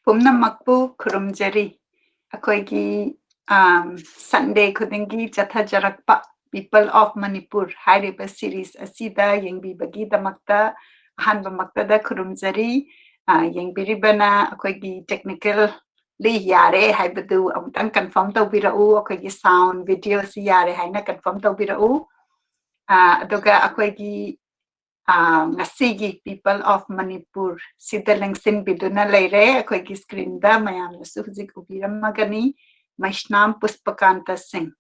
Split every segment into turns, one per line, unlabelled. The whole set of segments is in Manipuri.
ꯄꯨꯝꯅꯃꯛꯄꯨ ꯈꯨꯔꯨꯝꯖꯔꯤ ꯑꯩꯈꯣꯏꯒꯤ Sunday khudingi chathajarakpa People of Manipur hairiba series asida yengbibagidamakta ahanba maktada khurumjari yengbiribana akoigi technical li yare haibadu amutang confirm tawbirau akoigi sound video si yare haina confirm tawbirau aduga akoigi ngasigi People of Manipur sida lengsin biduna leire akoigi screen da mayamnasu hujik ubiramagani Maisnam Pushpakanta Singh.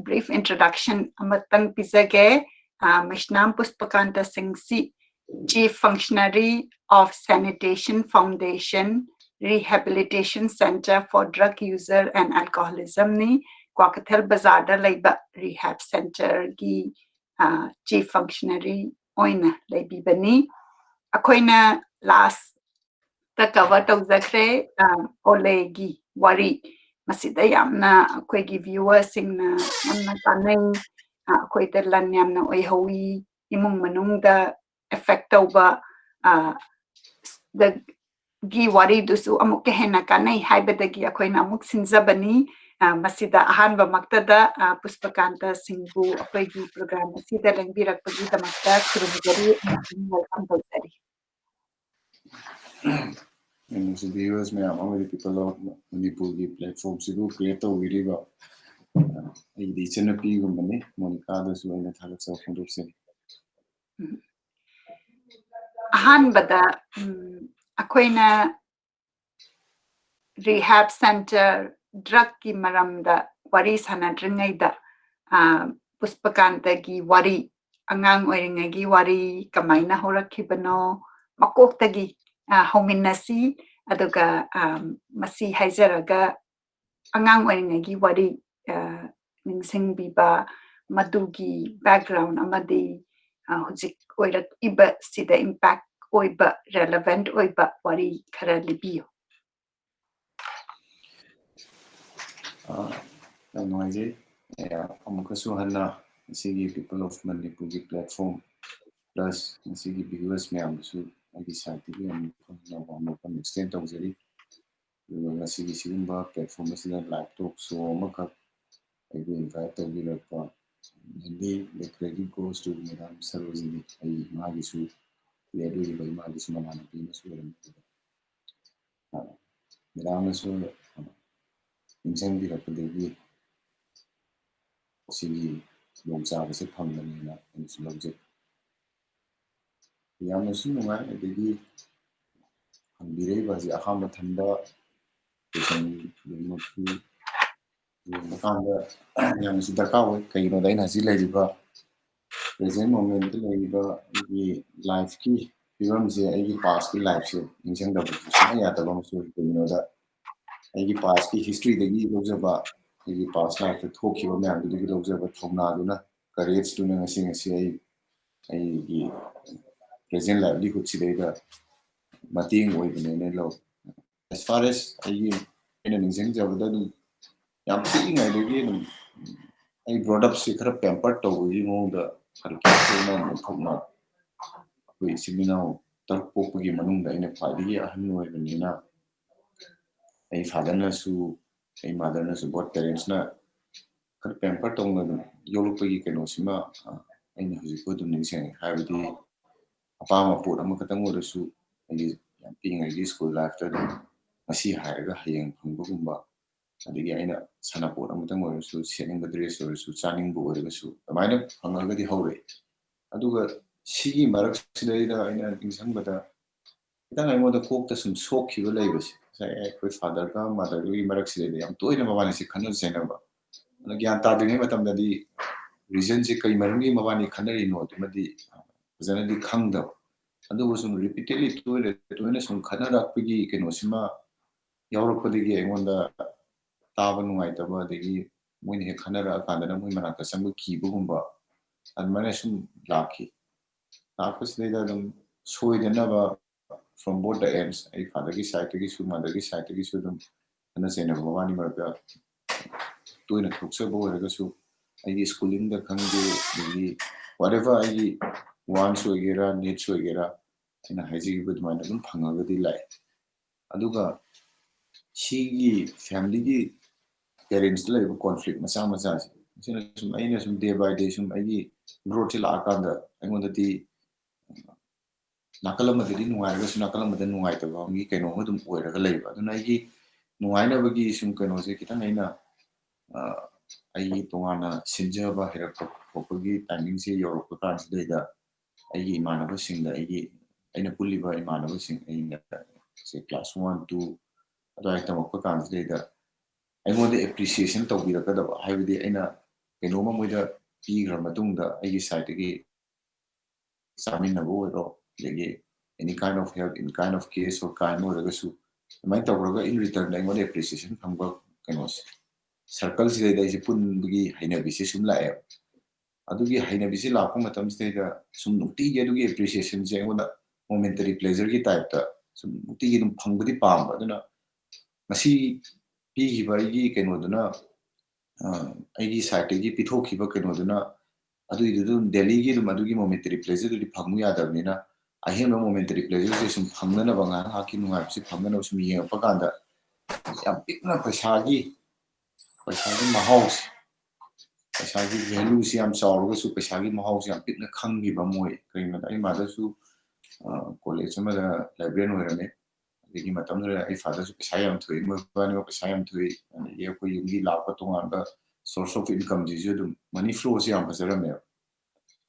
Brief introduction amatang pizage Maisnam Pushpakanta Singh si Chief Functionary of Sanity Foundation Rehabilitation Center for Drug User and Alcoholism ni Kwakathel Bazar da Laiba Rehab Center gi Chief Functionary oina laibibani akoina last ta cover tawzakre olegi wari masida yamna akoigi viewers singna yamna kanai akoida lan yamna oihowi imung manungda effect tawba the gi wari dusu amuk hena kanai haibadagi akoina amuk sinjabani masida ahanba maktada Pushpakanta Singhu akoigi program asida langbirakpagi damakta khurumjari welcome tawzari.
And so the viewers may have already people of Manipur platforms to create a video. The channel P company, Monica, those who are in the targets of Fundopsin.
Ahanbada akoina rehab center drug ki maramda wari sanadringaida Pushpakanta gi wari angang oiringagi wari kamaina horakhibano makoktagi hominasi aduga masi haizaraga angang oiringagi wari ningsingbiba madugi background amadi hujik oirak iba sida impact oiba relevant oiba wari khara libiyo.
Noisy. Amakasu Hanna, Sigi People of Manipur platform, plus Sigi viewers may am so I decided and extent of the Sigi Simba platform is a laptop, so Maka I will invite the winner. Maybe the credit goes to Madame Sarozini, a Magisu, we are doing by Magisuma and Venus. Madame is in some way. Sigi Longsa Pamela and Slogic. The Amazon at the D. Unbelievable as a hammer tamba, the founder Yamasudaka, Kaino Dana Ziladiva, present moment the life key, becomes a past life in Singapore. I at the long story to know that a past history the Gee looks about. The past life to talk you now to the observe a Tomnaduna, courage to know a sing a present livelihood today, Mating with an low. As far as I in an example of that, I'm thinking I begin. I brought up secret pampered to you know the Harkina and Tomna. We see now, Tarpoki Manunda in a party, I know even Nina. A fatherness who a motherness about parents not. Pampered on Yolopi Kenosima, and who's good to Nissan, have the Apama put Amakatango being a school after them. I see higher Hayang from Bugumba. And again, Sanapur Amatango, so sending the dress or so signing board or so. The minor hung already holy. I do a Sigi Maraxida in some better. Then I want to cook some soak your labors. Say, father, mother, we Maraxida. I'm doing a one is a canoe Zenova. Again, Tadini Matamadi reasons a Kaimarumi Mavani Canary note, Madi Zanadi Kangdo. And there was some repeatedly to it to some Canada Pigi Kenosima, Europodigi, and wonder Tavan White the when he Canada Canada women at the Samuki Bumba and Manation Lucky. After later, so it never from both the ends, a father's side to issue, mother's side to issue them, and the same of Mavani Murga. Doing a cookable or so I schooling the Kangi, whatever I want to get, need to get, and I have good mind of Pangavadi light. aduga sigi family gi parents la ibu conflict macha macha sina sum aina sum day by day sum ai growth la akanda ai ngonda ti nakala madadi nungai ga sum nakala madan nungai ta ba mi kaino madum oira ga leiba aduna ai nungai na bagi sum kaino se kitang aina ai tongana sinjaba herak kopagi timing se yorok ka kan sida ai imanaba singda ai aina puliba imanaba sing aina se class 1 2 adai tamokka kan sida ꯑꯩꯉꯣꯟꯗ ꯑꯦꯄ꯭ꯔꯤꯁꯤꯌꯦꯁꯟ ꯇꯧꯕꯤꯔꯛꯀꯗꯕ ꯍꯥꯏꯕꯗꯤ ꯑꯩꯅ ꯀꯩꯅꯣꯝꯃ ꯃꯣꯏꯗ ꯄꯤꯈ꯭ꯔ ꯃꯇꯨꯡꯗ ꯑꯩꯒꯤ ꯁꯥꯏꯠꯇꯒꯤ ꯆꯥꯃꯤꯟꯅꯕ ꯑꯣꯏꯔꯣ ꯑꯗꯒꯤ any kind of help in kind of cash or kind ꯑꯣꯏꯔꯒꯁꯨ ꯑꯗꯨꯃꯥꯏꯅ ꯇꯧꯔꯒ ꯏꯟ ꯔꯤꯇꯔꯟꯗ ꯑꯩꯉꯣꯟꯗ ꯑꯦꯄ꯭ꯔꯤꯁꯤꯌꯦꯁꯟ ꯐꯪꯕ ꯀꯩꯅꯣꯁꯦ ꯁꯔꯀꯜꯁꯤꯗꯩꯗ ꯑꯩꯁꯦ ꯄꯨꯟꯕꯒꯤ ꯍꯩꯅꯕꯤꯁꯦ ꯁꯨꯝ ꯂꯥꯛꯑꯦꯕ ꯑꯗꯨꯒꯤ ꯍꯩꯅꯕꯤꯁꯦ ꯂꯥꯛꯄ ꯃꯇꯝꯁꯤꯗꯩꯗ ꯁꯨꯝ ꯅꯨꯡꯇꯤꯒꯤ ꯑꯗꯨꯒꯤ ꯑꯦꯄ꯭ꯔꯤꯁꯤꯌꯦꯁꯟꯁꯦ ꯑꯩꯉꯣꯟꯗ ꯃꯣꯃꯦꯟꯇꯔꯤ ꯄ꯭ꯂꯦꯖꯔꯒꯤ ꯇꯥꯏꯞꯇ ꯁꯨꯝ ꯅꯨꯡꯇꯤꯒꯤ ꯑꯗꯨꯝ ꯐꯪꯕꯗꯤ ꯄꯥꯝꯕ ꯑꯗꯨꯅ ꯉꯁꯤ ꯄꯤꯈꯤꯕ ꯑꯩꯒꯤ ꯀꯩꯅꯣꯗꯨꯅ ꯑꯩꯒꯤ ꯁꯥꯏꯠꯇꯒꯤ ꯄꯤꯊꯣꯛꯈꯤꯕ ꯀꯩꯅꯣꯗꯨꯅ ꯑꯗꯨꯏꯗꯨ ꯑꯗꯨꯝ ꯗꯦꯂꯤꯒꯤ ꯑꯗꯨꯝ ꯑꯗꯨꯒꯤ ꯃꯣꯃꯦꯟꯇꯔꯤ ꯄ꯭ꯂꯦꯖꯔꯗꯨꯗꯤ ꯐꯪꯕ ꯌꯥꯗꯕꯅꯤꯅ ꯑꯍꯦꯟꯕ ꯃꯣꯃꯦꯟꯇꯔꯤ ꯄ꯭ꯂꯦꯖꯔꯁꯦ ꯁꯨꯝ ꯐꯪꯅꯅꯕ ꯉꯥꯏꯍꯥꯛ ꯉꯥꯏꯍꯥꯛꯀꯤ ꯅꯨꯡꯉꯥꯏꯕꯁꯤ ꯐꯪꯅꯅꯕ ꯁꯨꯝ ꯌꯦꯡꯉꯛꯄ ꯀꯥꯟꯗ ꯌꯥꯝ ꯄꯤꯛꯅ ꯄꯩꯁꯥꯒꯤ ꯃꯍꯥꯎꯁꯦ ꯄꯩꯁꯥꯒꯤ ꯚꯦꯂꯨꯁꯤ ꯌꯥꯝ ꯆꯥꯎꯔꯒꯁꯨ ꯄꯩꯁꯥꯒꯤ ꯃꯍꯥꯎꯁꯦ ꯌꯥꯝ ꯄꯤꯛꯅ ꯈꯪꯈꯤꯕ ꯑꯃ ꯑꯣꯏ ꯀꯔꯤꯒꯤꯅꯣꯗ ꯑꯩ ꯃꯥꯗꯔꯁꯨ ꯀꯣꯂꯦꯖ ꯑꯃꯗ ꯂꯥꯏꯕ꯭ꯔꯦꯔꯤꯌꯟ ꯑꯣꯏꯔꯝꯃꯦ ꯑꯗꯒꯤ ꯃꯇꯝꯗꯨꯗ ꯑꯩ ꯐꯥꯗꯔꯁꯨ ꯄꯩꯁꯥ ꯌꯥꯝ ꯊꯣꯛꯏ ꯃꯣꯏ ꯃꯕꯥꯅꯤꯃꯛ ꯄꯩꯁꯥ ꯌꯥꯝ ꯊꯣꯛꯏ ꯑꯗꯒꯤ ꯑꯩꯈꯣꯏ ꯌꯨꯝꯒꯤ ꯂꯥꯛꯄ ꯇꯣꯉꯥꯟꯕ ꯁꯣꯔꯁ ꯑꯣꯐ ꯏꯟꯀꯝꯁꯤꯁꯨ ꯑꯗꯨꯝ ꯃꯅꯤ ꯐ꯭ꯂꯣꯁꯦ ꯌꯥꯝ ꯐꯖꯔꯝꯃꯦꯕ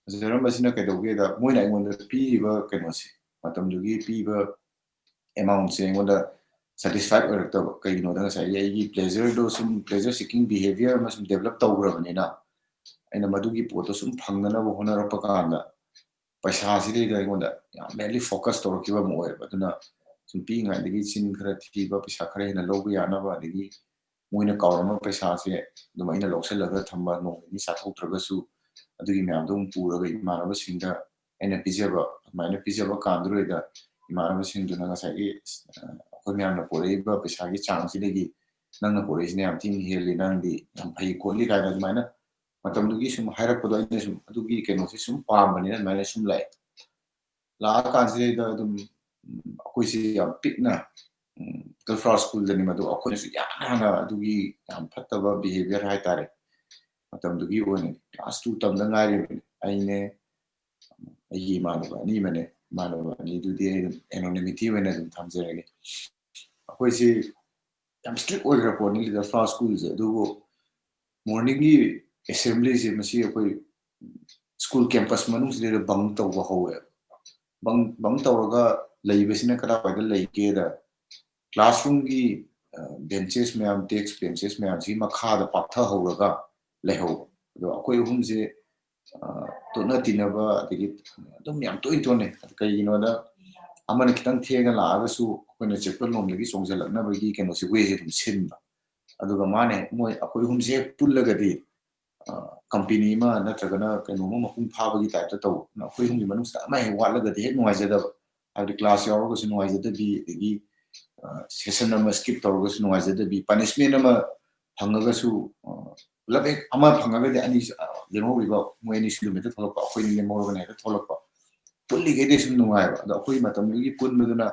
ꯐꯖꯔꯝꯕꯁꯤꯅ ꯀꯩꯗꯧꯒꯦꯗ ꯃꯣꯏꯅ ꯑꯩꯉꯣꯟꯗ ꯄꯤꯔꯤꯕ ꯀꯩꯅꯣꯁꯦ ꯃꯇꯝꯗꯨꯒꯤ ꯄꯤꯕ ꯑꯦꯃꯥꯎꯟꯁꯦ ꯑꯩꯉꯣꯟꯗ ꯁꯦꯇꯤꯁꯐꯥꯏꯠ ꯑꯣꯏꯔꯛꯇꯕ ꯀꯩꯒꯤꯅꯣꯗ ꯉꯁꯥꯏꯒꯤ ꯑꯩꯒꯤ ꯄ꯭ꯂꯦꯖꯔꯗꯣ ꯁꯨꯝ ꯄ꯭ꯂꯦꯖꯔ ꯁꯤꯀꯤꯡ ꯕꯤꯍꯦꯚꯤꯌꯔ ꯑꯃ ꯁꯨꯝ ꯗꯦꯕꯂꯞ ꯇꯧꯈ꯭ꯔꯕꯅꯤꯅ ꯑꯩꯅ ꯃꯗꯨꯒꯤ ꯄꯣꯠꯇꯣ ꯁꯨꯝ ꯐꯪꯅꯅꯕ ꯍꯣꯠꯅꯔꯛꯄ ꯀꯥꯟꯗ ꯄꯩꯁꯥꯁꯤꯗꯩꯗ ꯑꯩꯉꯣꯟꯗ ꯌꯥꯝ ꯃꯦꯟꯂꯤ ꯐꯣꯀꯁ ꯇꯧꯔꯛꯈꯤꯕ ꯑꯃ ꯑꯣꯏꯌꯦꯕ ꯑꯗꯨꯅ ꯁꯨꯝ ꯄꯤꯛꯏꯉꯩꯗꯒꯤ ꯆꯤꯟ ꯈꯔ ꯊꯤꯕ ꯄꯩꯁꯥ ꯈꯔ ꯍꯦꯟꯅ ꯂꯧꯕ ꯌꯥꯅꯕ ꯑꯗꯒꯤ ꯃꯣꯏꯅ ꯀꯥꯎꯔꯝꯕ ꯄꯩꯁꯥꯁꯦ ꯑꯗꯨꯝ ꯑꯩꯅ ꯂꯧꯁꯤꯜꯂꯒ ꯊꯝꯕ ꯅꯣꯡ ꯅꯤꯅꯤ ꯆꯥꯊꯣꯛꯇ꯭ꯔꯒꯁꯨ ꯑꯗꯨꯒꯤ ꯃꯌꯥꯝꯗꯣ ꯑꯃꯨꯛ ꯄꯨꯔꯒ ꯏꯃꯥꯟꯅꯕꯁꯤꯡꯗ ꯑꯩꯅ ꯄꯤꯖꯕ ꯑꯗꯨꯃꯥꯏꯅ ꯄꯤꯖꯕ ꯀꯥꯟꯗꯨꯗ ꯏꯃꯥꯟꯅꯕꯁꯤꯡꯗꯨꯅ ꯉꯁꯥꯏꯒꯤ ꯑꯩꯈꯣꯏ ꯃꯌꯥꯝꯅ ꯄꯨꯔꯛꯏꯕ ꯄꯩꯁꯥꯒꯤ ꯆꯥꯡꯁꯤꯗꯒꯤ ꯅꯪꯅ ꯄꯨꯔꯛꯏꯁꯤꯅ ꯌꯥꯝ ꯊꯤꯅ ꯍꯦꯜꯂꯤ ꯅꯪꯗꯤ ꯌꯥꯝ ꯐꯩ ꯈꯣꯠꯂꯤ ꯀꯥꯏꯅ ꯑꯗꯨꯃꯥꯏꯅ ꯃꯇꯝꯗꯨꯒꯤ ꯁꯨꯝ ꯍꯥꯏꯔꯛꯄꯗꯣ ꯑꯩꯅ ꯁꯨꯝ ꯑꯗꯨꯒꯤ ꯀꯩꯅꯣꯁꯦ ꯁꯨꯝ ꯄꯥꯝꯕꯅꯤꯅ ꯑꯗꯨꯃꯥꯏꯅ ꯁꯨꯝ ꯂꯥꯛꯑꯦ ꯂꯥꯛꯑꯀꯥꯟꯁꯤꯗꯩꯗ ꯑꯗꯨꯝ ꯑꯩꯈꯣꯏꯁꯤ ꯌꯥꯝ ꯄꯤꯛꯅ ꯒꯜꯐ꯭ꯔꯥ ꯁ꯭ꯀꯨꯜꯗꯅꯤ ꯃꯗꯨ ꯑꯩꯈꯣꯏꯅꯁꯨ ꯍꯥꯟꯅ ꯑꯗꯨꯒꯤ ꯌꯥꯝ ꯐꯠꯇꯕ ꯕꯤꯍꯦꯚꯤꯌꯔ ꯍꯥꯏꯇꯥꯔꯦ ꯃꯇꯝꯗꯨꯒꯤ ꯑꯣꯏꯅꯗꯤ ꯀ꯭ꯂꯥꯁ 2 ꯇꯝꯗ ꯉꯥꯏꯔꯤꯕꯅꯤ ꯑꯩꯅꯦ ꯑꯩꯒꯤ ꯏꯃꯥꯟꯅꯕ ꯑꯅꯤ ꯑꯃꯅꯦ ꯏꯃꯥꯟꯅꯕ ꯑꯅꯤꯗꯨꯗꯤ ꯑꯩ ꯑꯗꯨꯝ ꯑꯦꯅꯣꯅꯤꯃꯤꯇꯤ ꯑꯣꯏꯅ ꯑꯗꯨꯝ ꯊꯝꯖꯔꯒꯦ ꯑꯩꯈꯣꯏꯁꯤ ꯌꯥꯝ ꯁ꯭ꯇ꯭ꯔꯤꯛ ꯑꯣꯏꯈ꯭ꯔ ꯄꯣꯠꯅꯤ ꯒꯜꯐ꯭ꯔꯥ ꯁ꯭ꯀꯨꯜꯁꯦ ꯑꯗꯨꯕꯨ ꯃꯣꯔꯅꯤꯡꯒꯤ ꯑꯦꯁꯦꯝꯕ꯭ꯂꯤꯁꯦ ꯃꯁꯤ ꯑꯩꯈꯣꯏ ꯁ꯭ꯀꯨꯜ ꯀꯦꯝꯄꯁ ꯃꯅꯨꯡꯁꯤꯗꯩꯗ ꯕꯪ ꯇꯧꯕ ꯍꯧꯋꯦꯕ ꯕꯪ ꯇꯧꯔꯒ ꯂꯩꯕꯁꯤꯅ ꯀꯗꯥꯏꯋꯥꯏꯗ ꯂꯩꯒꯦꯗ ꯀ꯭ꯂꯥꯁꯔꯨꯝꯒꯤ ꯕꯦꯟꯆꯦꯁ ꯃꯌꯥꯝ ꯗꯦꯛꯁ ꯕꯦꯟꯆꯦꯁ ꯃꯌꯥꯝꯁꯤꯒꯤ ꯃꯈꯥꯗ ꯄꯥꯛꯊꯍꯧꯔꯒ ꯂꯩꯍꯧꯕ ꯑꯗꯣ ꯑꯩꯈꯣꯏ ꯑꯍꯨꯝꯁꯦ ꯇꯣꯠꯅ ꯇꯤꯟꯅꯕ ꯑꯗꯒꯤ ꯑꯗꯨꯝ ꯌꯥꯝ ꯇꯣꯏꯅ ꯇꯣꯟꯅꯩ ꯀꯩꯒꯤꯅꯣꯗ ꯑꯃꯅ ꯈꯤꯇꯪ ꯊꯦꯡꯅ ꯂꯥꯛꯑꯒꯁꯨ ꯑꯩꯈꯣꯏꯅ ꯆꯦꯞꯄꯜ ꯂꯣꯝꯗꯒꯤ ꯆꯣꯡꯁꯤꯜꯂꯛꯅꯕꯒꯤ ꯀꯩꯅꯣꯁꯦ ꯋꯦꯁꯦ ꯑꯗꯨꯝ ꯁꯤꯟꯕ ꯑꯗꯨꯒ ꯃꯥꯅ ꯃꯣꯏ ꯑꯩꯈꯣꯏ ꯑꯍꯨꯝꯁꯦ ꯍꯦꯛ ꯄꯨꯜꯂꯒꯗꯤ ꯀꯝꯄꯦꯅꯤ ꯑꯃ ꯅꯠꯇ꯭ꯔꯒꯅ ꯀꯩꯅꯣꯝꯃ ꯃꯄꯨꯡ ꯐꯥꯕꯒꯤ ꯇꯥꯏꯞꯇ ꯇꯧꯕ ꯑꯩꯈꯣꯏ ꯑꯍꯨꯝꯒꯤ ꯃꯅꯨꯡꯁꯤꯗ ꯑꯃ ꯍꯦꯛ ꯋꯥꯠꯂꯒꯗꯤ ꯍꯦꯛ ꯅꯨꯡꯉꯥꯏꯖꯗꯕ ꯍꯥꯏꯕꯗꯤ ꯀ꯭ꯂꯥꯁ ꯌꯥꯎꯔꯒꯁꯨ ꯅꯨꯡꯉꯥꯏꯖꯗꯕꯤ ꯑꯗꯒꯤ ꯁꯦꯁꯟ ꯑꯃ ꯁ꯭ꯀꯤꯞ ꯇꯧꯔꯒꯁꯨ ꯅꯨꯡꯉꯥꯏꯖꯗꯕꯤ ꯄꯅꯤꯁꯃꯦꯟ ꯑꯃ ꯐꯪꯉꯒꯁꯨ ꯄꯨꯂꯞ ꯍꯦꯛ ꯑꯃ ꯐꯪꯉꯒꯗꯤ ꯑꯅꯤ ꯂꯦꯝꯍꯧꯔꯤꯕ ꯃꯣꯏ ꯑꯅꯤꯁꯨ ꯍꯦꯛꯇ ꯊꯣꯛꯂꯛꯄ ꯑꯩꯈꯣꯏꯅꯤ ꯂꯦꯝꯍꯧꯔꯒꯅ ꯍꯦꯛꯇ ꯊꯣꯛꯂꯛꯄ ꯄꯨꯜꯂꯤꯉꯩꯗꯤ ꯁꯨꯝ ꯅꯨꯡꯉꯥꯏꯕ ꯑꯗꯣ ꯑꯩꯈꯣꯏ ꯃꯇꯝꯗꯨꯒꯤ ꯄꯨꯟꯕꯗꯨꯅ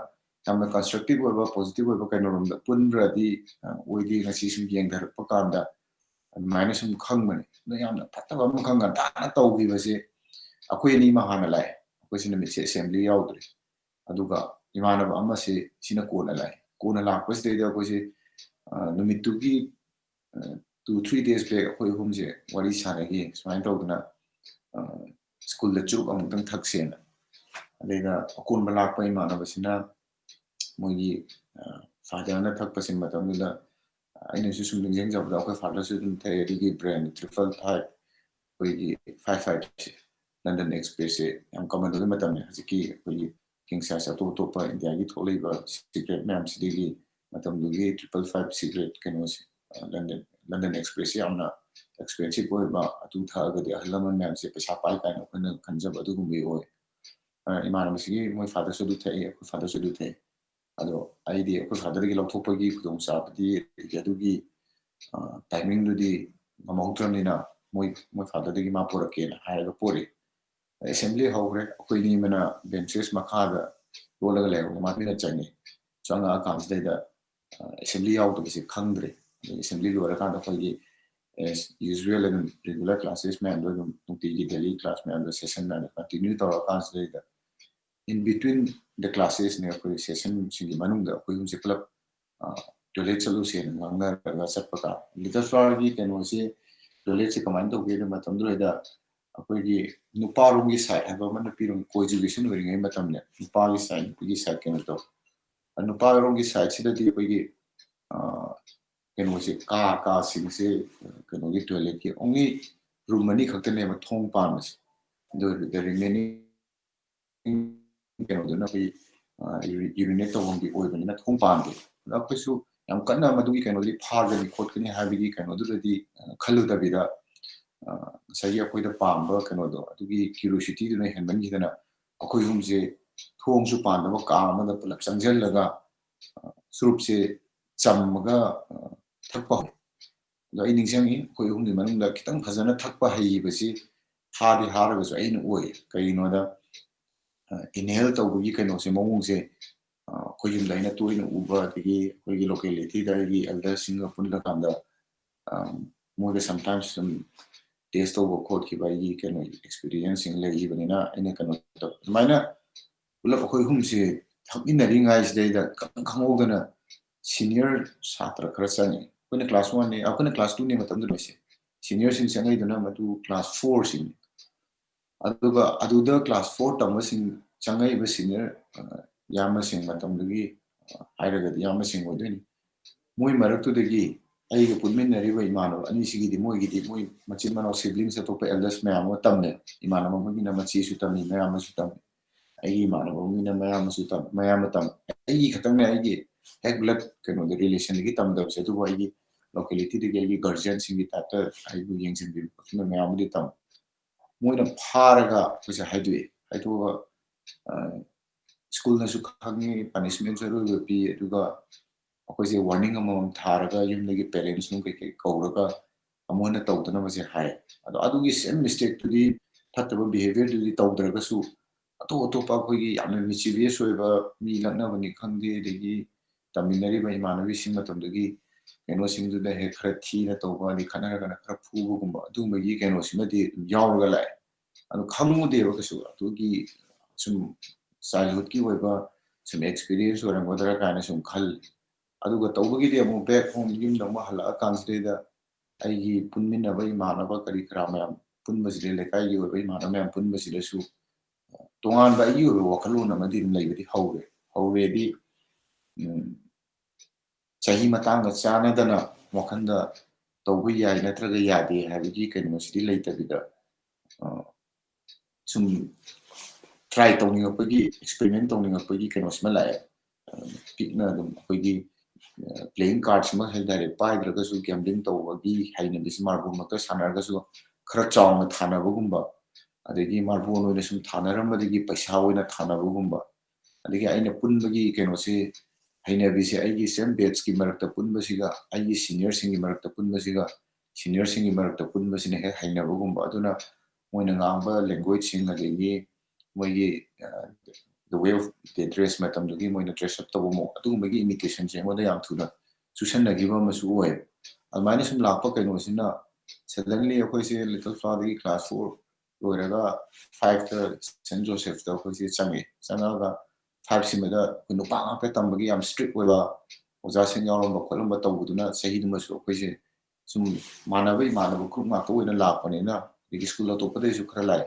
ꯌꯥꯝꯅ ꯀꯟꯁꯇ꯭ꯔꯛꯇꯤꯕ ꯑꯣꯏꯕ ꯄꯣꯖꯤꯇꯤꯕ ꯑꯣꯏꯕ ꯀꯩꯅꯣꯔꯣꯝꯗ ꯄꯨꯟꯗ꯭ꯔꯗꯤ ꯑꯣꯏꯗꯤ ꯉꯁꯤ ꯁꯨꯝ ꯌꯦꯡꯊꯔꯛꯄ ꯀꯥꯟꯗ ꯑꯗꯨꯃꯥꯏꯅ ꯁꯨꯝ ꯈꯪꯕꯅꯤ ꯑꯗꯣ ꯌꯥꯝꯅ ꯐꯠꯇꯕ ꯑꯃ ꯉꯟꯇꯥꯅ ꯇꯧꯈꯤꯕꯁꯦ ꯑꯩꯈꯣꯏ ꯑꯅꯤꯃ ꯍꯥꯟꯅ ꯂꯥꯛꯑꯦ ꯑꯩꯈꯣꯏꯁꯤ ꯅꯨꯃꯤꯠꯁꯦ ꯑꯦꯁꯦꯝꯕ꯭ꯂꯤ ꯌꯥꯎꯗ꯭ꯔꯤ ꯑꯗꯨꯒ ꯏꯃꯥꯟꯅꯕ ꯑꯃꯁꯤ ꯁꯤꯅ ꯀꯣꯟꯅ ꯂꯥꯛꯑꯦ ꯀꯣꯟꯅ ꯂꯥꯛꯄꯁꯤꯗꯩꯗ ꯑꯩꯈꯣꯏꯁꯦ ꯅꯨꯃꯤꯠꯇꯨꯒꯤ 2-3 days back ꯑꯩꯈꯣꯏ ꯑꯍꯨꯝꯁꯦ ꯋꯥꯔꯤ ꯁꯥꯟꯅꯈꯤ ꯁꯨꯃꯥꯏꯅ ꯇꯧꯗꯅ ꯁ꯭ꯀꯨꯜꯗ ꯆꯨꯔꯨꯞ ꯑꯃꯨꯛꯇꯪ ꯊꯛꯁꯦꯅ ꯑꯗꯩꯗ ꯑꯀꯣꯟꯕ ꯂꯥꯛꯄ ꯏꯃꯥꯟꯅꯕꯁꯤꯅ ꯃꯣꯏꯒꯤ ꯐꯥꯗꯔꯅ ꯊꯛꯄꯁꯤ ꯃꯇꯝꯗꯨꯗ ꯑꯩꯅꯁꯨ ꯁꯨꯝ ꯅꯤꯡꯁꯤꯡꯖꯕꯗ ꯑꯩꯈꯣꯏ ꯐꯥꯗꯔꯁꯨ ꯑꯗꯨꯝ ꯊꯛꯑꯦ ꯑꯗꯨꯒꯤ ꯕ꯭ꯔꯦꯟ 555 ꯑꯩꯈꯣꯏꯒꯤ 55ꯁꯦ ꯂꯟꯗꯟ ꯑꯦꯛꯁꯄ꯭ꯔꯦꯁꯁꯦ ꯌꯥꯝ ꯀꯃꯟ ꯑꯣꯏꯕ ꯃꯇꯝꯅꯤ ꯍꯧꯖꯤꯛꯀꯤ ꯑꯩꯈꯣꯏꯒꯤ ꯀꯤꯡ ꯁꯥꯏꯖ ꯑꯇꯣꯞ ꯑꯇꯣꯞꯄ ꯏꯟꯗꯤꯌꯥꯒꯤ ꯊꯣꯛꯂꯛꯏꯕ ꯁꯤꯒ꯭ꯔꯦꯠ ꯃꯌꯥꯝꯁꯤꯗꯒꯤ ꯃꯇꯝꯗꯨꯒꯤ 555 ꯁꯤꯒ꯭ꯔꯦꯠ ꯀꯩꯅꯣꯁꯦ ꯂꯟꯗꯟ ꯑꯦꯛꯁꯄ꯭ꯔꯦꯁꯁꯦ ꯌꯥꯝꯅ ꯑꯦꯛꯁꯄꯦꯟꯁꯤꯞ ꯑꯣꯏꯕ ꯑꯗꯨ ꯊꯛꯑꯒꯗꯤ ꯑꯍꯜ ꯂꯃꯟ ꯃꯌꯥꯝꯁꯦ ꯄꯩꯁꯥ ꯄꯥꯏ ꯀꯥꯏꯅ ꯑꯩꯈꯣꯏꯅ ꯈꯟꯖꯕ ꯑꯗꯨꯒꯨꯝꯕꯒꯤ ꯑꯣꯏ ꯏꯃꯥꯟꯅꯕꯁꯤꯒꯤ ꯃꯣꯏ ꯐꯥꯗꯔꯁꯨ ꯑꯗꯨ ꯊꯛꯏ ꯑꯩꯈꯣই ꯐꯥꯗꯔꯁꯨ ꯑꯗꯨ ꯊꯛꯏ ꯑꯗꯣ ꯑꯩꯗꯤ ꯑꯩꯈꯣꯏ ꯐꯥꯗꯔꯗꯒꯤ ꯂꯧꯊꯣꯛꯄꯒꯤ ꯈꯨꯗꯣꯡꯆꯥꯕꯗꯤ ꯑꯗꯨꯒꯤ ꯇꯥꯏꯃꯤꯡꯗꯨꯗꯤ ꯉꯝꯍꯧꯗ꯭ꯔꯕꯅꯤꯅ ꯃꯣꯏ ꯐꯥꯗꯔꯗꯒꯤ ꯃꯥ ꯄꯣꯔꯛꯀꯦꯅ ꯍꯥꯏꯔꯒ ꯄꯣꯔꯛꯏ ꯑꯦꯁꯦꯝꯕ꯭ꯂꯤ ꯍꯧꯈ꯭ꯔꯦ ꯑꯩꯈꯣꯏ ꯑꯅꯤꯃꯅ ꯕꯦꯟꯆꯦꯁ ꯃꯈꯥꯗ ꯂꯣꯜꯂꯒ ꯂꯩꯍꯧꯕ ꯃꯥꯅ ꯆꯪꯉꯤ ꯆꯪꯉꯛꯑꯀꯥꯟꯁꯤꯗꯩꯗ ꯑꯦꯁꯦꯝꯕ꯭ꯂꯤ ꯌꯥꯎꯗꯕꯁꯦ ꯈꯪꯗ꯭ꯔꯦ ꯑꯗꯩ ꯑꯦꯁꯦꯝꯕ꯭ꯂꯤ ꯂꯣꯏꯔꯀꯥꯟꯗ ꯑꯩꯈꯣꯏꯒꯤ as usual and regular classes mayamdo nunti daily class mayamdo session na continue tawra kansidayda in between the classes ne akoi session singi manungda akoi humse club toilet solution ngangna ga satpaka little flower gi keno se toilet se command to ge matam da akoi gi nuparum gi side haba man pirum coeducation wering ai matam ne nupa gi side gi side keno to nuparum gi side sida di akoi gi keno se ka singse keno gi toilet ki only room mani khakta ne ma thong pamas the remaining keno dona bi urinate to wongi oi bani na thong pam de na kaisu yam kanna madugi keno di phagani khotkani habigi keno du di khalu da bida sai akoi da pamba keno do adugi curiosity du na henban gi dana akoi humse thong su pan da ka ma da pulap changjel laga surup se chammaga thakpa do ai ningsangi koi humni manungda kitang phajana thakpa haibasi hadi haraga so ain oi kaino da inhale tawgi kaino se mawung se koi yum daina toina uba digi koi gi locality da gi elder singa punla kanda more sometimes some taste over code ki bai gi kaino experiencing le gi banina ina kaino to maina ulap koi hum se thakinari ngai se da khangogana senior satra khara chani koina class 1 ne akona class 2 ne matam du se senior sing changai duna matu class 4 sing aduga aduda class 4 tamma sing changai ba senior yama sing matam dugi hairaga yama sing odini moi maraktu dagi ai ga pulminari ba imano ani sigi di moi gi moi machin mano siblings atopa eldest mayam tamne imano magi na machi su tamni mayam su tam ai imano magi na mayam su tam mayam tam ai khatang ne ai gi hek blood kano the relation gi tam da se du ai gi locality de gi guardian sing gi tata ai bu yeng sing bi mayam di tam moi na pharaga pisa haidui haiduga school na su khangi punishment zaru bi aduga akoi se warning among tharaga yum lagi parents nu kai kauraga amona tawdana mase hai ado adugi same mistake to di thataba behavior to di tawdraga su ato pa koi gi yamna mischievous oiba mi lakna bani khangde degi taminari ba imanabi sing matamdagi keno sing du da he khara thi na tawba ni khana ga na khara phubu gumba adu magi keno sima di yawraga lai ado khamu de ba kasu adugi sum childhood ki oiba sum experience orang odara kana sum khal aduga tawbagi de amu back home yum da ma hala kansida ai gi punmina ba imanaba kari khara mayam punbasile lekai gi oiba imanaba mayam punbasile su tongan ba gi oiba wakalona ma di leibadi haure di chahi matanga chana dana wakhanda tawba yai natraga yade habigi kaino sidi leitabida sum try tawning experiment tawning kaino sma lae pikna dum akoigi playing cards ma hel direct paidra su gambling tawagi haina bis marbu maka sanarga su khara chawna thanaba gumba adegi marbu no sum thanaramba degi paisa oina thanaba gumba adegi aina punbagi kaino se haina bisi aigi same batch ki marakta punbasiga aigi senior singi marakta punbasiga senior singi marakta punbasina he haina bagumba aduna moina ngamba language sing adegi moigi the way of the dress matam dugi moina dress up tabo mo adu magi imitation je moda yam thuna susan nagiba masu oe almani sum lakpa kaino sina suddenly akoi se little flower di class 4 loiraga 5 ta St Joseph ta akoi se changaga 5 simada kuno pa ngakta tambagi yam strict oiba oja sing yawramba kholamba tawbuduna sahi duma su akoi se sum manabai group ngakta oina lakpane na digi school atopa de su khara lai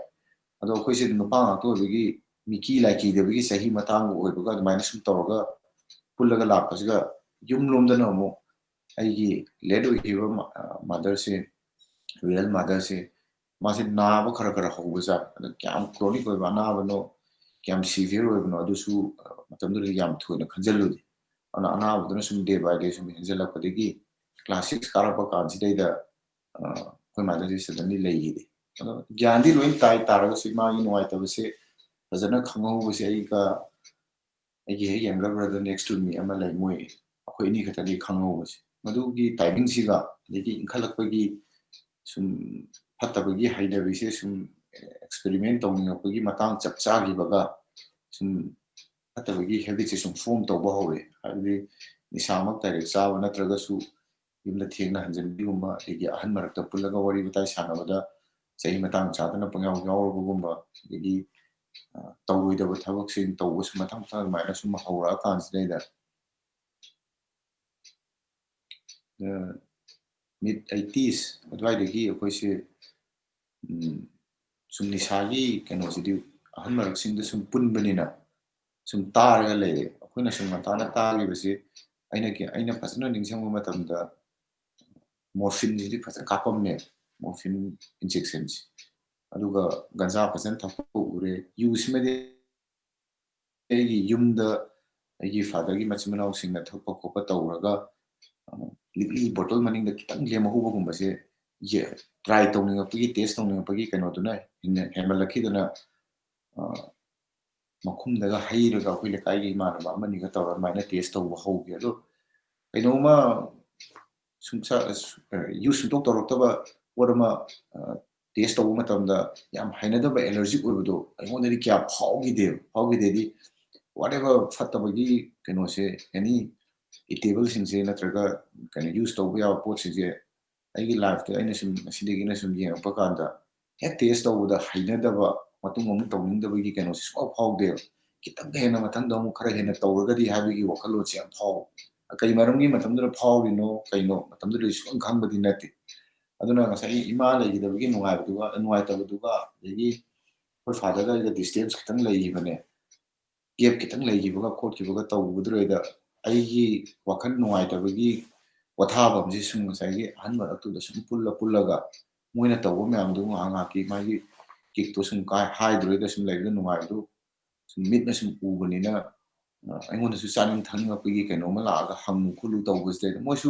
ado akoi se no pa ngakta oibagi miki laiki debagi sahi matang oibaga admaina sum tawraga pullaga lakpasiga yum lomdana mo aigi led oihiba mother se real mother se mase naaba khara haubaja ado kyam chronic oiba naaba no kyam severe oiba no adusu matamdu yam thuna khanjaludi ana anabuduna sum day by day sum henjalakpadagi class 6 karapa kansidai koi mother se suddenly leigide ado gyandi loin tai taraga sima gi noi tabase fazana khangau se ai ka ai he younger brother next to me ama lai moi akoi ni khatani khangau se madugi timing siga legi inkhalakpagi sum phatabagi haida bise sum experiment tawning akoi matang chapcha gi baga sum ꯐꯠꯇꯕꯒꯤ ꯍꯦꯕꯤꯠꯁꯦ ꯁꯨꯝ ꯐꯣꯔꯝ ꯇꯧꯕ ꯍꯧꯔꯦ ꯍꯥꯏꯕꯗꯤ ꯅꯤꯁꯥꯃꯛ ꯗꯥꯏꯔꯦꯛ ꯆꯥꯕ ꯅꯠꯇ꯭ꯔꯒꯁꯨ ꯌꯨꯝꯗ ꯊꯦꯡꯅ ꯍꯟꯖꯤꯟꯕꯤꯒꯨꯝꯕ ꯑꯗꯒꯤ ꯑꯍꯟ ꯃꯔꯛꯇ ꯄꯨꯜꯂꯒ ꯋꯥꯔꯤ ꯋꯥꯇꯥꯏ ꯁꯥꯟꯅꯕꯗ ꯆꯍꯤ ꯃꯇꯥꯡ ꯆꯥꯗꯅ ꯄꯪꯌꯥꯎ ꯌꯥꯎꯔꯕꯒꯨꯝꯕ ꯑꯗꯒꯤ ꯇꯧꯔꯣꯏꯗꯕ ꯊꯕꯛꯁꯤꯡ ꯇꯧꯕꯁꯨ ꯃꯊꯪ ꯃꯊꯪ ꯑꯗꯨꯃꯥꯏꯅ ꯁꯨꯝ ꯍꯧꯔꯛꯑꯀꯥꯟꯁꯤꯗꯩꯗ ꯃꯤꯠ 80s ꯑꯗꯨꯋꯥꯏꯗꯒꯤ ꯑꯩꯈꯣꯏꯁꯦ ꯁꯨꯝ ꯅꯤꯁꯥꯒꯤ ꯀꯩꯅꯣꯁꯤꯗꯤ ꯑꯍꯜ ꯃꯔꯛꯁꯤꯡꯗ ꯁꯨꯝ ꯄꯨꯟꯕꯅꯤꯅ ꯁꯨꯝ ꯇꯥꯔꯒ ꯂꯩꯔꯦ ꯑꯩꯈꯣꯏꯅ ꯁꯨꯝ ꯉꯟꯇꯥꯅ ꯇꯥꯈꯤꯕꯁꯤ ꯑꯩꯅ ꯐꯖꯅ ꯅꯤꯡꯁꯤꯡꯕ ꯃꯇꯝꯗ ꯃꯣꯔꯐꯤꯟꯁꯤꯗꯤ ꯐꯖꯅ ꯀꯥꯞꯄꯝꯃꯦ ꯃꯣꯔꯐꯤꯟ ꯏꯟꯖꯦꯛꯁꯟꯁꯤ ꯑꯗꯨꯒ ꯒꯟꯖꯥ ꯐꯖꯅ ꯊꯛꯄ ꯎꯔꯦ ꯌꯨꯁꯤꯃꯗꯤ ꯑꯩꯒꯤ ꯌꯨꯝꯗ ꯑꯩꯒꯤ ꯐꯥꯗꯔꯒꯤ ꯃꯆꯤꯟ ꯃꯅꯥꯎꯁꯤꯡꯅ ꯊꯛꯄ ꯈꯣꯠꯄ ꯇꯧꯔꯒ ꯂꯤꯛꯂꯤ ꯕꯣꯇꯜ ꯃꯅꯤꯡꯗ ꯈꯤꯇꯪ ꯂꯦꯝꯍꯧꯕꯒꯨꯝꯕꯁꯦ ꯇ꯭ꯔꯥꯏ ꯇꯧꯅꯤꯡꯉꯛꯄꯒꯤ ꯇꯦꯁ ꯇꯧꯅꯤꯡꯉꯛꯄꯒꯤ ꯀꯩꯅꯣꯗꯨꯅ ꯍꯦꯟꯃꯜꯂꯛꯈꯤꯗꯅ ꯃꯈꯨꯝꯗꯒ ꯍꯩꯔꯒ ꯑꯩꯈꯣꯏ ꯂꯩꯀꯥꯏꯒꯤ ꯏꯃꯥꯟꯅꯕ ꯑꯃꯅꯤꯒ ꯇꯧꯔꯒ ꯑꯗꯨꯃꯥꯏꯅ ꯇꯦꯁ ꯇꯧꯕ ꯍꯧꯈꯤ ꯑꯗꯣ ꯀꯩꯅꯣꯝꯃ ꯌꯨꯁ ꯁꯨꯡꯇꯧ ꯇꯧꯔꯛꯇꯕ ꯄꯣꯠ ꯑꯃ ꯇꯦꯁ ꯇꯧꯕ ꯃꯇꯝꯗ ꯌꯥꯝ ꯍꯩꯅꯗꯕ ꯑꯦꯂꯔꯖꯤꯛ ꯑꯣꯏꯕꯗꯣ ꯑꯩꯉꯣꯟꯗꯗꯤ ꯀꯌꯥ ꯐꯥꯎꯈꯤꯗꯦꯗꯤ ꯋꯥꯠꯑꯦꯚꯔ ꯐꯠꯇꯕꯒꯤ ꯀꯩꯅꯣꯁꯦ ꯑꯦꯅꯤ ꯏꯇꯦꯕꯜꯁꯤꯡꯁꯦ ꯅꯠꯇ꯭ꯔꯒ ꯀꯩꯅꯣ ꯌꯨꯁ ꯇꯧꯕ ꯌꯥꯕ ꯄꯣꯠꯁꯤꯡꯁꯦ ꯑꯩꯒꯤ ꯂꯥꯏꯐꯇ ꯑꯩꯅ ꯁꯨꯝ ꯉꯁꯤꯗꯒꯤꯅ ꯁꯨꯝ ꯌꯦꯡꯉꯛꯄ ꯀꯥꯟꯗ ꯍꯦꯛ ꯇꯦꯁ ꯇꯧꯕꯗ ꯍꯩꯅꯗꯕ ꯃꯇꯨꯡ ꯑꯃꯨꯛ ꯇꯧꯅꯤꯡꯗꯕꯒꯤ ꯀꯩꯅꯣꯁꯦ ꯁꯨꯡꯐꯥꯎ ꯐꯥꯎꯗꯦꯕ ꯈꯤꯇꯪ ꯍꯦꯟꯅ ꯃꯊꯪꯗ ꯑꯃꯨꯛ ꯈꯔ ꯍꯦꯟꯅ ꯇꯧꯔꯒꯗꯤ ꯍꯥꯏꯕꯒꯤ ꯋꯥꯈꯜꯂꯣꯟꯁꯦ ꯌꯥꯝ ꯐꯥꯎꯋꯦ ꯀꯩ ꯃꯔꯝꯒꯤ ꯃꯇꯝꯗꯨꯗ ꯐꯥꯎꯔꯤꯅꯣ ꯀꯩꯅꯣ ꯃꯇꯝꯗꯨꯗꯗꯤ ꯁꯨꯡꯈꯪ ꯈꯪꯕꯗꯤ ꯅꯠꯇꯦ ꯑꯗꯨꯅ ꯉꯁꯥꯏꯒꯤ ꯏꯃꯥ ꯂꯩꯈꯤꯗꯕꯒꯤ ꯅꯨꯡꯉꯥꯏꯇꯕꯗꯨꯒ ꯑꯗꯒꯤ ꯑꯩꯈꯣꯏ ꯐꯥꯗꯔꯒ ꯑꯩꯒ ꯗꯤꯁꯇꯦꯟꯁ ꯈꯤꯇꯪ ꯂꯩꯈꯤꯕꯅꯦ ꯒꯦꯞ ꯈꯤꯇꯪ ꯂꯩꯈꯤꯕꯒ ꯈꯣꯠꯈꯤꯕꯒ ꯇꯧꯕꯗꯨꯗꯩꯗ ꯑꯩꯒꯤ ꯋꯥꯈꯜ ꯅꯨꯡꯉꯥꯏꯇꯕꯒꯤ ꯄꯣꯊꯥꯐꯝꯁꯤ ꯁꯨꯝ ꯉꯁꯥꯏꯒꯤ ꯑꯍꯟ ꯃꯔꯛꯇꯨꯗ ꯁꯨꯝ ꯄꯨꯜꯂꯒ ꯃꯣꯏꯅ ꯇꯧꯕ ꯃꯌꯥꯝꯗꯨ ꯉꯥꯏꯍꯥꯛ ꯉꯥꯏꯍꯥꯛꯀꯤ ꯃꯥꯒꯤ ꯀꯤꯛꯇꯣ ꯁꯨꯝ ꯍꯥꯏꯗ꯭ꯔꯣꯏꯗ ꯁꯨꯝ ꯂꯩꯕꯗ ꯅꯨꯡꯉꯥꯏꯕꯗꯨ ꯁꯨꯝ ꯃꯤꯠꯅ ꯁꯨꯝ ꯎꯕꯅꯤꯅ ꯑꯩꯉꯣꯟꯗꯁꯨ ꯆꯥꯅꯤꯡ ꯊꯛꯅꯤꯡꯉꯛꯄꯒꯤ ꯀꯩꯅꯣꯝꯃ ꯂꯥꯛꯑꯒ ꯍꯪꯉꯨ ꯈꯣꯠꯂꯨ ꯇꯧꯕꯁꯤꯗꯩꯗ ꯃꯣꯏꯁꯨ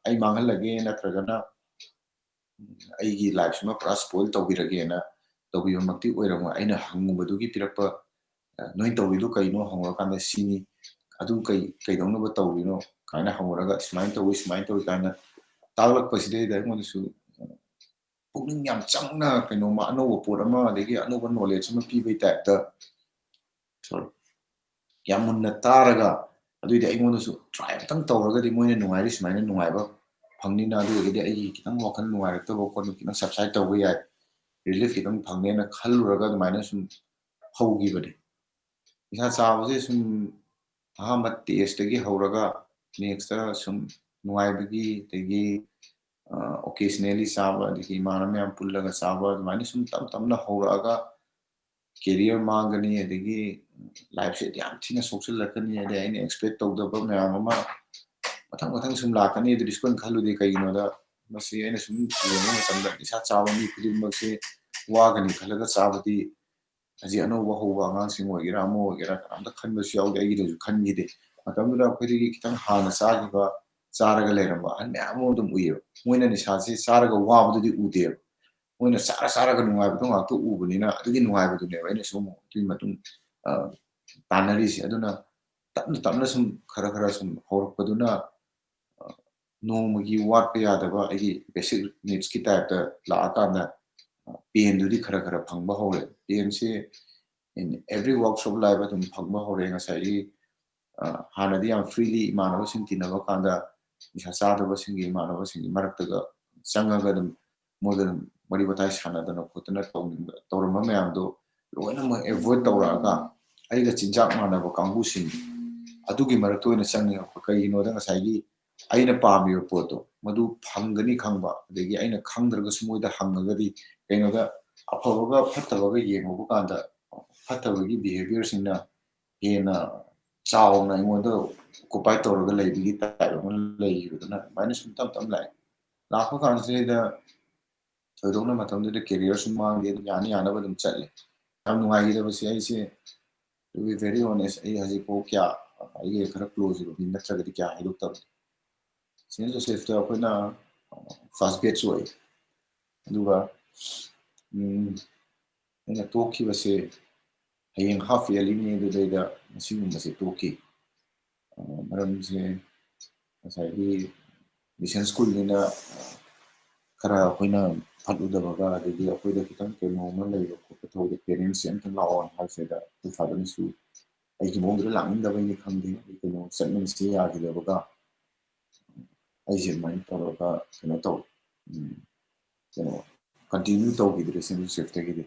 ꯑꯩ ꯃꯥꯡꯍꯜꯂꯒꯦ ꯅꯠꯇ꯭ꯔꯒꯅ ꯑꯩꯒꯤ ꯂꯥꯏꯐꯁꯤꯃ ꯄꯨꯔꯥ ꯁ꯭ꯄꯣꯏꯜ ꯇꯧꯕꯤꯔꯒꯦꯅ ꯇꯧꯕꯤꯕꯃꯛꯇꯤ ꯑꯣꯏꯔꯝꯃꯣꯏ ꯑꯩꯅ ꯍꯪꯉꯨꯕꯗꯨꯒꯤ ꯄꯤꯔꯛꯄ ꯅꯣꯏ ꯇꯧꯔꯤꯗꯣ ꯀꯩꯅꯣ ꯍꯪꯉꯨꯔꯀꯥꯟꯗ ꯁꯤꯅꯤ ꯑꯗꯨ ꯀꯩꯗꯧꯅꯕ ꯇꯧꯔꯤꯅꯣ ꯀꯥꯏꯅ ꯍꯪꯉꯨꯔꯒ ꯁꯨꯃꯥꯏꯅ ꯇꯧꯋꯤ ꯀꯥꯏꯅ ꯇꯥꯛꯂꯛꯄꯁꯤꯗꯩꯗ ꯑꯩꯉꯣꯟꯗꯁꯨ ꯄꯨꯛꯅꯤꯡ ꯌꯥꯝ ꯆꯪꯅ ꯀꯩꯅꯣꯝꯃ ꯑꯅꯧꯕ ꯄꯣꯠ ꯑꯃ ꯑꯗꯒꯤ ꯑꯅꯧꯕ ꯅꯣꯂꯦꯖ ꯑꯃ ꯄꯤꯕꯒꯤ ꯇꯥꯏꯞꯇ ꯌꯥꯝ ꯃꯨꯟꯅ ꯇꯥꯔꯒ ꯑꯗꯨꯏꯗꯤ ꯑꯩꯉꯣꯟꯗꯁꯨ ꯇ꯭ꯔꯥꯏ ꯑꯝꯇꯪ ꯇꯧꯔꯒꯗꯤ ꯃꯣꯏꯅ ꯅꯨꯡꯉꯥꯏꯔꯤ ꯁꯨꯃꯥꯏꯅ ꯅꯨꯡꯉꯥꯏꯕ ꯐꯪꯅꯤꯅ ꯑꯗꯨ ꯑꯣꯏꯔꯒꯗꯤ ꯑꯩꯒꯤ ꯈꯤꯇꯪ ꯋꯥꯈꯜ ꯅꯨꯡꯉꯥꯏꯔꯛꯇꯕ ꯈꯣꯠꯄ ꯈꯤꯇꯪ ꯁꯕꯁꯥꯏꯠ ꯇꯧꯕ ꯌꯥꯏ ꯔꯤꯂꯤꯐ ꯈꯤꯇꯪ ꯐꯪꯅꯦꯅ ꯈꯜꯂꯨꯔꯒ ꯑꯗꯨꯃꯥꯏꯅ ꯁꯨꯝ ꯍꯧꯈꯤꯕꯅꯦ ꯅꯤꯁꯥ ꯆꯥꯕꯁꯦ ꯁꯨꯝ ꯑꯍꯥꯟꯕ ꯇꯦꯁꯇꯒꯤ ꯍꯧꯔꯒ ꯅꯦꯛꯁꯇ ꯁꯨꯝ ꯅꯨꯡꯉꯥꯏꯕꯒꯤ ꯑꯗꯒꯤ ꯑꯣꯀꯦꯖꯅꯦꯂꯤ ꯆꯥꯕ ꯑꯗꯒꯤ ꯏꯃꯥꯟꯅꯕ ꯃꯌꯥꯝ ꯄꯨꯜꯂꯒ ꯆꯥꯕ ꯑꯗꯨꯃꯥꯏꯅ ꯁꯨꯝ ꯇꯞ ꯇꯞꯅ ꯍꯧꯔꯛꯑꯒ ꯀꯦꯔꯤꯌꯔ ꯃꯥꯡꯒꯅꯤ ꯑꯗꯒꯤ ꯂꯥꯏꯐꯁꯦ ꯌꯥꯝ ꯊꯤꯅ ꯁꯣꯛꯆꯤꯜꯂꯛꯀꯅꯤ ꯑꯗꯩ ꯑꯩꯅ ꯑꯦꯛꯁꯄꯦꯛ ꯇꯧꯗꯕ ꯃꯌꯥꯝ ꯑꯃ ꯃꯊꯪ ꯁꯨꯝ ꯂꯥꯛꯀꯅꯤ ꯑꯗꯨꯗꯤ ꯁꯨꯈꯟ ꯈꯜꯂꯨꯗꯦ ꯀꯩꯒꯤꯅꯣꯗ ꯃꯁꯤ ꯑꯩꯅ ꯁꯨꯝ ꯌꯦꯡꯕ ꯃꯇꯝꯗ ꯅꯤꯁꯥ ꯆꯥꯕ ꯃꯤ ꯈꯨꯗꯤꯡꯃꯛꯁꯦ ꯋꯥꯒꯅꯤ ꯈꯜꯂꯒ ꯆꯥꯕꯗꯤ ꯍꯧꯖꯤꯛ ꯑꯅꯧꯕ ꯍꯧꯕ ꯑꯉꯥꯡꯁꯤꯡ ꯑꯣꯏꯒꯦꯔꯥ ꯑꯃ ꯑꯣꯏꯒꯦꯔꯥ ꯀꯅꯥꯝꯇ ꯈꯟꯕꯁꯨ ꯌꯥꯎꯗꯦ ꯑꯩꯒꯤꯗꯁꯨ ꯈꯟꯈꯤꯗꯦ ꯃꯇꯝꯗꯨꯗ ꯑꯩꯈꯣꯏꯗꯒꯤ ꯈꯤꯇꯪ ꯍꯥꯟꯅ ꯆꯥꯈꯤꯕ ꯆꯥꯔꯒ ꯂꯩꯔꯝꯕ ꯑꯍꯟ ꯃꯌꯥꯝ ꯑꯃ ꯑꯗꯨꯝ ꯎꯏꯌꯦꯕ ꯃꯣꯏꯅ ꯅꯤꯁꯥꯁꯤ ꯆꯥꯔꯒ ꯋꯥꯕꯗꯨꯗꯤ ꯎꯗꯦꯕ ꯃꯣꯏꯅ ꯆꯥꯔꯒ ꯅꯨꯡꯉꯥꯏꯕꯗꯣ ꯉꯥꯛꯇ ꯎꯕꯅꯤꯅ ꯑꯗꯨꯒꯤ ꯅꯨꯡꯉꯥꯏꯕꯗꯨꯅꯦꯕ ꯑꯩꯅꯁꯨ ꯑꯃꯨꯛ ꯑꯗꯨꯒꯤ ꯃꯇꯨꯡ ꯇꯥꯟꯅꯔꯤꯁꯦ ꯑꯗꯨꯅ ꯇꯞꯅ ꯁꯨꯝ ꯈꯔ ꯁꯨꯝ ꯍꯧꯔꯛꯄꯗꯨꯅ ꯅꯣꯡꯃꯒꯤ ꯋꯥꯠꯄ ꯌꯥꯗꯕ ꯑꯩꯒꯤ ꯕꯦꯁꯤꯛ ꯅꯤꯗꯁꯀꯤ ꯇꯥꯏꯞꯇ ꯂꯥꯛꯑꯀꯥꯟꯗ ꯄꯦꯟꯗꯨꯗꯤ ꯈꯔ ꯐꯪꯕ ꯍꯧꯔꯦ ꯄꯦꯟꯁꯦ ꯏꯟ ꯑꯦꯚ꯭ꯔꯤ ꯋꯥꯛꯁ ꯑꯣꯐ ꯂꯥꯏꯐ ꯑꯗꯨꯝ ꯐꯪꯕ ꯍꯧꯔꯦ ꯉꯁꯥꯏꯒꯤ ꯍꯥꯟꯅꯗꯤ ꯌꯥꯝ ꯐ꯭ꯔꯤꯂꯤ ꯏꯃꯥꯟꯅꯕꯁꯤꯡ ꯇꯤꯟꯅꯕ ꯀꯥꯟꯗ ꯅꯤꯁꯥ ꯆꯥꯗꯕꯁꯤꯡꯒꯤ ꯏꯃꯥꯟꯅꯕꯁꯤꯡꯒꯤ ꯃꯔꯛꯇꯒ ꯆꯪꯉꯒ ꯑꯗꯨꯝ ꯃꯣꯏꯒ ꯑꯗꯨꯝ ꯋꯥꯔꯤ ꯋꯥꯇꯥꯏ ꯁꯥꯟꯅꯗꯅ ꯈꯣꯠꯇꯅ ꯇꯧꯔꯝꯕ ꯃꯌꯥꯝꯗꯣ ꯂꯣꯏꯅꯃꯛ ꯑꯦꯚꯣꯏꯗ ꯇꯧꯔꯛꯑꯒ ꯑꯩꯒ ꯆꯤꯟꯖꯥꯛ ꯃꯥꯟꯅꯕ ꯀꯥꯡꯕꯨꯁꯤꯡ ꯑꯗꯨꯒꯤ ꯃꯔꯛꯇ ꯑꯣꯏꯅ ꯆꯪꯅꯤꯡꯉꯛꯄ ꯀꯩꯒꯤꯅꯣꯗ ꯉꯁꯥꯏꯒꯤ ꯑꯩꯅ ꯄꯥꯝꯃꯤꯕ ꯄꯣꯠꯇꯣ ꯃꯗꯨ ꯐꯪꯒꯅꯤ ꯈꯪꯕ ꯑꯗꯒꯤ ꯑꯩꯅ ꯈꯪꯗ꯭ꯔꯒꯁꯨ ꯃꯣꯏꯗ ꯍꯪꯉꯒꯗꯤ ꯀꯩꯅꯣꯗ ꯑꯐꯕꯒ ꯐꯠꯇꯕꯒ ꯌꯦꯡꯉꯨꯕ ꯀꯥꯟꯗ ꯐꯠꯇꯕꯒꯤ ꯕꯤꯍꯦꯕꯤꯌꯔꯁꯤꯡꯅ ꯍꯦꯟꯅ ꯆꯥꯎꯅ ꯑꯩꯉꯣꯟꯗ ꯑꯣꯀꯨꯄꯥꯏ ꯇꯧꯔꯒ ꯂꯩꯕꯒꯤ ꯇꯥꯏꯞ ꯑꯃ ꯂꯩꯈꯤꯕꯗꯨꯅ ꯑꯗꯨꯃꯥꯏꯅ ꯁꯨꯝ ꯇꯞ ꯂꯥꯛꯄ ꯀꯥꯟꯁꯤꯗ ꯊꯣꯏꯗꯣꯛꯅ ꯃꯇꯝꯗꯨꯗ ꯀꯦꯔꯤꯌꯔꯁꯨ ꯃꯥꯡꯗꯦ ꯑꯗꯨꯝ ꯌꯥꯅꯕ ꯑꯗꯨꯝ ꯆꯠꯂꯦ ꯌꯥꯝ ꯅꯨꯡꯉꯥꯏꯈꯤꯗꯕꯁꯦ ꯑꯩꯁꯦ ꯇꯨ ꯕꯤ ꯚꯦꯔꯤ ꯑꯣꯅꯦꯁ ꯑꯩ ꯍꯧꯖꯤꯛꯐꯥꯎ ꯀꯌꯥ ꯑꯩꯒꯤ ꯈꯔ ꯀ꯭ꯂꯣꯖ ꯑꯣꯏꯕ ꯃꯤ ꯅꯠꯇ꯭ꯔꯒꯗꯤ ꯀꯌꯥ ꯍꯥꯏꯗꯣꯛꯇꯕ ꯁꯦꯟ ꯖꯣꯁꯦꯐꯇ ꯑꯩꯈꯣꯏꯅ ꯐꯥꯔꯁ ꯕꯦꯠꯁ ꯑꯣꯏ ꯑꯗꯨꯒ ꯑꯩꯅ ꯇꯣꯛꯈꯤꯕꯁꯦ ꯍꯌꯦꯡ ꯍꯥꯐ ꯏꯌꯔꯂꯤꯅꯤ ꯑꯗꯨꯗꯩꯗ ꯑꯁꯤꯒꯨꯝꯕꯁꯦ ꯇꯣꯛꯈꯤ ꯃꯔꯝꯁꯦ ꯉꯁꯥꯏꯒꯤ ꯃꯤꯁꯟ ꯁ꯭ꯀꯨꯜꯅꯤꯅ ꯈꯔ ꯑꯩꯈꯣꯏꯅ ꯐꯠꯂꯨꯗꯕꯒ ꯑꯗꯒꯤ ꯑꯩꯈꯣꯏꯗ ꯈꯤꯇꯪ ꯀꯩꯅꯣꯝꯃ ꯂꯩꯕ ꯈꯣꯠꯄ ꯇꯧꯕꯗ ꯄꯦꯔꯦꯟꯁꯁꯦ ꯑꯝꯇ ꯂꯥꯛꯑꯣ ꯍꯥꯏꯕꯁꯤꯗ ꯑꯩꯈꯣꯏ ꯐꯥꯗꯔꯅꯁꯨ ꯑꯩꯒꯤ ꯃꯑꯣꯡꯗꯨꯗ ꯂꯥꯛꯅꯤꯡꯗꯕꯩꯅꯤ ꯈꯪꯗꯦ ꯀꯩꯅꯣ ꯆꯠꯃꯤꯟꯅꯁꯤ ꯌꯥꯈꯤꯗꯕꯒ ꯑꯩꯁꯦ ꯑꯗꯨꯃꯥꯏꯅ ꯇꯧꯔꯒ ꯀꯩꯅꯣ ꯇꯧꯋꯤ ꯀꯩꯅꯣ ꯀꯟꯇꯤꯅ꯭ꯌꯨ ꯇꯧꯈꯤꯗ꯭ꯔꯦ ꯁꯦꯟꯇꯔꯦꯜ ꯁꯤꯐꯇꯒꯤꯗꯤ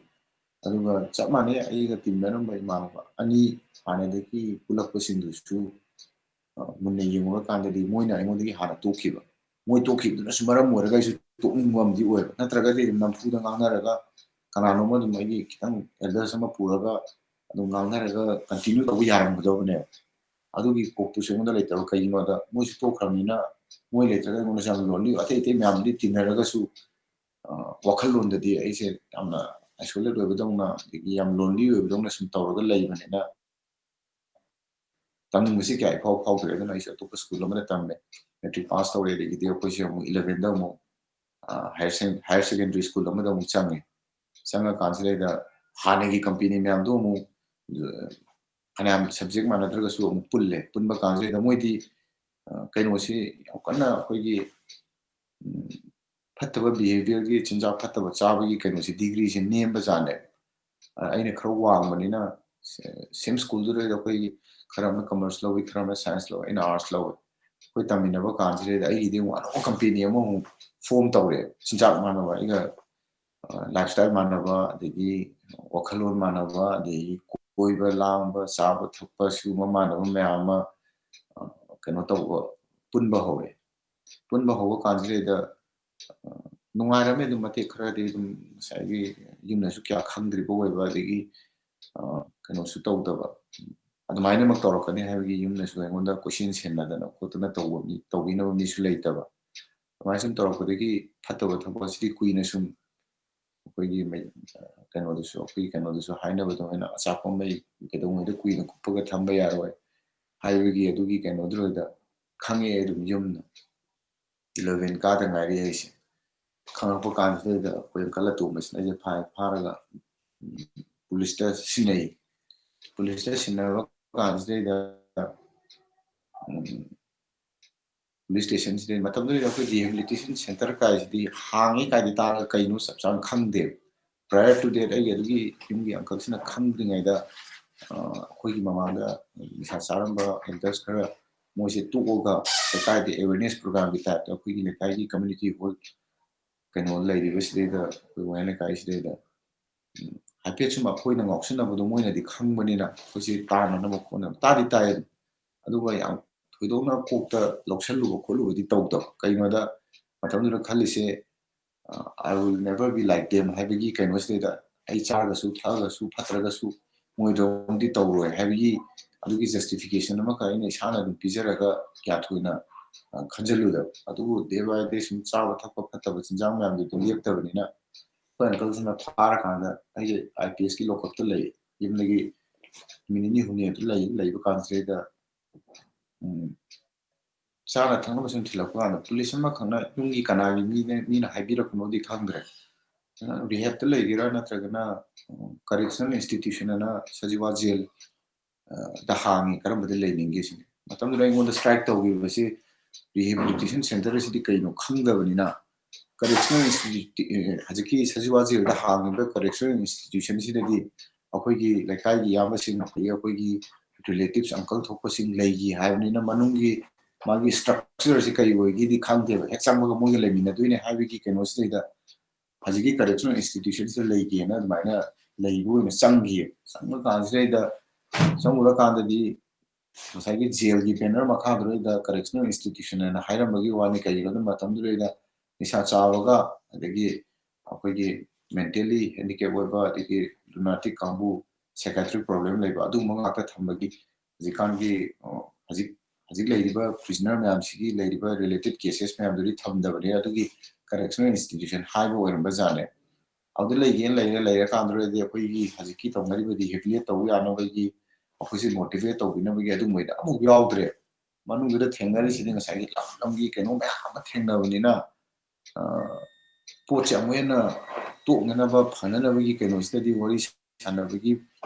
ꯑꯗꯨꯒ ꯆꯞ ꯃꯥꯟꯅꯩ ꯑꯩꯒ ꯇꯤꯟꯅꯔꯝꯕ ꯏꯃꯥꯟꯅꯕ ꯑꯅꯤ ꯍꯥꯟꯅꯗꯒꯤ ꯄꯨꯜꯂꯛꯄꯁꯤꯡꯗꯨꯁꯨ ꯃꯨꯟꯅ ꯌꯦꯡꯉꯨꯔꯀꯥꯟꯗꯗꯤ ꯃꯣꯏꯅ ꯑꯩꯉꯣꯟꯗꯒꯤ ꯍꯥꯟꯅ ꯇꯣꯛꯈꯤꯕ ꯃꯣꯏ ꯇꯣꯛꯈꯤꯕꯗꯨꯅꯁꯨ ꯃꯔꯝ ꯑꯣꯏꯔꯒ ꯑꯩꯁꯨ ꯇꯣꯛꯅꯤꯡꯕ ꯑꯃꯗꯤ ꯑꯣꯏꯕ ꯅꯠꯇ꯭ꯔꯒꯗꯤ ꯑꯗꯨꯝ ꯅꯝꯐꯨꯗ ꯉꯥꯡꯅꯔꯒ ꯀꯅꯥꯅꯣꯝꯃ ꯑꯗꯨꯝ ꯑꯩꯒꯤ ꯈꯤꯇꯪ ꯑꯦꯜꯗꯔꯁ ꯑꯃ ꯄꯨꯔꯒ ꯑꯗꯨꯝ ꯉꯥꯡꯅꯔꯒ ꯀꯟꯇꯤꯅ꯭ꯌꯨ ꯇꯧꯕ ꯌꯥꯔꯝꯒꯗꯕꯅꯦꯕ ꯑꯗꯨꯒꯤ ꯀꯣꯛꯇꯨꯁꯨ ꯑꯩꯉꯣꯟꯗ ꯂꯩꯇꯕ ꯀꯩꯒꯤꯅꯣꯗ ꯃꯣꯏꯁꯨ ꯇꯣꯛꯈ꯭ꯔꯕꯅꯤ나 ꯃꯣꯏ ꯂꯩꯇ꯭ꯔꯒ ꯑꯩꯉꯣꯟꯗꯁꯨ ꯌꯥꯝ ꯂꯣꯟꯂꯤ ꯑꯇꯩ ꯑꯇꯩ ꯃꯌꯥꯝꯗꯤ ꯇꯤꯟꯅꯔꯒꯁꯨ ꯋꯥꯈꯜꯂꯣꯟꯗꯗꯤ ꯑꯩꯁꯦ ꯌꯥꯝꯅ ꯑꯥꯏꯁꯣꯂꯦꯠ ꯑꯣꯏꯕꯗꯧꯅ ꯑꯗꯒꯤ ꯌꯥꯝ ꯂꯣꯟꯂꯤ ꯑꯣꯏꯕꯗꯧꯅ ꯁꯨꯝ ꯇꯧꯔꯒ ꯂꯩꯕꯅꯤꯅ ꯇꯝꯅꯤꯡꯕꯁꯤ ꯀꯌꯥ ꯏꯐꯥꯎ ꯐꯥꯎꯗ꯭ꯔꯦ ꯑꯗꯨꯅ ꯑꯩꯁꯦ ꯑꯇꯣꯞꯄ ꯁ꯭ꯀꯨꯜ ꯑꯃꯗ ꯇꯝꯃꯦ ꯃꯦꯇ꯭ꯔꯤꯛ ꯄꯥꯁ ꯇꯧꯔꯦ ꯑꯗꯒꯤꯗꯤ ꯑꯩꯈꯣꯏꯁꯦ ꯑꯃꯨꯛ 11ꯗ ꯑꯃꯨꯛ ꯍꯥꯌꯔ ꯁꯦꯀꯦꯟꯗꯔꯤ ꯁ꯭ꯀꯨꯜ ꯑꯃꯗ ꯑꯃꯨꯛ ꯆꯪꯉꯦ ꯆꯪꯉꯀꯥꯟꯁꯤꯗꯩꯗ ꯍꯥꯟꯅꯒꯤ ꯀꯝꯄꯦꯅꯤ ꯃꯌꯥꯝꯗꯣ ꯑꯃꯨꯛ ꯐꯅꯌꯥꯝ ꯁꯕꯖꯦꯛ ꯃꯥꯟꯅꯗ꯭ꯔꯒꯁꯨ ꯑꯃꯨꯛ ꯄꯨꯜꯂꯦ ꯄꯨꯟꯕ ꯀꯥꯟꯁꯤꯗꯩꯗ ꯃꯣꯏꯗꯤ ꯀꯩꯅꯣꯁꯤ ꯌꯥꯝ ꯀꯟꯅ ꯑꯩꯈꯣꯏꯒꯤ ꯐꯠꯇꯕ ꯕꯤꯍꯦꯕꯤꯌꯔꯒꯤ ꯆꯤꯟꯖꯥꯛ ꯐꯠꯇꯕ ꯆꯥꯕꯒꯤ ꯀꯩꯅꯣꯁꯤ ꯗꯤꯒ꯭ꯔꯤꯁꯤ ꯅꯦꯝꯕꯖꯥꯠꯅꯦ ꯑꯩꯅ ꯈꯔ ꯋꯥꯡꯕꯅꯤꯅ ꯁꯦꯝ ꯁ꯭ꯀꯨꯜꯗꯨꯗꯩꯗ ꯑꯩꯈꯣꯏꯒꯤ ꯈꯔ ꯑꯃꯅ ꯀꯃꯔꯁ ꯂꯧꯋꯤ ꯈꯔ ꯑꯃꯅ ꯁꯥꯏꯟꯁ ꯂꯧꯋꯤ ꯑꯩꯅ ꯑꯥꯔꯠꯁ ꯂꯧꯋꯤ ꯑꯩꯈꯣꯏ ꯇꯝꯃꯤꯟꯅꯕ ꯀꯥꯟꯁꯤꯗꯩꯗ ꯑꯩꯒꯤꯗꯤ ꯑꯃꯨꯛ ꯑꯅꯧꯕ ꯀꯝꯄꯦꯅꯤ ꯑꯃꯃꯨꯛ ꯐꯣꯝ ꯇꯧꯔꯦ ꯆꯤꯟꯖꯥꯛ ꯃꯥꯟꯅꯕ ꯑꯩꯒ ꯂꯥꯏꯐ ꯁ꯭ꯇꯥꯏꯜ ꯃꯥꯟꯅꯕ ꯑꯗꯒꯤ ꯋꯥꯈꯜꯂꯣꯟ ꯃꯥꯟꯅꯕ ꯑꯗꯒꯤ ꯀꯣꯏꯕ ꯂꯥꯡꯕ ꯆꯥꯕ ꯊꯛꯄ ꯁꯤꯒꯨꯝꯕ ꯃꯥꯟꯅꯕ ꯃꯌꯥꯝ ꯑꯃ ꯀꯩꯅꯣ ꯇꯧꯕ ꯄꯨꯟꯕ ꯍꯧꯔꯦ ꯄꯨꯟꯕ ꯍꯧꯕ ꯀꯥꯟꯁꯤꯗꯩꯗ ꯅꯨꯡꯉꯥꯏꯔꯝꯃꯦ ꯑꯗꯨꯝ ꯃꯇꯦꯛ ꯈꯔꯗꯤ ꯑꯗꯨꯝ ꯉꯁꯥꯏꯒꯤ ꯌꯨꯝꯅꯁꯨ ꯀꯌꯥ ꯈꯪꯗ꯭ꯔꯤꯕ ꯑꯣꯏꯕ ꯑꯗꯒꯤ ꯀꯩꯅꯣꯁꯨ ꯇꯧꯗꯕ ꯑꯗꯨꯃꯥꯏꯅꯃꯛ ꯇꯧꯔꯛꯀꯅꯤ ꯍꯥꯏꯕꯒꯤ ꯌꯨꯝꯅꯁꯨ ꯑꯩꯉꯣꯟꯗ ꯀꯣꯏꯁꯤꯟ ꯁꯦꯟꯅꯗꯅ ꯈꯣꯠꯇꯅ ꯇꯧꯕꯤꯅꯕ ꯃꯤꯁꯨ ꯂꯩꯇꯕ ꯑꯗꯨꯃꯥꯏꯅ ꯁꯨꯝ ꯇꯧꯔꯛꯄꯗꯒꯤ ꯐꯠꯇꯕ ꯊꯕꯛ ꯑꯁꯤꯗꯤ ꯀꯨꯏꯅ ꯁꯨꯝ ꯑꯩꯈꯣꯏꯒꯤ ꯀꯩꯅꯣꯗꯁꯨ ꯍꯥꯏꯅꯕꯗꯣ ꯑꯆꯥꯄꯣꯠ ꯃꯩ ꯀꯩꯗꯧꯉꯩꯗ ꯀꯨꯏꯅ ꯀꯨꯞꯄꯒ ꯊꯝꯕ ꯌꯥꯔꯣꯏ ꯍꯥꯏꯕꯒꯤ ꯑꯗꯨꯒꯤ ꯀꯩꯅꯣꯗꯨꯗ ꯈꯪꯉꯛꯑꯦ ꯑꯗꯨꯝ ꯌꯨꯝꯗ 11 ꯀꯥꯗ ꯉꯥꯏꯔꯤ ꯑꯩꯁꯦ ꯈꯪꯉꯛꯄ ꯀꯥꯟꯁꯤꯗꯩꯗ ꯑꯩꯈꯣꯏ ꯑꯪꯀꯜ ꯑꯇꯣꯝꯕꯁꯤꯅ ꯑꯩꯁꯦ ꯐꯥꯔꯒ ꯄꯨꯂꯤꯁꯇ ꯁꯤꯟꯅꯩ ꯄꯨꯂꯤꯁꯇ ꯁꯤꯟꯅꯕ ꯀꯥꯟꯁꯤꯗꯩꯗ ꯄꯨꯂꯤꯁ ꯁ꯭ꯇꯦꯁꯟꯁꯤꯗꯩ ꯃꯇꯝꯗꯨꯗ ꯑꯩꯈꯣꯏ ꯔꯤꯍꯦꯕꯤꯂꯤꯇꯦꯁꯟ ꯁꯦꯟꯇꯔ ꯀꯥꯏꯁꯤꯗꯤ ꯍꯥꯡꯉꯤ ꯀꯥꯏꯗꯤ ꯇꯥꯔꯒ ꯀꯩꯅꯣ ꯆꯞ ꯆꯥꯅ ꯈꯪꯗꯦꯕ ꯄ꯭ꯔꯥꯏꯌꯔ ꯇꯨ ꯗꯦꯠ ꯑꯩꯒꯤ ꯑꯗꯨꯒꯤ ꯌꯨꯝꯒꯤ ꯑꯪꯀꯜꯁꯤꯅ ꯈꯪꯗ꯭ꯔꯤꯉꯩꯗ ꯑꯩꯈꯣꯏꯒꯤ ꯃꯃꯥꯡꯗ ꯅꯤꯁꯥ ꯆꯥꯔꯝꯕ ꯑꯦꯜꯗꯔꯁ ꯈꯔ ꯃꯣꯏꯁꯦ ꯇꯣꯛꯑꯒ ꯂꯩꯀꯥꯏꯗ ꯑꯦꯋꯦꯔꯅꯦꯁ ꯄ꯭ꯔꯣꯒ꯭ꯔꯥꯝꯒꯤ ꯇꯥꯏꯞꯇ ꯑꯩꯈꯣꯏꯒꯤ ꯂꯩꯀꯥꯏꯒꯤ ꯀꯝꯃꯨꯅꯤꯇꯤ ꯍꯣꯜ ꯀꯩꯅꯣ ꯂꯩꯔꯤꯕꯁꯤꯗꯩꯗ ꯑꯩꯈꯣꯏ ꯋꯥꯌꯦꯜ ꯂꯩꯀꯥꯏꯁꯤꯗꯩꯗ ꯍꯥꯏꯐꯦꯠ ꯁꯨꯝ ꯑꯩꯈꯣꯏꯅ ꯉꯥꯎꯁꯤꯟꯅꯕꯗꯣ ꯃꯣꯏꯅꯗꯤ ꯈꯪꯕꯅꯤna ꯑꯩꯈꯣꯏꯁꯦ ꯇꯥꯟꯅꯅꯕ ꯈꯣꯠꯅꯕ ꯇꯥꯗꯤ ꯇꯥꯏ ꯑꯗꯨꯒ ꯌꯥꯝ ꯊꯣꯏꯗꯣꯛꯅ ꯀꯣꯛꯇ ꯂꯧꯁꯜꯂꯨꯕ ꯈꯣꯠꯂꯨꯕꯗꯤ ꯇꯧꯗꯕ ꯀꯩꯅꯣꯗ ꯃꯇꯝꯗꯨꯗ ꯈꯜꯂꯤꯁꯦ I will never be like them ꯍꯥꯏꯕꯒꯤ ꯀꯩꯅꯣꯁꯤꯗꯩꯗ ꯑꯩ ꯆꯥꯔꯒꯁꯨ ꯊꯛꯑꯒꯁꯨ ꯐꯠꯇ꯭ꯔꯒꯁꯨ ꯃꯣꯏꯗꯣꯝꯗꯤ ꯇꯧꯔꯣꯏ ꯍꯥꯏꯕꯒꯤ ꯑꯗꯨꯒꯤ ꯖꯁꯇꯤꯐꯤꯀꯦꯁꯟ ꯑꯃꯈꯛ ꯑꯩꯅ ꯏꯁꯥꯅ ꯑꯗꯨꯝ ꯄꯤꯖꯔꯒ ꯀꯌꯥ ꯊꯣꯏꯅ ꯈꯟꯖꯤꯜꯂꯨꯗꯕ ꯑꯗꯨꯕꯨ ꯗꯦ ꯕꯥꯏ ꯗꯦ ꯁꯨꯝ ꯆꯥꯕ ꯊꯛꯄ ꯐꯠꯇꯕ ꯆꯤꯟꯖꯥꯛ ꯃꯌꯥꯝꯗꯨ ꯑꯗꯨꯝ ꯂꯦꯞꯇꯕꯅꯤꯅ ꯑꯩꯈꯣꯏ ꯑꯪꯀꯜꯁꯤꯅ ꯐꯥꯔꯀꯥꯟꯗ ꯑꯩꯁꯦ IPSꯀꯤ ꯂꯣꯀꯞꯇ ꯂꯩ ꯌꯨꯝꯗꯒꯤ ꯅꯨꯃꯤꯠ ꯅꯤꯅꯤ ꯍꯨꯝꯅꯤ ꯑꯗꯨ ꯂꯩꯕ ꯀꯥꯟꯁꯤꯗꯩꯗ ꯆꯥꯅ ꯊꯛꯅꯕ ꯁꯨꯝ ꯊꯤꯜꯂꯛꯄ ꯀꯥꯟꯗ ꯄꯨꯂꯤꯁ ꯑꯃꯈꯛꯅ ꯌꯨꯝꯒꯤ ꯀꯅꯥꯒꯤ ꯃꯤꯅ ꯍꯥꯏꯕꯤꯔꯛꯄꯅꯣꯗꯤ ꯈꯪꯗ꯭ꯔꯦ ꯔꯤꯍꯦꯞꯇ ꯂꯩꯒꯦꯔꯥ ꯅꯠꯇ꯭ꯔꯒꯅ ꯀꯔꯦꯛꯁꯅꯦꯜ ꯏꯟꯁꯇꯤꯇ꯭ꯌꯨꯁꯟ ꯑꯅ ꯁꯖꯤꯋꯥ ꯖꯦꯜ ꯗ ꯍꯥꯡꯉꯤ ꯀꯔꯝꯕꯗ ꯂꯩꯅꯤꯡꯒꯦ ꯁꯤꯅꯤ ꯃꯇꯝꯗꯨꯗ ꯑꯩꯉꯣꯟꯗ ꯁꯇ꯭ꯔꯥꯏꯛ ꯇꯧꯈꯤꯕꯁꯤ ꯔꯤꯍꯦꯕꯤꯂꯤꯇꯦꯁꯟ ꯁꯦꯟꯇꯔ ꯑꯁꯤꯗꯤ ꯀꯩꯅꯣ ꯈꯪꯗꯕꯅꯤꯅ ꯀꯔꯦꯛꯁꯅꯦꯜ ꯍꯧꯖꯤꯛꯀꯤ ꯁꯖꯤꯋꯥ ꯖꯦꯜꯗ ꯍꯥꯡꯉꯤꯕ ꯀꯔꯦꯛꯁꯅꯦꯜ ꯏꯟꯁꯇꯤꯇ꯭ꯌꯨꯁꯟꯁꯤꯗꯗꯤ ꯑꯩꯈꯣꯏꯒꯤ ꯂꯩꯀꯥꯏꯒꯤ ꯏꯌꯥꯝꯕꯁꯤꯡ ꯑꯗꯒꯤ ꯑꯩꯈꯣꯏꯒꯤ ꯔꯤꯂꯦꯇꯤꯞꯁ ꯑꯪꯀꯜ ꯊꯣꯛꯄꯁꯤꯡ ꯂꯩꯈꯤ ꯍꯥꯏꯕꯅꯤꯅ ꯃꯅꯨꯡꯒꯤ ꯃꯥꯒꯤ ꯁꯇ꯭ꯔꯛꯆꯔꯁꯤ ꯀꯔꯤ ꯑꯣꯏꯒꯦꯗꯤ ꯈꯪꯗꯦꯕ ꯍꯦꯛ ꯆꯪꯕꯒ ꯃꯣꯏꯒ ꯂꯩꯃꯤꯟꯅꯗꯣꯏꯅꯦ ꯍꯥꯏꯕꯒꯤ ꯀꯩꯅꯣꯁꯤꯗꯩꯗ ꯍꯧꯖꯤꯛꯀꯤ ꯀꯔꯦꯛꯁꯅꯦꯜ ꯏꯟꯁꯇꯤꯇ꯭ꯌꯨꯁꯟꯁꯤꯗ ꯂꯩꯒꯦꯅ ꯑꯗꯨꯃꯥꯏꯅ ꯂꯩꯕ ꯑꯣꯏꯅ ꯆꯪꯈꯤꯌꯦꯕ ꯆꯪꯕ ꯀꯥꯟꯁꯤꯗꯩꯗ ꯆꯪꯉꯨꯔꯀꯥꯟꯗꯗꯤ ꯉꯁꯥꯏꯒꯤ ꯖꯦꯜꯒꯤ ꯕꯦꯅꯔ ꯃꯈꯥꯗꯨꯗꯩꯗ ꯀꯔꯦꯛꯁꯅꯦꯜ ꯏꯟꯁꯇꯤꯇ꯭ꯌꯨꯁꯟ ꯑꯅ ꯍꯥꯏꯔꯝꯕꯒꯤ ꯋꯥꯅꯤ ꯀꯩꯒꯤꯅꯣꯗ ꯃꯇꯝꯗꯨꯗꯩꯗ ꯅꯤꯁꯥ ꯆꯥꯕꯒ ꯑꯗꯒꯤ ꯑꯩꯈꯣꯏꯒꯤ ꯃꯦꯟꯇꯦꯜꯂꯤ ꯍꯦꯟꯗꯤꯀꯦꯞ ꯑꯣꯏꯕ ꯑꯗꯒꯤ ꯂꯨꯅꯥꯇꯤꯛ ꯀꯥꯡꯕꯨ ꯁꯥꯏꯀꯥꯏꯇ꯭ꯔꯤꯛ ꯄ꯭ꯔꯣꯕ꯭ꯂꯦꯝ ꯂꯩꯕ ꯑꯗꯨꯒꯨꯝꯕ ꯉꯥꯛꯇ ꯊꯝꯕꯒꯤ ꯍꯧꯖꯤꯛꯀꯥꯟꯒꯤ ꯍꯧꯖꯤꯛ ꯂꯩꯔꯤꯕ ꯄ꯭ꯔꯤꯖꯅꯔ ꯃꯌꯥꯝꯁꯤꯒꯤ ꯂꯩꯔꯤꯕ ꯔꯤꯂꯦꯇꯦꯠ ꯀꯦꯁꯦꯁ ꯃꯌꯥꯝꯗꯨꯗꯤ ꯊꯝꯗꯕꯅꯤ ꯑꯗꯨꯒꯤ ꯀꯔꯦꯛꯁꯅꯦꯜ ꯏꯟꯁꯇꯤꯇ꯭ꯌꯨꯁꯟ ꯍꯥꯏꯕ ꯑꯣꯏꯔꯝꯕꯖꯥꯠꯅꯦ ꯑꯗꯨꯗ ꯂꯩꯒꯦꯅ ꯂꯩꯔꯀꯥꯟꯗꯨꯗꯗꯤ ꯑꯩꯈꯣꯏꯒꯤ ꯍꯧꯖꯤꯛꯀꯤ ꯇꯧꯅꯔꯤꯕ ꯔꯤꯍꯦꯕꯤꯂꯤꯌꯦꯠ ꯇꯧꯕ ꯌꯥꯅꯕꯒꯤ ꯑꯩꯈꯣꯏꯁꯦ ꯃꯣꯇꯤꯚꯦꯠ ꯇꯧꯕꯤꯅꯕꯒꯤ ꯑꯗꯨꯝꯕꯩꯗ ꯑꯃꯨꯛ ꯌꯥꯎꯗ꯭ꯔꯦ ꯃꯅꯨꯡꯗꯨꯗ ꯊꯦꯡꯅꯔꯤꯁꯤꯗꯤ ꯉꯁꯥꯏꯒꯤ ꯂꯝ ꯂꯝꯒꯤ ꯀꯩꯅꯣ ꯃꯌꯥꯝ ꯑꯃ ꯊꯦꯡꯅꯕꯅꯤꯅ ꯄꯣꯠꯁꯦ ꯑꯃꯨꯛ ꯍꯦꯟꯅ ꯇꯣꯛꯅꯅꯕ ꯐꯅꯅꯕꯒꯤ ꯀꯩꯅꯣꯁꯤꯗꯗꯤ ꯋꯥꯔꯤ ꯁꯥꯟꯅꯕꯒꯤ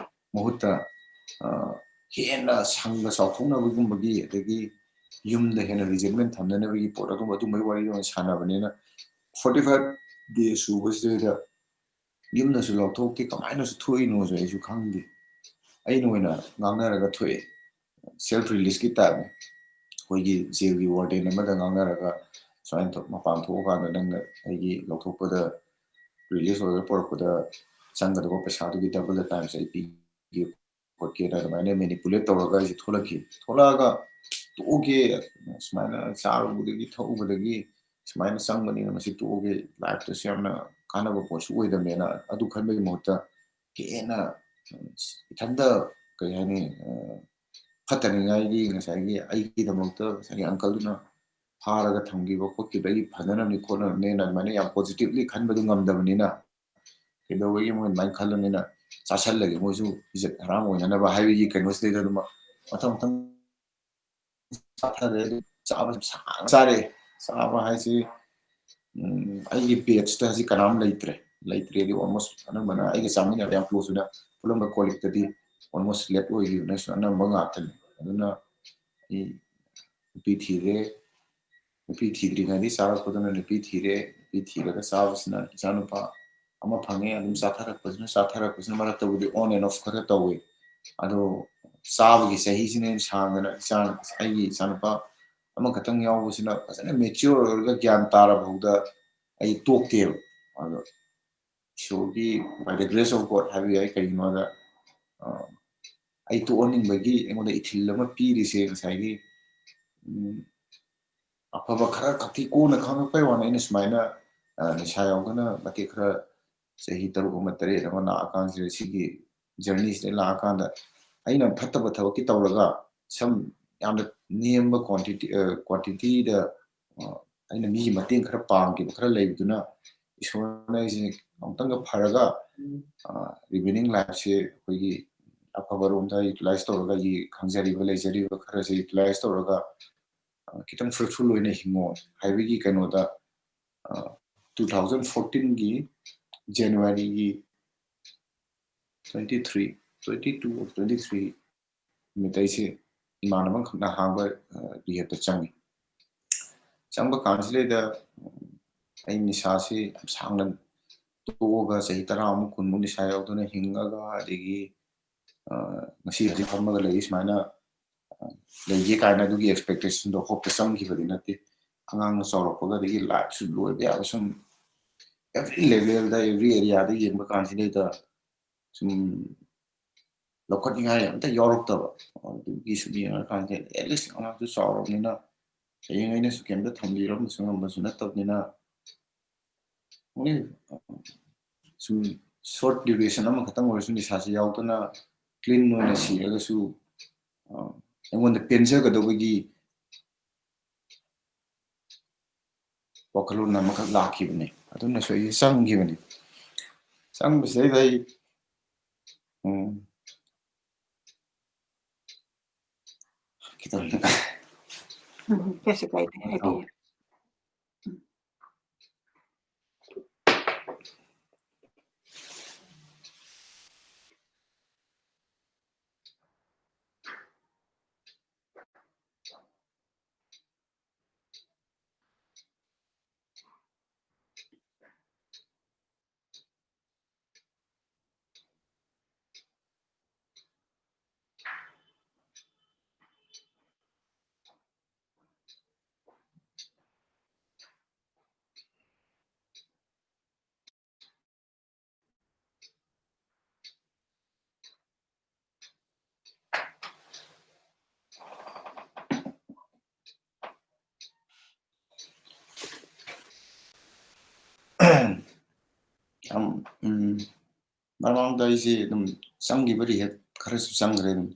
ꯃꯍꯨꯠꯇ ꯍꯦꯟꯅ ꯁꯪꯒ ꯆꯥꯎꯊꯣꯛꯅꯕꯒꯨꯝꯕꯒꯤ ꯑꯗꯒꯤ ꯌꯨꯝꯗ ꯍꯦꯟꯅ ꯔꯤꯖꯦꯟꯃꯦꯟ ꯊꯝꯅꯅꯕꯒꯤ ꯄꯣꯠ ꯑꯗꯨꯝꯕꯒꯤ ꯋꯥꯔꯤꯗꯣ ꯑꯣꯏꯅ ꯁꯥꯟꯅꯕꯅꯤꯅ 45 days ꯁꯨꯕꯁꯤꯗꯩꯗ ꯌꯨꯝꯗꯁꯨ ꯂꯧꯊꯣꯛꯇꯦ ꯀꯃꯥꯏꯅꯁꯨ ꯊꯣꯛꯏꯅꯣꯁꯨ ꯑꯩꯁꯨ ꯈꯪꯗꯦ ꯑꯩꯅ ꯑꯣꯏꯅ ꯉꯥꯡꯅꯔꯒ ꯊꯣꯛꯑꯦ ꯁꯦꯜꯐ ꯔꯤꯂꯤꯁꯀꯤ ꯇꯥꯏꯞꯅꯤ ꯑꯩꯈꯣꯏꯒꯤ ꯖꯦꯜꯒꯤ ꯋꯥꯔꯗꯦꯟ ꯑꯃꯗ ꯉꯥꯡꯅꯔꯒ ꯁꯨꯃꯥꯏꯅ ꯃꯄꯥꯟ ꯊꯣꯛꯑꯀꯥꯟꯗ ꯅꯪꯅ ꯑꯩꯒꯤ ꯂꯧꯊꯣꯛꯄꯗ ꯔꯤꯂꯤꯁ ꯑꯣꯏꯔꯒ ꯄꯨꯔꯛꯄꯗ ꯆꯪꯒꯗꯕ ꯄꯩꯁꯥꯗꯨꯒꯤ ꯗꯕꯜ ꯗ ꯇꯥꯏꯝꯁ ꯑꯩ ꯄꯤꯒꯦ ꯈꯣꯠꯀꯦꯅ ꯑꯗꯨꯃꯥꯏꯅ ꯃꯦꯅꯤꯄꯨꯂꯦꯠ ꯇꯧꯔꯒ ꯑꯩꯁꯦ ꯊꯣꯛꯂꯛꯈꯤ ꯊꯣꯛꯂꯛꯑꯒ ꯇꯣꯛꯑꯒꯦ ꯁꯨꯃꯥꯏꯅ ꯆꯥꯔꯨꯕꯗꯒꯤ ꯊꯛꯎꯕꯗꯒꯤ ꯁꯨꯃꯥꯏꯅ ꯆꯪꯕꯅꯤꯅ ꯃꯁꯤ ꯇꯣꯛꯑꯒꯦ ꯂꯥꯏꯐꯇꯁꯨ ꯌꯥꯝꯅ ꯀꯥꯟꯅꯕ ꯄꯣꯠꯁꯨ ꯑꯣꯏꯗꯕꯅꯤꯅ ꯑꯗꯨ ꯈꯟꯕꯒꯤ ꯃꯍꯨꯠꯇ ꯍꯦꯟꯅ ꯏꯊꯟꯇ ꯀꯩ ꯍꯥꯏꯅꯤ ꯐꯠꯇꯅꯤꯡꯉꯥꯏꯒꯤ ꯉꯁꯥꯏꯒꯤ ꯑꯩꯒꯤꯗꯃꯛꯇ ꯉꯁꯥꯏꯒꯤ ꯑꯪꯀꯜꯗꯨꯅ ꯐꯥꯔꯒ ꯊꯝꯈꯤꯕ ꯈꯣꯠꯈꯤꯕ ꯑꯩ ꯐꯅꯅꯕꯅꯤ ꯈꯣꯠꯅꯕꯅꯦꯅ ꯑꯗꯨꯃꯥꯏꯅ ꯌꯥꯝ ꯄꯣꯖꯤꯇꯤꯚꯂꯤ ꯈꯟꯕꯗꯨ ꯉꯝꯗꯕꯅꯤꯅ ꯀꯩꯗꯧꯕꯒꯤ ꯃꯣꯏ ꯑꯗꯨꯃꯥꯏꯅ ꯈꯜꯂꯕꯅꯤನ ꯆꯥꯁꯜꯂꯒꯦ ꯃꯣꯏꯁꯨ ꯏꯖꯠ ꯍꯔꯥꯝ ꯑꯣꯏꯅꯅꯕ ꯍꯥꯏꯕꯒꯤ ꯀꯩꯅꯣꯁꯤꯗꯩꯗ ꯑꯗꯨꯝ ꯃꯊꯪ ꯃꯊꯪ ꯆꯥꯊꯔꯦ ꯆꯥꯕ ꯆꯥꯔꯦ ꯆꯥꯕ ꯍꯥꯏꯁꯤ ꯑꯩꯒꯤ ꯕꯦꯠꯁꯇ ꯍꯧꯖꯤꯛ ꯀꯅꯥꯝ ꯂꯩꯇ꯭ꯔꯦꯗꯤ ꯑꯣꯜꯃꯣꯁ ꯑꯅꯝꯕꯅ ꯑꯩꯒ ꯆꯥꯃꯤꯟꯅꯕ ꯌꯥꯝ ꯀ꯭ꯂꯣꯖ ꯑꯣꯏꯅ ꯄꯨꯜꯂꯝꯕ ꯀꯣꯂꯤꯛꯇꯗꯤ ꯑꯣꯜꯃꯣꯁ ꯂꯦꯞ ꯑꯣꯏꯈꯤꯕꯅꯁꯨ ꯑꯅꯝꯕ ꯉꯥꯛꯇꯅꯤ ꯑꯗꯨꯅ ꯑꯩ ꯅꯨꯄꯤ ꯊꯤꯔꯦ ꯅꯨꯄꯤ ꯊꯤꯗ꯭ꯔꯤꯉꯩꯗꯒꯤ ꯆꯥꯔꯛꯄꯗꯨꯅ ꯅꯨꯄꯤ ꯊꯤꯔꯦ ꯅꯨꯄꯤ ꯊꯤꯔꯒ ꯆꯥꯕꯁꯤꯅ ꯏꯆꯥꯅꯨꯄꯥ ꯑꯃ ꯐꯪꯉꯦ ꯑꯗꯨꯝ ꯆꯥꯊꯔꯛꯄꯁꯤꯅ ꯃꯔꯛꯇꯕꯨꯗꯤ ꯑꯣꯟ ꯑꯦꯟ ꯑꯣꯐ ꯈꯔ ꯇꯧꯋꯤ ꯑꯗꯣ ꯆꯥꯕꯒꯤ ꯆꯍꯤꯁꯤꯅ ꯁꯥꯡꯗꯅ ꯑꯩꯒꯤ ꯏꯆꯥꯅꯨꯄꯥ ꯑꯃꯈꯛꯇꯪ ꯌꯥꯎꯕꯁꯤꯅ ꯐꯖꯅ ꯃꯦꯆꯤꯌꯣꯔ ꯑꯣꯏꯔꯒ ꯒ꯭ꯌꯥꯟ ꯇꯥꯔꯐꯥꯎꯗ ꯑꯩ ꯇꯣꯛꯇꯦꯕ ꯑꯗꯣ ꯏꯁꯣꯔꯒꯤ ꯕꯥꯏ ꯗ ꯒ꯭ꯔꯦꯁ ꯑꯣꯐ ꯒꯣꯗ ꯍꯥꯏꯕ ꯌꯥꯏ ꯀꯩꯒꯤꯅꯣꯗ ꯑꯩ ꯇꯣꯛꯍꯟꯅꯤꯡꯕꯒꯤ ꯑꯩꯉꯣꯟꯗ ꯏꯊꯤꯜ ꯑꯃ ꯄꯤꯔꯤꯁꯦ ꯉꯁꯥꯏꯒꯤ ꯑꯐꯕ ꯈꯔ ꯈꯛꯇꯤ ꯀꯣꯟꯅ ꯈꯪꯉꯛꯄꯩ ꯋꯥꯅꯤ ꯑꯩꯅ ꯁꯨꯃꯥꯏꯅ ꯅꯤꯁꯥ ꯌꯥꯎꯗꯅ ꯃꯇꯦꯛ ꯈꯔ ꯆꯍꯤ 6 ꯑꯃ 8 ꯑꯃ ꯂꯥꯛꯑꯀꯥꯟꯁꯤꯗ ꯁꯤꯒꯤ ꯖꯔꯅꯤꯁꯤꯗ ꯂꯥꯛꯑꯀꯥꯟꯗ ꯑꯩꯅ ꯐꯠꯇꯕ ꯊꯕꯛꯇꯤ ꯇꯧꯔꯒ ꯁꯝ ꯌꯥꯝꯅ ꯅꯦꯝꯕ ꯀ꯭ꯋꯥꯟꯇꯤꯇꯤꯗ ꯑꯩꯅ ꯃꯤꯒꯤ ꯃꯇꯦꯡꯈꯔ ꯄꯥꯡꯈꯤꯕ ꯈꯔ ꯂꯩꯕꯗꯨꯅ ꯏꯁꯣꯔꯅ ꯑꯩꯁꯦ ꯑꯃꯨꯛꯇꯪꯒ ꯐꯔꯒ ꯔꯤꯃꯦꯅꯤꯡ ꯂꯥꯏꯐꯁꯦ ꯑꯩꯈꯣꯏꯒꯤ ꯑꯐꯕꯔꯣꯝꯗ ꯌꯨꯇꯤꯂꯥꯏꯁ ꯇꯧꯔꯒ ꯑꯩꯒꯤ ꯈꯪꯖꯔꯤꯕ ꯂꯩꯖꯔꯤꯕ ꯈꯔꯁꯦ ꯌꯨꯇꯤꯂꯥꯏꯁ ꯇꯧꯔꯒ ꯈꯤꯇꯪ ꯐ꯭ꯔꯨꯠꯐꯨꯜ ꯑꯣꯏꯅ ꯍꯤꯡꯉꯣ ꯍꯥꯏꯕꯒꯤ ꯀꯩꯅꯣꯗ 2014ꯒꯤ ꯖꯅꯋꯥꯔꯤꯒꯤ 22 ꯅꯨꯃꯤꯠ ꯑꯩꯁꯦ ꯏꯃꯥꯟꯅꯕ ꯑꯃꯈꯛꯅ ꯍꯥꯡꯕ ꯔꯤꯍꯦꯞꯇ ꯆꯪꯕ ꯀꯥꯟꯁꯤꯗꯩꯗ ꯑꯩ ꯅꯤꯁꯥꯁꯤ ꯌꯥꯝ ꯁꯥꯡꯅ ꯇꯣꯛꯑꯒ ꯆꯍꯤ 10 ꯀꯨꯟꯃꯨꯛ ꯅꯤꯁꯥ ꯌꯥꯎꯗꯅ ꯍꯤꯡꯉꯒ ꯑꯗꯒꯤ ꯉꯁꯤ ꯍꯧꯖꯤꯛ ꯐꯝꯃꯒ ꯂꯩꯔꯤ ꯁꯨꯃꯥꯏꯅ ꯂꯩꯒꯦ ꯀꯥꯏꯅ ꯑꯗꯨꯒꯤ ꯑꯦꯛꯁꯄꯦꯛꯇꯦꯁꯟꯗꯣ ꯍꯣꯞꯇ ꯆꯪꯈꯤꯕꯗꯤ ꯅꯠꯇꯦ ꯑꯉꯥꯡꯅ ꯆꯥꯎꯔꯛꯄꯒ ꯑꯗꯒꯤ ꯂꯥꯏꯐꯁꯨ ꯂꯣꯏꯕ ꯌꯥꯕ ꯁꯨꯝ ꯑꯦꯚ꯭ꯔꯤ ꯂꯦꯚꯦꯜꯗ ꯑꯦꯚ꯭ꯔꯤ ꯑꯦꯔꯤꯌꯥꯗ ꯌꯦꯡꯕ ꯀꯥꯟꯁꯤꯗꯩꯗ ꯁꯨꯝ ꯂꯧꯈꯠꯅꯤꯡꯉꯥꯏ ꯑꯝꯇ ꯌꯥꯎꯔꯛꯇꯕ ꯑꯗꯨꯒꯤ ꯁꯨꯝ ꯌꯦꯡꯉꯀꯥꯟꯁꯤꯗ ꯑꯦꯠꯂꯤꯁ ꯑꯉꯥꯡꯁꯨ ꯆꯥꯎꯔꯕꯅꯤꯅ ꯍꯌꯦꯡ ꯑꯩꯅꯁꯨ ꯀꯩꯝꯇ ꯊꯝꯕꯤꯔꯝꯕꯁꯨ ꯉꯝꯕꯁꯨ ꯅꯠꯇꯕꯅꯤꯅ ꯁꯨꯝ ꯁꯣꯔꯠ ꯗ꯭ꯌꯨꯔꯦꯁꯟ ꯑꯃꯈꯛꯇꯪ ꯑꯣꯏꯔꯁꯨ ꯅꯤꯁꯥꯁꯤ ꯌꯥꯎꯗꯅ ꯀ꯭ꯂꯤꯟ ꯑꯣꯏꯅ ꯁꯤꯔꯒꯁꯨ ꯑꯩꯉꯣꯟꯗ ꯄꯦꯟꯖꯒꯗꯧꯕꯒꯤ ꯋꯥꯈꯜꯂꯣꯟ ꯑꯃꯈꯛ ꯂꯥꯛꯈꯤꯕꯅꯤ ꯑꯗꯨꯅꯁꯨ ꯑꯩꯁꯦ ꯆꯪꯈꯤꯕꯅꯤ ꯆꯪꯕꯁꯤꯗꯩꯗ ꯑꯩ ꯈꯤꯇꯪ
ꯀꯩꯁꯨ ꯀꯥꯏꯗꯦ ꯍꯥꯏꯕꯤꯌꯨ
ꯌꯥꯝ ꯃꯃꯥꯡꯗ ꯑꯩꯁꯦ ꯑꯗꯨꯝ ꯆꯪꯈꯤꯕ ꯔꯤꯍꯦꯞ ꯈꯔꯁꯨ ꯆꯪꯈ꯭ꯔꯦ ꯑꯗꯨꯝ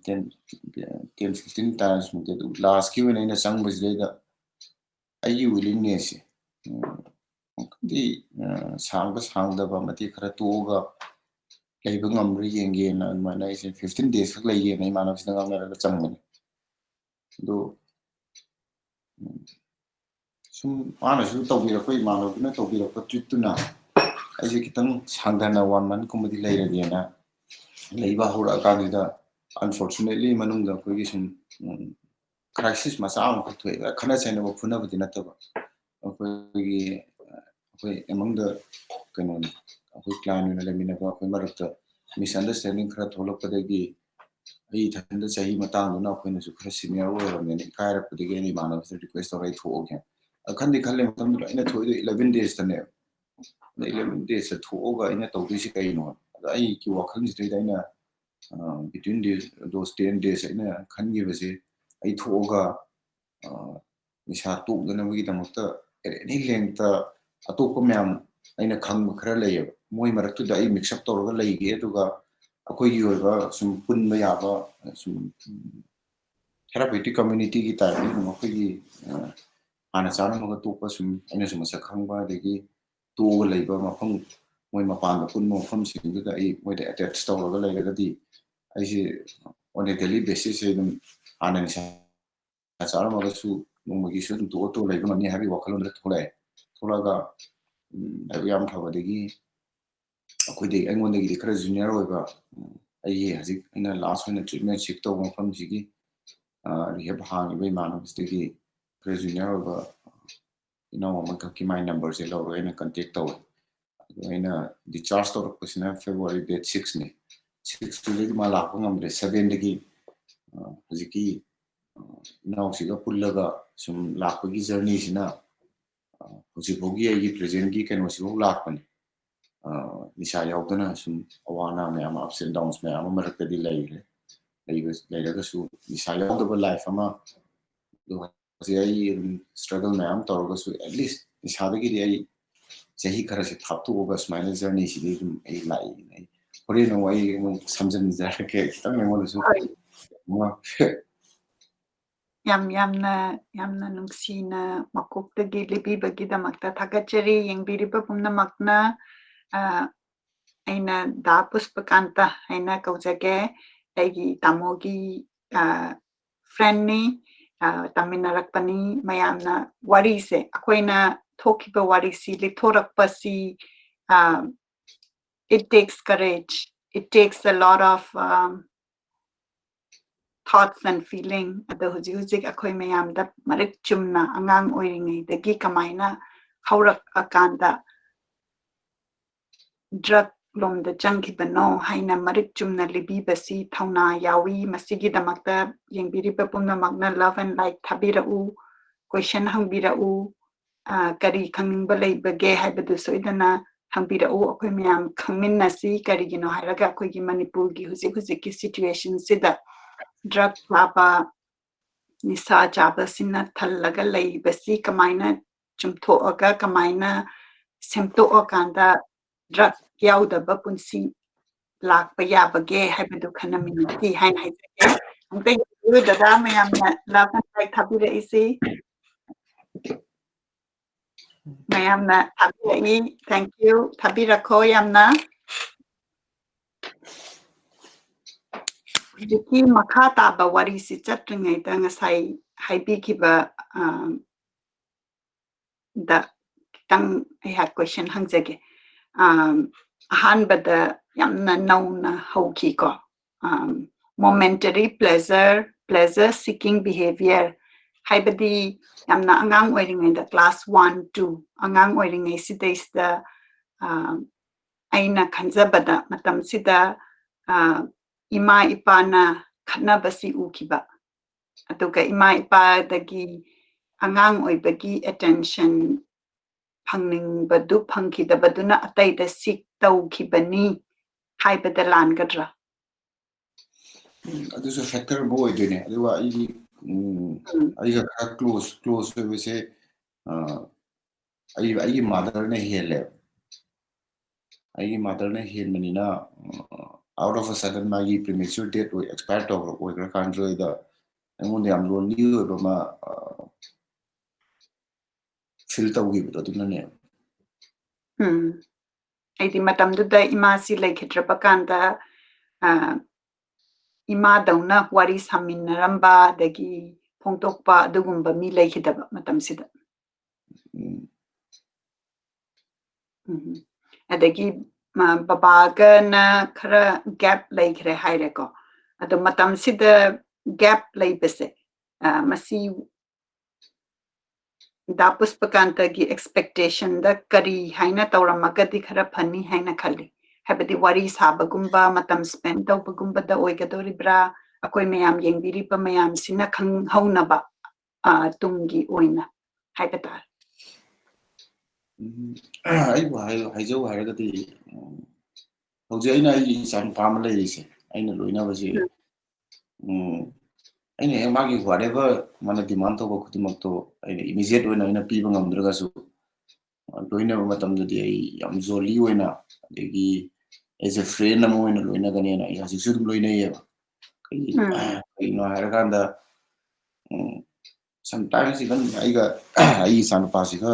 10-15 ꯇꯥꯏꯝꯁꯃꯨꯛꯇꯤ ꯑꯗꯨꯝ ꯂꯥꯁꯀꯤ ꯑꯣꯏꯅ ꯑꯩꯅ ꯆꯪꯕꯁꯤꯗꯩꯗ ꯑꯩꯒꯤ ꯋꯤꯂꯤꯡꯅꯦꯁꯁꯦ ꯑꯃꯨꯛꯇꯪꯗꯤ ꯁꯥꯡꯕ ꯁꯥꯡꯗꯕ ꯃꯇꯦꯛ ꯈꯔ ꯇꯣꯛꯑꯒ ꯂꯩꯕ ꯉꯝꯕ꯭ꯔꯥ ꯌꯦꯡꯒꯦꯅ ꯑꯗꯨꯃꯥꯏꯅ ꯑꯩꯁꯦ 15 days ꯈꯛ ꯂꯩꯒꯦꯅ ꯏꯃꯥꯟꯅꯕꯁꯤꯅ ꯉꯥꯡꯅꯔꯒ ꯆꯪꯕꯅꯤ ꯑꯗꯣ ꯁꯨꯝ ꯃꯥꯅꯁꯨ ꯇꯧꯕꯤꯔꯛꯄ ꯏꯃꯥꯟꯅꯕꯗꯨꯅ ꯇꯧꯕꯤꯔꯛꯄ ꯇ꯭ꯔꯤꯠꯇꯨꯅ ꯑꯩꯁꯦ ꯈꯤꯇꯪ ꯁꯥꯡꯊꯅ 1 month-ꯀꯨꯝꯕꯗꯤ ꯂꯩꯔꯒꯦꯅ ꯂꯩꯕ ꯍꯧꯔꯛꯑꯀꯥꯟꯁꯤꯗ ꯑꯟꯐꯣꯔꯆꯨꯅꯦꯠꯂꯤ ꯃꯅꯨꯡꯗ ꯑꯩꯈꯣꯏꯒꯤ ꯁꯨꯝ ꯀ꯭ꯔꯥꯏꯁꯤꯁ ꯃꯆꯥ ꯑꯃꯈꯛ ꯊꯣꯛꯑꯦ ꯈꯠꯅ ꯆꯩꯅꯕ ꯐꯨꯅꯕꯗꯤ ꯅꯠꯇꯕ ꯑꯩꯈꯣꯏ ꯑꯦꯃꯪꯗ ꯀꯩꯅꯣꯅꯤ ꯑꯩꯈꯣꯏ ꯀ꯭ꯂꯥꯏꯟ ꯑꯣꯏꯅ ꯂꯩꯃꯤꯟꯅꯕ ꯑꯩꯈꯣꯏ ꯃꯔꯛꯇ ꯃꯤꯁꯑꯟꯗꯔꯁꯇꯦꯟꯗꯤꯡ ꯈꯔ ꯊꯣꯛꯂꯛꯄꯗꯒꯤ ꯑꯩ ꯏꯊꯟꯗ ꯆꯍꯤ ꯃꯇꯥꯡꯗꯨꯅ ꯑꯩꯈꯣꯏꯅꯁꯨ ꯈꯔ ꯁꯤꯅꯤꯌꯔ ꯑꯣꯏꯔꯕꯅꯤꯅ ꯏꯀꯥꯏꯔꯛꯄꯗꯒꯤ ꯑꯩꯅ ꯏꯃꯥꯟꯅꯕꯁꯤꯗ ꯔꯤꯀ꯭ꯋꯦꯁ ꯇꯧꯔꯒ ꯑꯩ ꯊꯣꯛꯑꯒꯦ ꯈꯟꯗꯤ ꯈꯜꯂꯦ ꯃꯇꯝꯗꯨꯗ ꯑꯩꯅ ꯊꯣꯛꯏꯗꯣ 11 daysꯇꯅꯦ ꯑꯗ 11 daysꯇ ꯊꯣꯛꯑꯒ ꯑꯩꯅ ꯇꯧꯗꯣꯏꯁꯤ ꯀꯩꯅꯣ ꯑꯗ ꯑꯩꯒꯤ ꯋꯥꯈꯜꯁꯤꯗꯩꯗ ꯑꯩꯅ between those 10 days ꯑꯩꯅ ꯈꯟꯈꯤꯕꯁꯦ ꯑꯩ ꯊꯣꯛꯑꯒ ꯅꯤꯁꯥ ꯇꯣꯛꯅꯅꯕꯒꯤꯗꯃꯛꯇ ꯑꯦꯅꯤ ꯂꯦꯡꯇ ꯑꯇꯣꯞꯄ ꯃꯌꯥꯝ ꯑꯩꯅ ꯈꯪꯕ ꯈꯔ ꯂꯩꯌꯦꯕ ꯃꯣꯏ ꯃꯔꯛꯇꯨꯗ ꯑꯩ ꯃꯤꯛꯁ ꯑꯞ ꯇꯧꯔꯒ ꯂꯩꯒꯦ ꯑꯗꯨꯒ ꯑꯩꯈꯣꯏꯒꯤ ꯑꯣꯏꯕ ꯁꯨꯝ ꯄꯨꯟꯕ ꯌꯥꯕ ꯁꯨꯝ ꯊꯦꯔꯥꯄꯦꯇꯤꯛ ꯀꯝꯃ꯭ꯌꯨꯅꯤꯇꯤꯒꯤ ꯇꯥꯏꯞꯇ ꯁꯨꯝ ꯑꯩꯈꯣꯏꯒꯤ ꯍꯥꯟꯅ ꯆꯥꯔꯝꯃꯒ ꯇꯣꯛꯄ ꯁꯨꯝ ꯑꯩꯅꯁꯨ ꯃꯁꯛ ꯈꯪꯕ ꯑꯗꯒꯤ ꯇꯣꯛꯑꯒ ꯂꯩꯕ ꯃꯐꯝ ꯃꯣꯏ ꯃꯄꯥꯟꯗ ꯄꯨꯟꯕ ꯃꯐꯝꯁꯤꯡꯗꯨꯗ ꯑꯩ ꯃꯣꯏꯗ ꯑꯦꯇꯦꯆ ꯇꯧꯔꯒ ꯂꯩꯔꯒꯗꯤ ꯑꯩꯁꯦ ꯑꯣꯟ ꯑꯦ ꯗꯦꯂꯤ ꯕꯦꯁꯤꯁꯁꯦ ꯑꯗꯨꯝ ꯍꯥꯟꯅ ꯅꯤꯁꯥ ꯆꯥꯔꯝꯃꯒꯁꯨ ꯅꯣꯡꯃꯒꯤꯁꯨ ꯑꯗꯨꯝ ꯇꯣꯛꯑ ꯂꯩꯕ ꯉꯝꯅꯤ ꯍꯥꯏꯕꯒꯤ ꯋꯥꯈꯜꯂꯣꯟꯗ ꯊꯣꯛꯂꯛꯑꯦ ꯊꯣꯛꯂꯛꯑꯒ ꯂꯥꯏꯔꯤꯛ ꯌꯥꯝ ꯐꯕꯗꯒꯤ ꯑꯩꯈꯣꯏꯗꯤ ꯑꯩꯉꯣꯟꯗꯒꯤꯗꯤ ꯈꯔ ꯖꯨꯅꯤꯌꯔ ꯑꯣꯏꯕ ꯑꯩꯒꯤ ꯍꯧꯖꯤꯛ ꯑꯩꯅ ꯂꯥꯁ ꯑꯣꯏꯅ ꯇ꯭ꯔꯤꯠꯃꯦꯟ ꯁꯤꯛ ꯇꯧꯕ ꯃꯐꯝꯁꯤꯒꯤ ꯔꯤꯍꯦꯕ ꯍꯥꯡꯉꯤꯕ ꯏꯃꯥꯟꯅꯕꯁꯤꯗꯒꯤ ꯈꯔ ꯖꯨꯅꯤꯌꯔ ꯑꯣꯏꯕ ꯏꯅꯥꯎ ꯑꯃꯈꯛꯀꯤ ꯃꯥꯏ ꯅꯝꯕꯔꯁꯦ ꯂꯧꯔꯒ ꯑꯩꯅ ꯀꯟꯇꯦꯛ ꯇꯧꯋꯦ ꯑꯗꯣ ꯑꯩꯅ ꯗꯤꯆꯥꯔꯖ ꯇꯧꯔꯛꯄꯁꯤꯅ February date 6ꯅꯤ 6ꯇꯨꯗꯒꯤ ꯃꯥ ꯂꯥꯛꯄ ꯉꯝꯗ꯭ꯔꯦ 7ꯗꯒꯤ ꯍꯧꯖꯤꯛꯀꯤ ꯏꯅꯥꯎꯁꯤꯒ ꯄꯨꯜꯂꯒ ꯁꯨꯝ ꯂꯥꯛꯄꯒꯤ ꯖꯔꯅꯤꯁꯤꯅ ꯍꯧꯖꯤꯛꯐꯥꯎꯒꯤ ꯑꯩꯒꯤ ꯄ꯭ꯔꯦꯖꯦꯟꯒꯤ ꯀꯩꯅꯣꯁꯤꯐꯥꯎ ꯂꯥꯛꯄꯅꯤ ꯅꯤꯁꯥ ꯌꯥꯎꯗꯅ ꯁꯨꯝ ꯑꯋꯥ ꯑꯅꯥ ꯃꯌꯥꯝ ꯑꯞꯁ ꯑꯦꯟ ꯗꯥꯎꯟꯁ ꯃꯌꯥꯝ ꯑꯃ ꯃꯔꯛꯇꯗꯤ ꯂꯩꯔꯦ ꯂꯩꯔꯒꯁꯨ ꯅꯤꯁꯥ ꯌꯥꯎꯗꯕ ꯂꯥꯏꯐ ꯑꯃ ꯍꯧꯖꯤꯛ ꯑꯩ ꯑꯗꯨꯝ ꯁ꯭ꯇ꯭ꯔꯒꯜ ꯃꯌꯥꯝ ꯇꯧꯔꯒꯁꯨ ꯑꯦꯠꯂꯤꯁ ꯅꯤꯁꯥꯗꯒꯤꯗꯤ ꯑꯩ ꯆꯍꯤ ꯈꯔꯁꯦ ꯊꯥꯞꯇꯣꯛꯑꯒ ꯁꯨꯃꯥꯏꯅ ꯖꯔꯅꯤꯁꯤꯗꯤ ꯑꯗꯨꯝ ꯑꯩ ꯂꯥꯛꯏ ꯑꯩ ꯍꯣꯔꯦꯟ ꯑꯃꯨꯛ ꯑꯩ ꯑꯃꯨꯛ ꯁꯝꯖꯤꯟꯖꯔꯛꯀꯦ ꯈꯤꯇꯪ ꯑꯩꯉꯣꯟꯗꯁꯨ
ꯌꯥꯝꯅ ꯅꯨꯡꯁꯤꯅ ꯃꯀꯣꯛꯇꯒꯤ ꯂꯤꯕꯤꯕꯒꯤꯗꯃꯛꯇ ꯊꯥꯒꯠꯆꯔꯤ ꯌꯦꯡꯕꯤꯔꯤꯕ ꯄꯨꯝꯅꯃꯛꯅ ꯑꯩꯅ ꯗꯥ ꯄꯨꯁꯄꯀꯥꯟꯇ ꯍꯥꯏꯅ ꯀꯧꯖꯒꯦ ꯑꯩꯒꯤ ꯇꯥꯃꯣꯒꯤ ꯐ꯭ꯔꯦꯟꯅꯤ ꯇꯝꯃꯤꯟꯅꯔꯛꯄꯅꯤ ꯃꯌꯥꯝꯅ ꯋꯥꯔꯤꯁꯦ ꯑꯩꯈꯣꯏꯅ ꯊꯣꯛꯈꯤꯕ ꯋꯥꯔꯤꯁꯤ ꯂꯤꯊꯣꯔꯛꯄꯁꯤ it takes courage it takes a lot of thoughts and feeling ꯑꯗꯣ ꯍꯧꯖꯤꯛ ꯑꯩꯈꯣꯏ ꯃꯌꯥꯝꯗ ꯃꯔꯤꯛ ꯆꯨꯝꯅ ꯑꯉꯥꯡ ꯑꯣꯏꯔꯤꯉꯩꯗꯒꯤ ꯀꯃꯥꯏꯅ ꯍꯧꯔꯛꯑꯀꯥꯟꯗ ꯗ꯭ꯔꯒ ꯂꯣꯝꯗ ꯆꯪꯈꯤꯕꯅꯣ ꯍꯥꯏꯅ ꯃꯔꯤꯛ ꯆꯨꯝꯅ ꯂꯤꯕꯤꯕꯁꯤ ꯊꯧꯅꯥ ꯌꯥꯎꯏ ꯃꯁꯤꯒꯤꯗꯃꯛꯇ ꯌꯦꯡꯕꯤꯔꯤꯕ ꯄꯨꯝꯅꯃꯛꯅ ꯂꯚ ꯑꯦꯟ ꯂꯥꯏꯛ ꯊꯥꯕꯤꯔꯛꯎ ꯀꯣꯏꯁꯟ ꯍꯪꯕꯤꯔꯛꯎ ꯀꯔꯤ ꯈꯪꯅꯤꯡꯕ ꯂꯩꯕꯒꯦ ꯍꯥꯏꯕꯗꯨ ꯁꯣꯏꯗꯅ ꯍꯪꯕꯤꯔꯛꯎ ꯑꯩꯈꯣꯏ ꯃꯌꯥꯝ ꯈꯪꯃꯤꯟꯅꯁꯤ ꯀꯔꯤꯒꯤꯅꯣ ꯍꯥꯏꯔꯒ ꯑꯩꯈꯣꯏꯒꯤ ꯃꯅꯤꯄꯨꯔꯒꯤ ꯍꯧꯖꯤꯛꯀꯤ ꯁꯤꯆꯨꯋꯦꯁꯟꯁꯤꯗ ꯗ꯭ꯔꯒ ꯆꯥꯕ ꯅꯤꯁꯥ ꯆꯥꯕꯁꯤꯅ ꯊꯜꯂꯒ ꯂꯩꯕꯁꯤ ꯀꯃꯥꯏꯅ ꯆꯨꯝꯊꯣꯛꯑꯒ ꯀꯃꯥꯏꯅ ꯁꯦꯝꯗꯣꯛꯑꯀꯥꯟꯗ ꯗ꯭ꯔꯒ ꯌꯥꯎꯗꯕ ꯄꯨꯟꯁꯤ ꯂꯥꯛꯄ ꯌꯥꯕꯒꯦ ꯍꯥꯏꯕꯗꯨ ꯈꯟꯅꯃꯤꯟꯅꯁꯤ ꯍꯥꯏꯅ ꯍꯥꯏꯖꯒꯦ ꯑꯃꯨꯛꯇ ꯌꯦꯡꯕꯤꯌꯨ ꯗꯗꯥ ꯃꯌꯥꯝꯅ ꯂꯚ ꯑꯦꯟ ꯂꯥꯏꯛ ꯊꯥꯕꯤꯔꯛꯏꯁꯤ ꯃꯌꯥꯝꯅ ꯊꯥꯕꯤꯔꯛꯏ ꯊꯦꯡꯛ ꯌꯨ ꯊꯥꯕꯤꯔꯛꯈꯣ ꯌꯥꯝꯅ ꯍꯧꯖꯤꯛꯀꯤ ꯃꯈꯥ ꯇꯥꯕ ꯋꯥꯔꯤꯁꯤ ꯆꯠꯇ꯭ꯔꯤꯉꯩꯗ ꯉꯁꯥꯏ ꯍꯥꯏꯕꯤꯈꯤꯕ ꯗ ꯈꯤꯇꯪ ꯑꯩꯍꯥꯛ ꯀꯣꯏꯁꯟ ꯍꯪꯖꯒꯦ ꯑꯍꯥꯟꯕꯗ ꯌꯥꯝꯅ ꯅꯧꯅ ꯍꯧꯈꯤꯀꯣ momentary pleasure seeking behavior ꯍꯥꯏꯕꯗꯤ ꯌꯥꯝꯅ ꯑꯉꯥꯡ ꯑꯣꯏꯔꯤꯉꯩꯗ class 1, 2 ꯑꯉꯥꯡ ꯑꯣꯏꯔꯤꯉꯩ ꯁꯤꯗꯩꯁꯤꯗ ꯑꯩꯅ ꯈꯟꯖꯕꯗ ꯃꯇꯝꯁꯤꯗ ꯏꯃꯥ ꯏꯄꯥꯅ ꯈꯠꯅꯕꯁꯤ ꯎꯈꯤꯕ ꯑꯗꯨꯒ ꯏꯃꯥ ꯏꯄꯥꯗꯒꯤ ꯑꯉꯥꯡ ꯑꯣꯏꯕꯒꯤ attention ꯐꯪꯅꯤꯡꯕꯗꯨ ꯐꯪꯈꯤꯗꯕꯗꯨꯅ ꯑꯇꯩꯗ ꯁꯤꯛ ꯇꯧꯈꯤꯕꯅꯤ ꯍꯥꯏꯕꯗ ꯂꯥꯟꯒꯗ꯭ꯔꯥ
ꯑꯗꯨꯁꯨ ꯐꯦꯛꯇꯔ ꯑꯃ ꯑꯣꯏꯗꯣꯏꯅꯦ ꯑꯗꯨꯒ ꯑꯩꯒ ꯈꯔ ꯀ꯭ꯂꯣꯖ ꯑꯣꯏꯕꯁꯦ ꯑꯩꯒꯤ ꯃꯥꯗꯔꯅ ꯍꯦꯜꯂꯦꯕ ꯑꯩꯒꯤ ꯃꯥꯗꯔꯅ ꯍꯦꯟꯕꯅꯤꯅ out of a sudden ꯃꯥꯒꯤ premature death expire ꯑꯣꯏꯈ꯭ꯔꯀꯥꯟꯗꯨꯗ ꯑꯩꯉꯣꯟꯗ ꯌꯥꯝ lonely ꯑꯣꯏꯕ ꯑꯃ ꯐꯤꯜ ꯇꯧꯈꯤꯕꯗꯣ ꯑꯗꯨꯅꯅꯦ
ꯑꯩꯗꯤ ꯃꯇꯝꯗꯨꯗ ꯏꯃꯥꯁꯤ ꯂꯩꯈꯤꯗ꯭ꯔꯕ ꯀꯥꯟꯗ ꯏꯃꯥꯗꯧꯅ ꯋꯥꯔꯤ ꯁꯥꯃꯤꯟꯅꯔꯝꯕ ꯑꯗꯒꯤ ꯐꯣꯡꯗꯣꯛꯄ ꯑꯗꯨꯒꯨꯝꯕ ꯃꯤ ꯂꯩꯈꯤꯗꯕ ꯃꯇꯝꯁꯤꯗ ꯑꯗꯒꯤ ꯕꯕꯥꯒꯅ ꯈꯔ ꯒꯦꯞ ꯂꯩꯈ꯭ꯔꯦ ꯍꯥꯏꯔꯦꯀꯣ ꯑꯗꯣ ꯃꯇꯝꯁꯤꯗ ꯒꯦꯞ ꯂꯩꯕꯁꯦ ꯃꯁꯤ ꯗꯥ ꯄꯨꯁꯄꯀꯥꯟꯇꯒꯤ ꯑꯦꯛꯁꯄꯦꯛꯇꯦꯁꯟꯗ ꯀꯔꯤ ꯍꯥꯏꯅ ꯇꯧꯔꯝꯃꯒꯗꯤ ꯈꯔ ꯐꯅꯤ ꯍꯥꯏꯅ ꯈꯜꯂꯤ ꯍꯥꯏꯕꯗꯤ ꯋꯥꯔꯤ ꯁꯥꯕꯒꯨꯝꯕ ꯃꯇꯝ ꯁ꯭ꯄꯦꯟ ꯇꯧꯕꯒꯨꯝꯕꯗ ꯑꯣꯏꯒꯗꯧꯔꯤꯕ꯭ꯔꯥ ꯑꯩꯈꯣꯏ ꯃꯌꯥꯝ ꯌꯦꯡꯕꯤꯔꯤꯕ ꯃꯌꯥꯝꯁꯤꯅ ꯈꯪꯍꯧꯅꯕ ꯇꯨꯡꯒꯤ ꯑꯣꯏꯅ ꯍꯥꯏꯕ ꯇꯥꯔꯦ
ꯑꯩꯕꯨ ꯍꯥꯏꯖꯧ ꯍꯥꯏꯔꯒꯗꯤ ꯍꯧꯖꯤꯛ ꯑꯩꯅ ꯑꯩꯒꯤ ꯏꯆꯥꯅꯨꯄꯥ ꯑꯃ ꯂꯩꯔꯤꯁꯦ ꯑꯩꯅ ꯂꯣꯏꯅꯕꯁꯦ ꯑꯩꯅ ꯍꯦꯛ ꯃꯥꯒꯤ ꯋꯥꯠꯑꯦꯚꯔ ꯃꯥꯅ ꯗꯤꯃꯥꯟ ꯇꯧꯕ ꯈꯨꯗꯤꯡꯃꯛꯇꯣ ꯑꯩꯅ ꯏꯃꯤꯖꯤꯌꯦꯠ ꯑꯣꯏꯅ ꯑꯩꯅ ꯄꯤꯕ ꯉꯝꯗ꯭ꯔꯒꯁꯨ ꯂꯣꯏꯅꯕ ꯃꯇꯝꯗꯗꯤ ꯑꯩ ꯌꯥꯝ ꯖꯣꯂꯤ ꯑꯣꯏꯅ ꯑꯗꯒꯤ ꯑꯦꯖ ꯑꯦ ꯐ꯭ꯔꯦꯟ ꯑꯃ ꯑꯣꯏꯅ ꯂꯣꯏꯅꯒꯅꯦꯅ ꯑꯩ ꯍꯧꯖꯤꯛꯁꯨ ꯑꯗꯨꯝ ꯂꯣꯏꯅꯩꯌꯦꯕ ꯀꯩꯒꯤꯅꯣ ꯍꯥꯏꯔꯀꯥꯟꯗ ꯁꯝꯇꯥꯏꯝꯁ ꯏꯚꯟ ꯑꯩꯒꯤ ꯏꯆꯥꯅꯨꯄꯥꯁꯤꯒ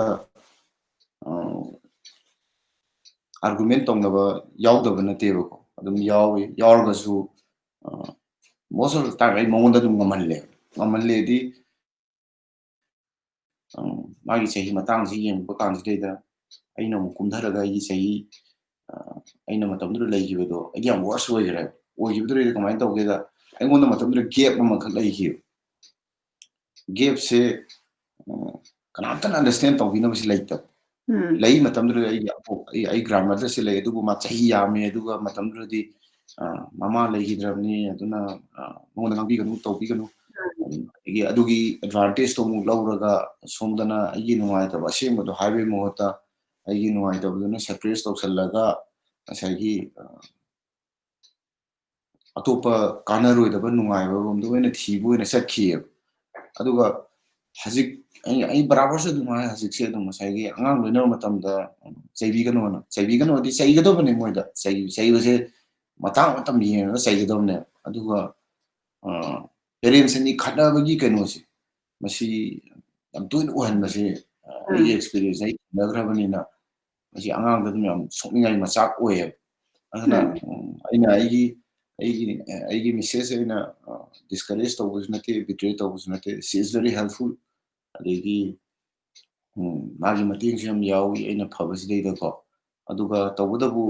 ꯑꯥꯔꯒꯨꯃꯦꯟ ꯇꯧꯅꯕ ꯌꯥꯎꯗꯕ ꯅꯠꯇꯦꯕꯀꯣ ꯑꯗꯨꯝ ꯌꯥꯎꯏ ꯌꯥꯎꯔꯒꯁꯨ ꯃꯣꯁ ꯑꯣꯐ ꯗ ꯇꯥꯏꯝ ꯑꯩ ꯃꯉꯣꯟꯗ ꯑꯗꯨꯝ ꯉꯝꯍꯜꯂꯦꯗꯤ ꯃꯥꯒꯤ ꯆꯍꯤ ꯃꯇꯥꯡꯁꯤ ꯌꯦꯡꯕ ꯀꯥꯟꯁꯤꯗꯩꯗ ꯑꯩꯅ ꯑꯃꯨꯛ ꯀꯨꯝꯊꯔꯒ ꯑꯩꯒꯤ ꯆꯍꯤ ꯑꯩꯅ ꯃꯇꯝꯗꯨꯗ ꯂꯩꯈꯤꯕꯗꯣ ꯑꯩꯗꯤ ꯌꯥꯝ ꯋꯥꯔꯁ ꯑꯣꯏꯈ꯭ꯔꯦꯕ ꯑꯣꯏꯈꯤꯕꯗꯨꯗꯩꯗ ꯀꯃꯥꯏꯅ ꯇꯧꯒꯦꯗ ꯑꯩꯉꯣꯟꯗ ꯃꯇꯝꯗꯨꯗ ꯒꯦꯞ ꯑꯃꯈꯛ ꯂꯩꯈꯤꯕ ꯒꯦꯞꯁꯦ ꯀꯅꯥꯝꯇꯅ ꯑꯟꯗꯔꯁꯇꯦꯟ ꯇꯧꯕꯤꯅꯕꯁꯤ ꯂꯩꯇꯕ ꯂꯩ ꯃꯇꯝꯗꯨꯗ ꯑꯩ ꯒ꯭ꯔꯥꯟꯃꯗꯔꯁꯦ ꯂꯩ ꯑꯗꯨꯕꯨ ꯃꯥ ꯆꯍꯤ ꯌꯥꯝꯃꯦ ꯑꯗꯨꯒ ꯃꯇꯝꯗꯨꯗꯗꯤ ꯃꯃꯥ ꯂꯩꯈꯤꯗ꯭ꯔꯕꯅꯤ ꯑꯗꯨꯅ ꯃꯉꯣꯟꯗ ꯉꯥꯡꯕꯤꯒꯅꯨ ꯇꯧꯕꯤꯒꯅꯨ ꯑꯗꯒꯤ ꯑꯗꯨꯒꯤ ꯑꯦꯗꯚꯥꯟꯇꯦꯖꯇꯣ ꯑꯃꯨꯛ ꯂꯧꯔꯒ ꯁꯣꯝꯗꯅ ꯑꯩꯒꯤ ꯅꯨꯡꯉꯥꯏꯇꯕ ꯑꯁꯦꯡꯕꯗꯣ ꯍꯥꯏꯕꯒꯤ ꯃꯍꯨꯠꯇ ꯑꯩꯒꯤ ꯅꯨꯡꯉꯥꯏꯇꯕꯗꯨꯅ ꯁꯦꯄ꯭ꯔꯦꯁ ꯇꯧꯁꯜꯂꯒ ꯉꯁꯥꯏꯒꯤ ꯑꯇꯣꯞꯄ ꯀꯥꯟꯅꯔꯣꯏꯗꯕ ꯅꯨꯡꯉꯥꯏꯕꯔꯣꯝꯗ ꯑꯣꯏꯅ ꯊꯤꯕ ꯑꯣꯏꯅ ꯆꯠꯈꯤꯑꯕ ꯑꯗꯨꯒ ꯍꯧꯖꯤꯛ ꯑꯩ ꯕꯔꯥꯕꯔꯁꯨ ꯑꯗꯨꯝ ꯍꯥꯏ ꯍꯧꯖꯤꯛꯁꯦ ꯑꯗꯨꯝ ꯉꯁꯥꯏꯒꯤ ꯑꯉꯥꯡ ꯂꯣꯏꯅꯕ ꯃꯇꯝꯗ ꯆꯩꯕꯤꯒꯅꯣꯗꯤ ꯆꯩꯒꯗꯕꯅꯤ ꯃꯣꯏꯗ ꯆꯩꯕꯁꯦ ꯃꯇꯥꯡ ꯃꯇꯝ ꯌꯦꯡꯉꯒ ꯆꯩꯒꯗꯕꯅꯦ ꯑꯗꯨꯒ ꯄꯦꯔꯦꯟꯁ ꯑꯅꯤ ꯈꯠꯅꯕꯒꯤ ꯀꯩꯅꯣꯁꯦ ꯃꯁꯤ ꯌꯥꯝ ꯇꯣꯏꯅ ꯑꯣꯏꯍꯟꯕꯁꯦ ꯑꯩꯒꯤ ꯑꯦꯛꯁꯄꯤꯔꯤꯌꯦꯟꯁ ꯑꯩ ꯊꯦꯡꯅꯈ꯭ꯔꯕꯅꯤꯅ ꯃꯁꯤ ꯑꯉꯥꯡꯗ ꯑꯗꯨꯝ ꯌꯥꯝ ꯁꯣꯛꯅꯤꯡꯉꯥꯏ ꯃꯆꯥꯛ ꯑꯣꯏꯌꯦꯕ ꯑꯗꯨꯅ ꯑꯩꯅ ꯑꯩꯒꯤ ꯃꯤꯁꯦꯁ ꯑꯩꯅ ꯗꯤꯁꯀꯔꯦꯖ ꯇꯧꯕꯁꯨ ꯅꯠꯇꯦ ꯕꯤꯇ꯭ꯔꯦ ꯇꯧꯕꯁꯨ ꯅꯠꯇꯦ ꯁꯤ ꯏꯁ ꯚꯦꯔꯤ ꯍꯦꯜꯞꯐꯨꯜ ꯑꯗꯒꯤ ꯃꯥꯒꯤ ꯃꯇꯦꯡꯁꯨ ꯌꯥꯝ ꯌꯥꯎꯏ ꯑꯩꯅ ꯐꯕꯁꯤꯗꯩꯗꯀꯣ ꯑꯗꯨꯒ ꯇꯧꯕꯇꯕꯨ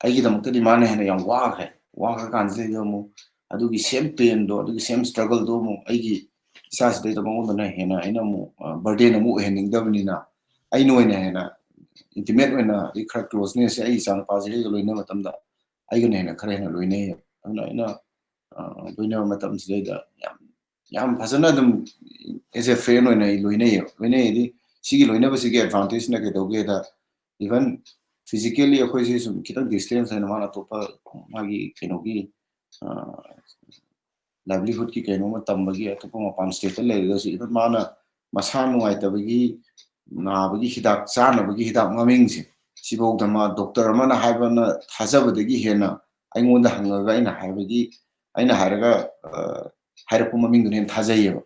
ꯑꯩꯒꯤꯗꯃꯛꯇꯗꯤ ꯃꯥꯅ ꯍꯦꯟꯅ ꯌꯥꯝ ꯋꯥꯈ꯭ꯔ ꯀꯥꯟꯁꯤꯗꯩꯗ ꯑꯃꯨꯛ ꯑꯗꯨꯒꯤ ꯁꯦꯝ ꯄꯦꯟꯗꯣ ꯑꯗꯨꯒꯤ ꯁꯦꯝ ꯁ꯭ꯇ꯭ꯔꯒꯜꯗꯣ ꯑꯃꯨꯛ ꯑꯩꯒꯤ ꯏꯆꯥꯁꯤꯗꯩꯗ ꯃꯉꯣꯟꯗꯅ ꯍꯦꯟꯅ ꯑꯩꯅ ꯑꯃꯨꯛ ꯕꯔꯗꯦꯟ ꯑꯃꯨꯛ ꯑꯣꯏꯍꯟꯅꯤꯡꯗꯕꯅꯤ나 ꯑꯩꯅ ꯑꯣꯏꯅ ꯍꯦꯟꯅ ꯏꯟꯇꯤꯃꯦꯠ ꯑꯣꯏꯅ ꯈꯔ ꯀ꯭ꯂꯣꯖꯅꯦꯁꯁꯦ ꯑꯩꯒꯤ ꯏꯆꯥꯅꯨꯄꯥꯁꯤꯒ ꯂꯣꯏꯅꯕ ꯃꯇꯝꯗ ꯑꯩꯒꯅ ꯈꯔ ꯍꯦꯟꯅ ꯂꯣꯏꯅꯩꯌꯦꯕ ꯑꯗꯨꯅ ꯑꯩꯅ ꯂꯣꯏꯅꯕ ꯃꯇꯝꯁꯤꯗꯩꯗ ꯌꯥꯝ ꯐꯖꯅ ꯑꯗꯨꯝ ꯑꯦꯖ ꯑꯦ ꯐ꯭ꯔꯦꯟ ꯑꯣꯏꯅ ꯑꯩ ꯂꯣꯏꯅꯩꯌꯦꯗꯤ ꯁꯤꯒꯤ ꯂꯣꯏꯅꯕꯁꯤꯒꯤ ꯑꯦꯗꯚꯥꯟꯇꯦꯖꯅ ꯀꯩꯗꯧꯒꯦꯗ ꯏꯚꯟ ꯐꯤꯖꯤꯀꯦꯜꯂꯤ ꯑꯩꯈꯣꯏꯁꯦ ꯁꯨꯝ ꯈꯤꯇꯪ ꯗꯤꯁꯇꯦꯟꯁ ꯍꯥꯏꯅ ꯃꯥꯅ ꯑꯇꯣꯞꯄ ꯃꯥꯒꯤ ꯀꯩꯅꯣꯒꯤ ꯂꯥꯏꯚꯂꯤꯍꯨꯗꯀꯤ ꯀꯩꯅꯣꯃ ꯇꯝꯕꯒꯤ ꯑꯇꯣꯞꯄ ꯃꯄꯥꯟ ꯁ꯭ꯇꯦꯠꯇ ꯂꯩꯔꯒꯁꯨ ꯏꯚꯟ ꯃꯥꯅ ꯃꯁꯥ ꯅꯨꯡꯉꯥꯏꯇꯕꯒꯤ ꯅꯥꯕꯒꯤ ꯍꯤꯗꯥꯛ ꯆꯥꯅꯕꯒꯤ ꯍꯤꯗꯥꯛ ꯃꯃꯤꯡꯁꯦ ꯁꯤꯐꯧꯗ ꯃꯥ ꯗꯣꯛꯇꯔ ꯑꯃꯅ ꯍꯥꯏꯕꯅ ꯊꯥꯖꯕꯗꯒꯤ ꯍꯦꯟꯅ ꯑꯩꯉꯣꯟꯗ ꯍꯪꯉꯒ ꯑꯩꯅ ꯍꯥꯏꯔꯒ ꯍꯥꯏꯔꯛꯄ ꯃꯃꯤꯡꯗꯨꯅ ꯍꯦꯟꯅ ꯊꯥꯖꯩꯌꯦꯕ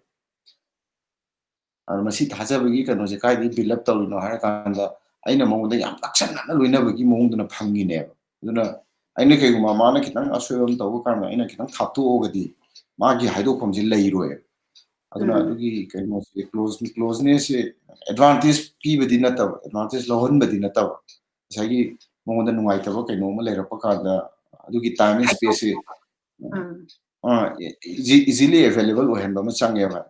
ꯑꯗꯨ ꯃꯁꯤ ꯊꯥꯖꯕꯒꯤ ꯀꯩꯅꯣꯁꯦ ꯀꯥꯏꯗꯒꯤ ꯕꯤꯜ ꯑꯞ ꯇꯧꯔꯤꯅꯣ ꯍꯥꯏꯔꯀꯥꯟꯗ ꯑꯩꯅ ꯃꯉꯣꯟꯗ ꯌꯥꯝ ꯅꯛꯁꯟꯅꯅ ꯂꯣꯏꯅꯕꯒꯤ ꯃꯑꯣꯡꯗꯨꯅ ꯐꯪꯉꯤꯅꯦꯕ ꯑꯗꯨꯅ ꯑꯩꯅ ꯀꯩꯒꯨꯝꯕ ꯃꯥꯅꯈꯤꯇꯪ ꯑꯁꯣꯏꯕ ꯑꯃ ꯇꯧꯕ ꯀꯥꯟꯗ ꯑꯩꯅ ꯈꯤꯇꯪ ꯊꯥꯞꯇꯣꯛꯑꯒꯗꯤ ꯃꯥꯒꯤ ꯍꯥꯏꯗꯣꯛꯐꯝꯁꯦ ꯂꯩꯔꯣꯏꯕ ꯑꯗꯨꯅ ꯑꯗꯨꯒꯤ ꯀꯩꯅꯣꯁꯦ ꯀ꯭ꯂꯣꯖꯅꯦꯁꯁꯦ ꯑꯦꯗꯚꯥꯟꯇꯦꯖ ꯄꯤꯕꯗꯤ ꯅꯠꯇꯕ ꯑꯦꯗꯚꯥꯟꯇꯦꯖ ꯂꯧꯍꯟꯕꯗꯤ ꯅꯠꯇꯕ ꯉꯁꯥꯏꯒꯤ ꯃꯉꯣꯟꯗ ꯅꯨꯡꯉꯥꯏꯇꯕ ꯀꯩꯅꯣꯝꯃ ꯂꯩꯔꯛꯄ ꯀꯥꯟꯗ ꯑꯗꯨꯒꯤ ꯇꯥꯏꯝ ꯑꯦꯟ ꯁ꯭ꯄꯦꯁꯁꯦ ꯏꯖꯤꯂꯤ ꯑꯦꯚꯥꯏꯂꯦꯕꯜ ꯑꯣꯏꯍꯟꯕ ꯑꯃ ꯆꯪꯉꯦꯕ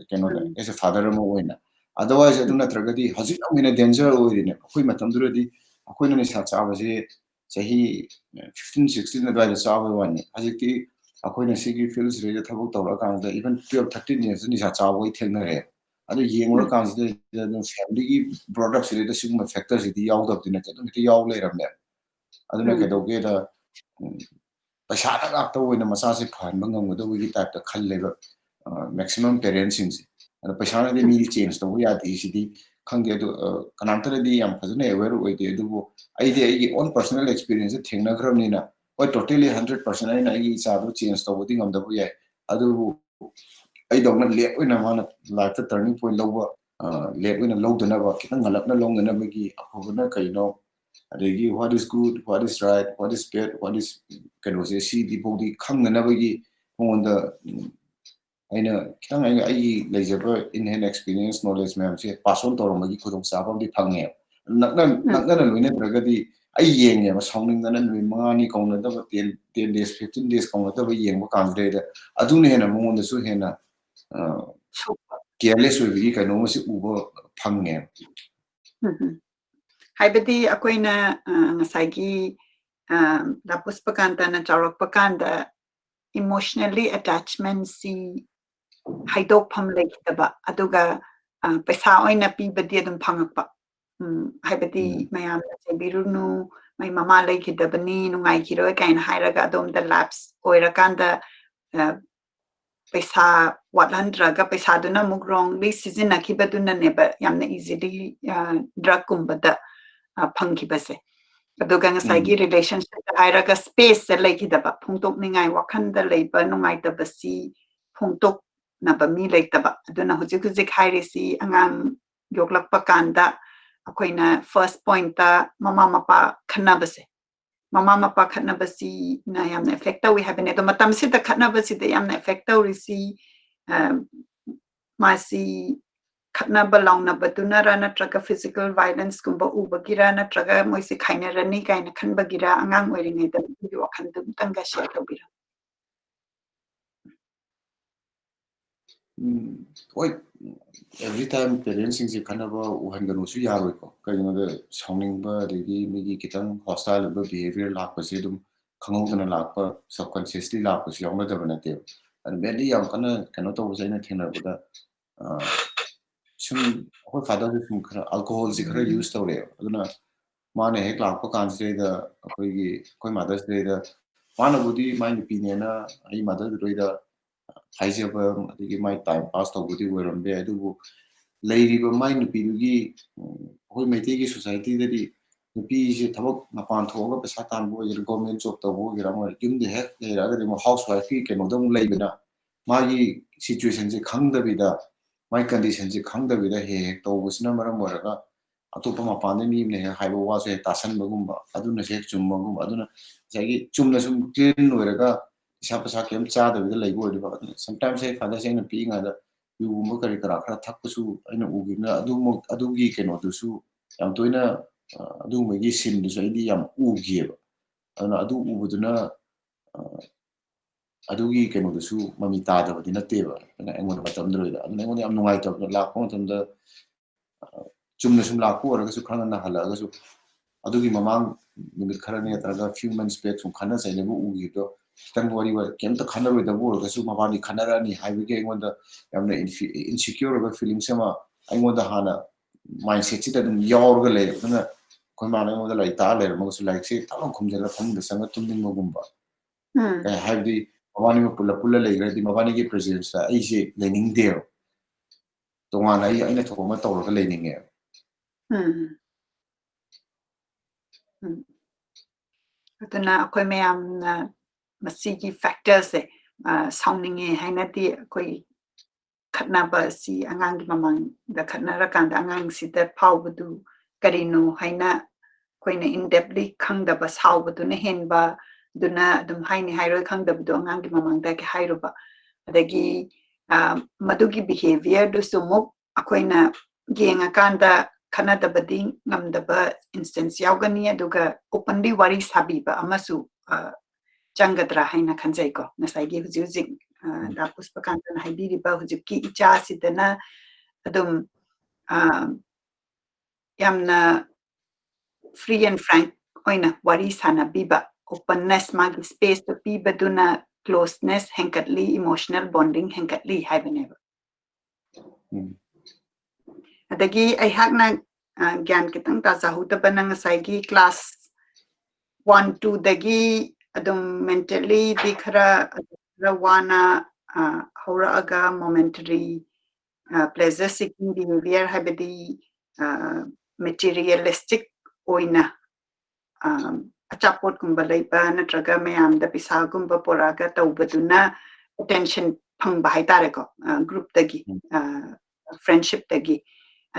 ꯀꯩꯅꯣꯗ ꯑꯦꯁ ꯑꯦ ꯐꯥꯗꯔ ꯑꯃ ꯑꯣꯏꯅ ꯑꯗꯔꯋꯥꯏꯁ ꯑꯗꯨ ꯅꯠꯇ꯭ꯔꯒꯗꯤ ꯍꯧꯖꯤꯛ ꯌꯥꯝ ꯍꯦꯟꯅ ꯗꯦꯟꯖꯔ ꯑꯣꯏꯔꯤꯅꯦ ꯑꯩꯈꯣꯏ ꯃꯇꯝꯗꯨꯗꯗꯤ ꯑꯩꯈꯣꯏꯅ ꯅꯤꯁꯥ ꯆꯥꯕꯁꯦ ꯆꯍꯤ 15-16 ꯑꯗꯨꯋꯥꯏꯗ ꯆꯥꯕꯒꯤ ꯋꯥꯅꯤ ꯍꯧꯖꯤꯛꯇꯤ ꯑꯩꯈꯣꯏꯅ ꯁꯤꯒꯤ ꯐꯤꯜꯁꯤꯗꯩꯗ ꯊꯕꯛ ꯇꯧꯔꯛꯑꯀꯥꯟꯗ ꯏꯚꯟ 12-13 ꯏꯌꯔꯁꯇ ꯅꯤꯁꯥ ꯆꯥꯕꯒꯤ ꯊꯦꯡꯅꯔꯛꯑꯦ ꯑꯗꯨ ꯌꯦꯡꯉꯨꯔꯀꯥꯟꯁꯤꯗ ꯑꯗꯨꯝ ꯐꯦꯃꯤꯂꯤꯒꯤ ꯄ꯭ꯔꯣꯗꯛꯁꯤꯗꯩꯗ ꯁꯤꯒꯨꯝꯕ ꯐꯦꯛꯇꯔꯁꯤꯗꯤ ꯌꯥꯎꯗꯕꯗꯤ ꯅꯠꯇꯦ ꯑꯗꯨꯝ ꯍꯦꯛꯇ ꯌꯥꯎ ꯂꯩꯔꯝꯃꯦ ꯑꯗꯨꯅ ꯀꯩꯗꯧꯒꯦꯗ ꯄꯩꯁꯥꯗ ꯉꯥꯛꯇ ꯑꯣꯏꯅ ꯃꯆꯥꯁꯦ ꯐꯍꯟꯕ ꯉꯝꯒꯗꯕꯒꯤ ꯇꯥꯏꯞꯇ ꯈꯜꯂꯦꯕ ꯃꯦꯛꯁꯤꯃꯝ ꯄꯦꯔꯦꯟꯁꯁꯤꯡꯁꯦ ꯑꯗꯣ ꯄꯩꯁꯥꯅꯗꯤ ꯃꯤꯗꯤ ꯆꯦꯟꯖ ꯇꯧꯕ ꯌꯥꯗꯦ ꯁꯤꯗꯤ ꯈꯪꯗꯦ ꯑꯗꯣ ꯀꯅꯥꯝꯇꯅꯗꯤ ꯌꯥꯝ ꯐꯖꯅ ꯑꯦꯋꯦꯌꯔ ꯑꯣꯏꯗꯦ ꯑꯗꯨꯕꯨ ꯑꯩꯗꯤ ꯑꯩꯒꯤ ꯑꯣꯟ ꯄꯔꯁꯣꯅꯦꯜ ꯑꯦꯛꯁꯄꯤꯔꯤꯌꯦꯟꯁꯇ ꯊꯦꯡꯅꯈ꯭ꯔꯕꯅꯤꯅ ꯍꯣꯏ ꯇꯣꯇꯦꯂꯤ 100% ꯑꯩꯅ ꯑꯩꯒꯤ ꯏꯆꯥꯗꯣ ꯆꯦꯟꯖ ꯇꯧꯕꯗꯤ ꯉꯝꯗꯕ ꯌꯥꯏ ꯑꯗꯨꯕꯨ ꯑꯩꯗꯧꯅ ꯂꯦꯠ ꯑꯣꯏꯅ ꯃꯥꯅ ꯂꯥꯏꯐꯇ ꯇꯔꯅꯤꯡ ꯄꯣꯏꯟ ꯂꯧꯕ ꯂꯦꯠ ꯑꯣꯏꯅ ꯂꯧꯗꯅꯕ ꯈꯤꯇꯪ ꯉꯜꯂꯞꯅ ꯂꯧꯅꯅꯕꯒꯤ ꯑꯐꯕꯅ ꯀꯩꯅꯣ ꯑꯗꯒꯤ ꯋꯥꯠ ꯏꯁ ꯒꯨꯗ ꯋꯥꯠ ꯏꯁ ꯔꯥꯏꯠ ꯋꯥꯠ ꯏꯁ ꯕꯦꯗ ꯋꯥꯠ ꯏꯁ ꯀꯩꯅꯣꯁꯦ ꯁꯤꯗꯤ ꯐꯥꯎꯗꯤ ꯈꯪꯅꯅꯕꯒꯤ ꯃꯉꯣꯟꯗ ꯑꯩꯅ ꯈꯤꯇꯪ ꯑꯩꯒꯤ ꯂꯩꯖꯕ ꯏꯟ ꯍꯦꯟ ꯑꯦꯛꯁꯄꯤꯔꯤꯌꯦꯟꯁ ꯅꯣꯂꯦꯖ ꯃꯌꯥꯝꯁꯦ ꯄꯥꯁ ꯑꯣꯟ ꯇꯧꯔꯝꯕꯒꯤ ꯈꯨꯗꯣꯡꯆꯥꯕ ꯑꯃꯗꯤ ꯐꯪꯉꯦꯕ ꯅꯛꯅꯅ ꯂꯣꯏꯅꯗ꯭ꯔꯒꯗꯤ ꯑꯩ ꯌꯦꯡꯉꯦꯕ ꯁꯥꯎꯅꯤꯡꯗꯅ ꯅꯨꯃꯤꯠ 5ꯅꯤ ꯀꯧꯅꯗꯕ 10 days 15 days ꯀꯧꯅꯗꯕ ꯌꯦꯡꯕ ꯀꯥꯟꯁꯤꯗꯩꯗ ꯑꯗꯨꯅ ꯍꯦꯟꯅ ꯃꯉꯣꯟꯗꯁꯨ ꯍꯦꯟꯅ ꯀꯦꯌꯔꯂꯦꯁ ꯑꯣꯏꯕꯒꯤ ꯀꯩꯅꯣꯝꯃꯁꯤ ꯎꯕ ꯐꯪꯉꯦꯕ
ꯍꯥꯏꯕꯗꯤ ꯑꯩꯈꯣꯏꯅ ꯉꯁꯥꯏꯒꯤ da Pushpakanta na Charakpakanda emotionally attachment si haidokpham leitaba aduga paisa oina pibadi adum phangakpa haibadi mayam chebirunu mai mama leikidabani nungai kiroi kain hairaga adom da lapse oirakanda paisa watlandraga paisa duna muk wrongly sizinakibaduna neba yamna easily drug kumbada phangkibase aduga ngasagi relationship hairaga space se leikidaba phungtokningai wakhanda leiba nungaitabasi phungtok naba mi leitaba aduna hujik hujik hairisi angang yoklakpa kanda akoina first point ta mama mapa khanabase mama mapa khanabasi na yamna effect we have ne to matam se ta khanabasi de yamna effect risi masi khatnaba launaba tunara natraga physical violence kumba ubagira natraga moisi khainarani kaina khanbagira angang oiringai da wakhan dum tanga share tobira
every time parents sing kanaba uhanganu su yaroi ko kayino de sounding ba degi migi kitang hostile ba behavior lak pa se dum khangong na lak pa subconsciously lak pa se yong da bana te and very yam kana kano to sai na thena ba sum ho father sum khara alcohol si khara use to re aduna mane hek lak pa kan se da koi mother's day da mana budi my opinion na ai mother day da haijaba adigi my time pass to budi weron be adu leiriba mai nupi dugi hoi meite gi society dadi nupi je thabak mapan thoga pesa tan bo je government job to bo gira ma yum de hek leira ga mo housewife ki ke no dong leibina magi situation je khangda bida my condition je khangda bida he hek to busna maram moraga atopa mapan de mi ne haibo wa se tasan bagumba aduna se chumma gum aduna jagi chumna sum clean oiraga isa pesa kem cha da bida leibo ri ba sometimes I father saying nupi nga da yu kari kara khara thakpasu aina ugina adugi keno dusu yam toina adu megi sin dusu idi yam ugieba ana adu ubuduna adugi keno dusu mami tada badina teba ana engon matam droida ana engon yam nungai tabna lakko matamda chumna sum lakko oraga su khana na halaga su adugi mamang numit khara ne taraga few months back sum khana saine bu ugido kitang wari wa kemta khana roida bu oraga su mabani khana rani haibige engon da yamna insecure ba feeling sama engon da hana mindset sida dum yorga le na ko ma na engon da lai ta le mo su like se talon khumjala pham da sanga tumding mo gumba kai haibdi mabani mo pula le gradi mabani gi presence ta ai se lening deo tonga ai aina thoma tawra le ninge
aduna akoi mayamna masigi factors se sounding hainati akoi khatnaba si angang gi mamang da khatnara kanda angang si da phawbadu karino haina koina in depthly khangdaba sawbadu na henba duna dum haini hairoi khangdabadu angang gi mamang da ke hairuba adagi madugi behavior du sumuk akoina genga kanda khanadabadi ngamdaba instance yaugani aduga openly wari sabiba amasu changadra haina khanjai ko nasai gi hujuk da Pushpakanta na haibiriba hujukki icha sidana adum yamna free and frank oina wari sana biba openness magi space to biba duna closeness henkatli emotional bonding henkatli haibaneba adagi ai hakna gyan kitang ta zahuta banang saigi class 1 2 dagi adum mentally dikhara rawana hora aga momentary pleasure seeking behavior habidi materialistic oina achapot kumba leiba natraga mayam da pisa gumba poraga taubaduna attention phangba haitare ko group dagi friendship dagi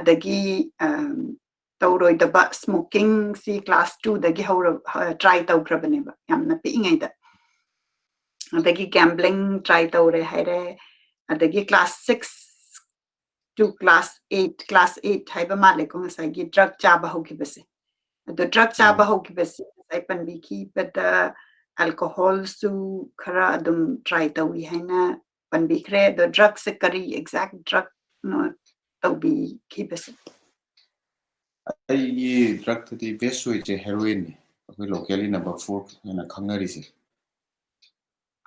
adagi tauroi daba smoking si class 2 dagi hora try taugrabaneba yamna piingai da adagi gambling try taure haire adagi class 6 to class 8 haiba male ko ngasagi drug chaba hokibase the drug chaba hokibase ai panbiki but alcohol su khara adum try tawi haina panbikre the drug se kari exact drug no tawi kibase
ai drug the best way je heroin ꯑꯩꯈꯣꯏ ꯂꯣꯀꯦꯜꯂꯤ ꯅꯝꯕꯔ 4 ꯍꯥꯏꯅ ꯈꯪꯅꯔꯤꯁꯦ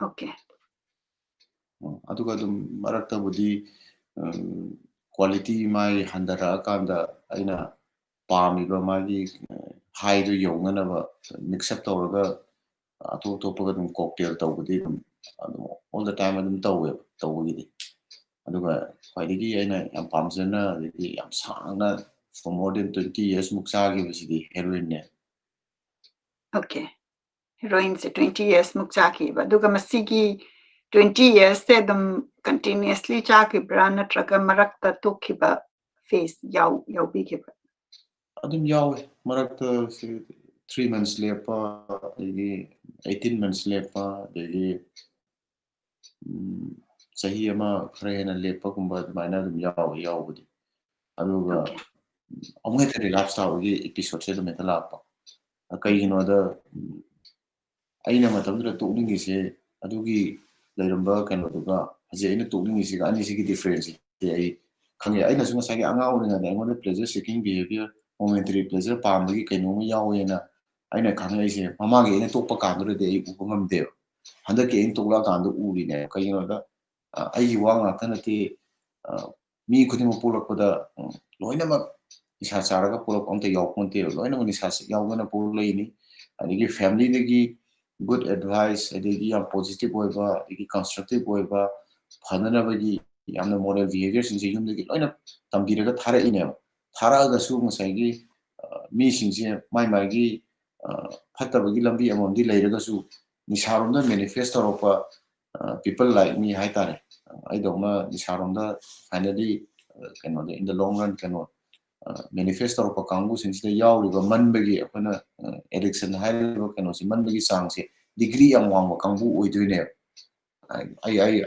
Okay.
ꯑꯗꯨꯒ ꯑꯗꯨꯝ ꯃꯔꯛꯇꯕꯨꯗꯤ ꯀ꯭ꯋꯥꯂꯤꯇꯤ ꯃꯥꯒꯤ ꯍꯟꯊꯔꯛꯑꯀꯥꯟꯗ ꯑꯩꯅ ꯄꯥꯝꯃꯤꯕ ꯃꯥꯒꯤ ꯍꯥꯏꯗꯨ ꯌꯧꯅꯅꯕ ꯃꯤꯛꯁꯑꯞ ꯇꯧꯔꯒ ꯑꯇꯣꯞ ꯑꯇꯣꯞꯄꯒ ꯑꯗꯨꯝ ꯀꯣꯛꯇꯦꯜ ꯇꯧꯕꯗꯤ ꯑꯗꯨꯝ ꯑꯣꯜ ꯗ ꯇꯥꯏꯝ ꯑꯗꯨꯝ ꯇꯧꯋꯦꯕ ꯇꯧꯕꯒꯤꯗꯤ ꯑꯗꯨꯒ ꯈ꯭ꯋꯥꯏꯗꯒꯤ ꯑꯩꯅ ꯌꯥꯝ ꯄꯥꯝꯖꯅ ꯑꯗꯒꯤ ꯌꯥꯝ ꯁꯥꯡꯅ for more than 20 years ꯃꯨꯛ ꯆꯥꯈꯤꯕꯁꯤꯗꯤ ꯍꯦꯔꯣꯏꯟꯅꯦ
Okay. Heroin se 20 years muk chakhiba aduga masigi 20 years se dum continuously chakhibra natraga marakta tokhiba phase yaw bikhiba
adum yawe marakta 3 months lepa adagi 18 months lepa adagi chahi ama khara hena lepa kumba admaina adum yawbudi aduga amheta relapse tawagi episode se adum heta lakpa kaigino da aina matamdra tokningise adugi leiramba kanoduga haje aina tokningise ga anisigi difference te ai khange aina sunga sagi anga oringa da aina pleasure seeking behavior momentary pleasure pambagi kaino ma yawena aina khange ise mamagi aina tokpa kandure de ai uba ngamde handaki aina tokla kandu urine kaino da ai wa ngata nati mi khudima polakpada loina ma isa charaga polak onta yawponte loina ma isa yawgana polai adigi family dagi good advice adigi yam positive oiba adigi constructive oiba phananabagi yamna moral behavior singse yumdagi loina tambiraga thara ineba thara su ngasai mi singse mai gi phattabagi lambi amomdi leiraga su nisaromda manifest toropa people like me haitare I dogna nisaromda finally in the long run manifest toropa kangu singse yawriba manbagi apana addiction hairiba si manbagi sangse degree am wangba kangu oidoine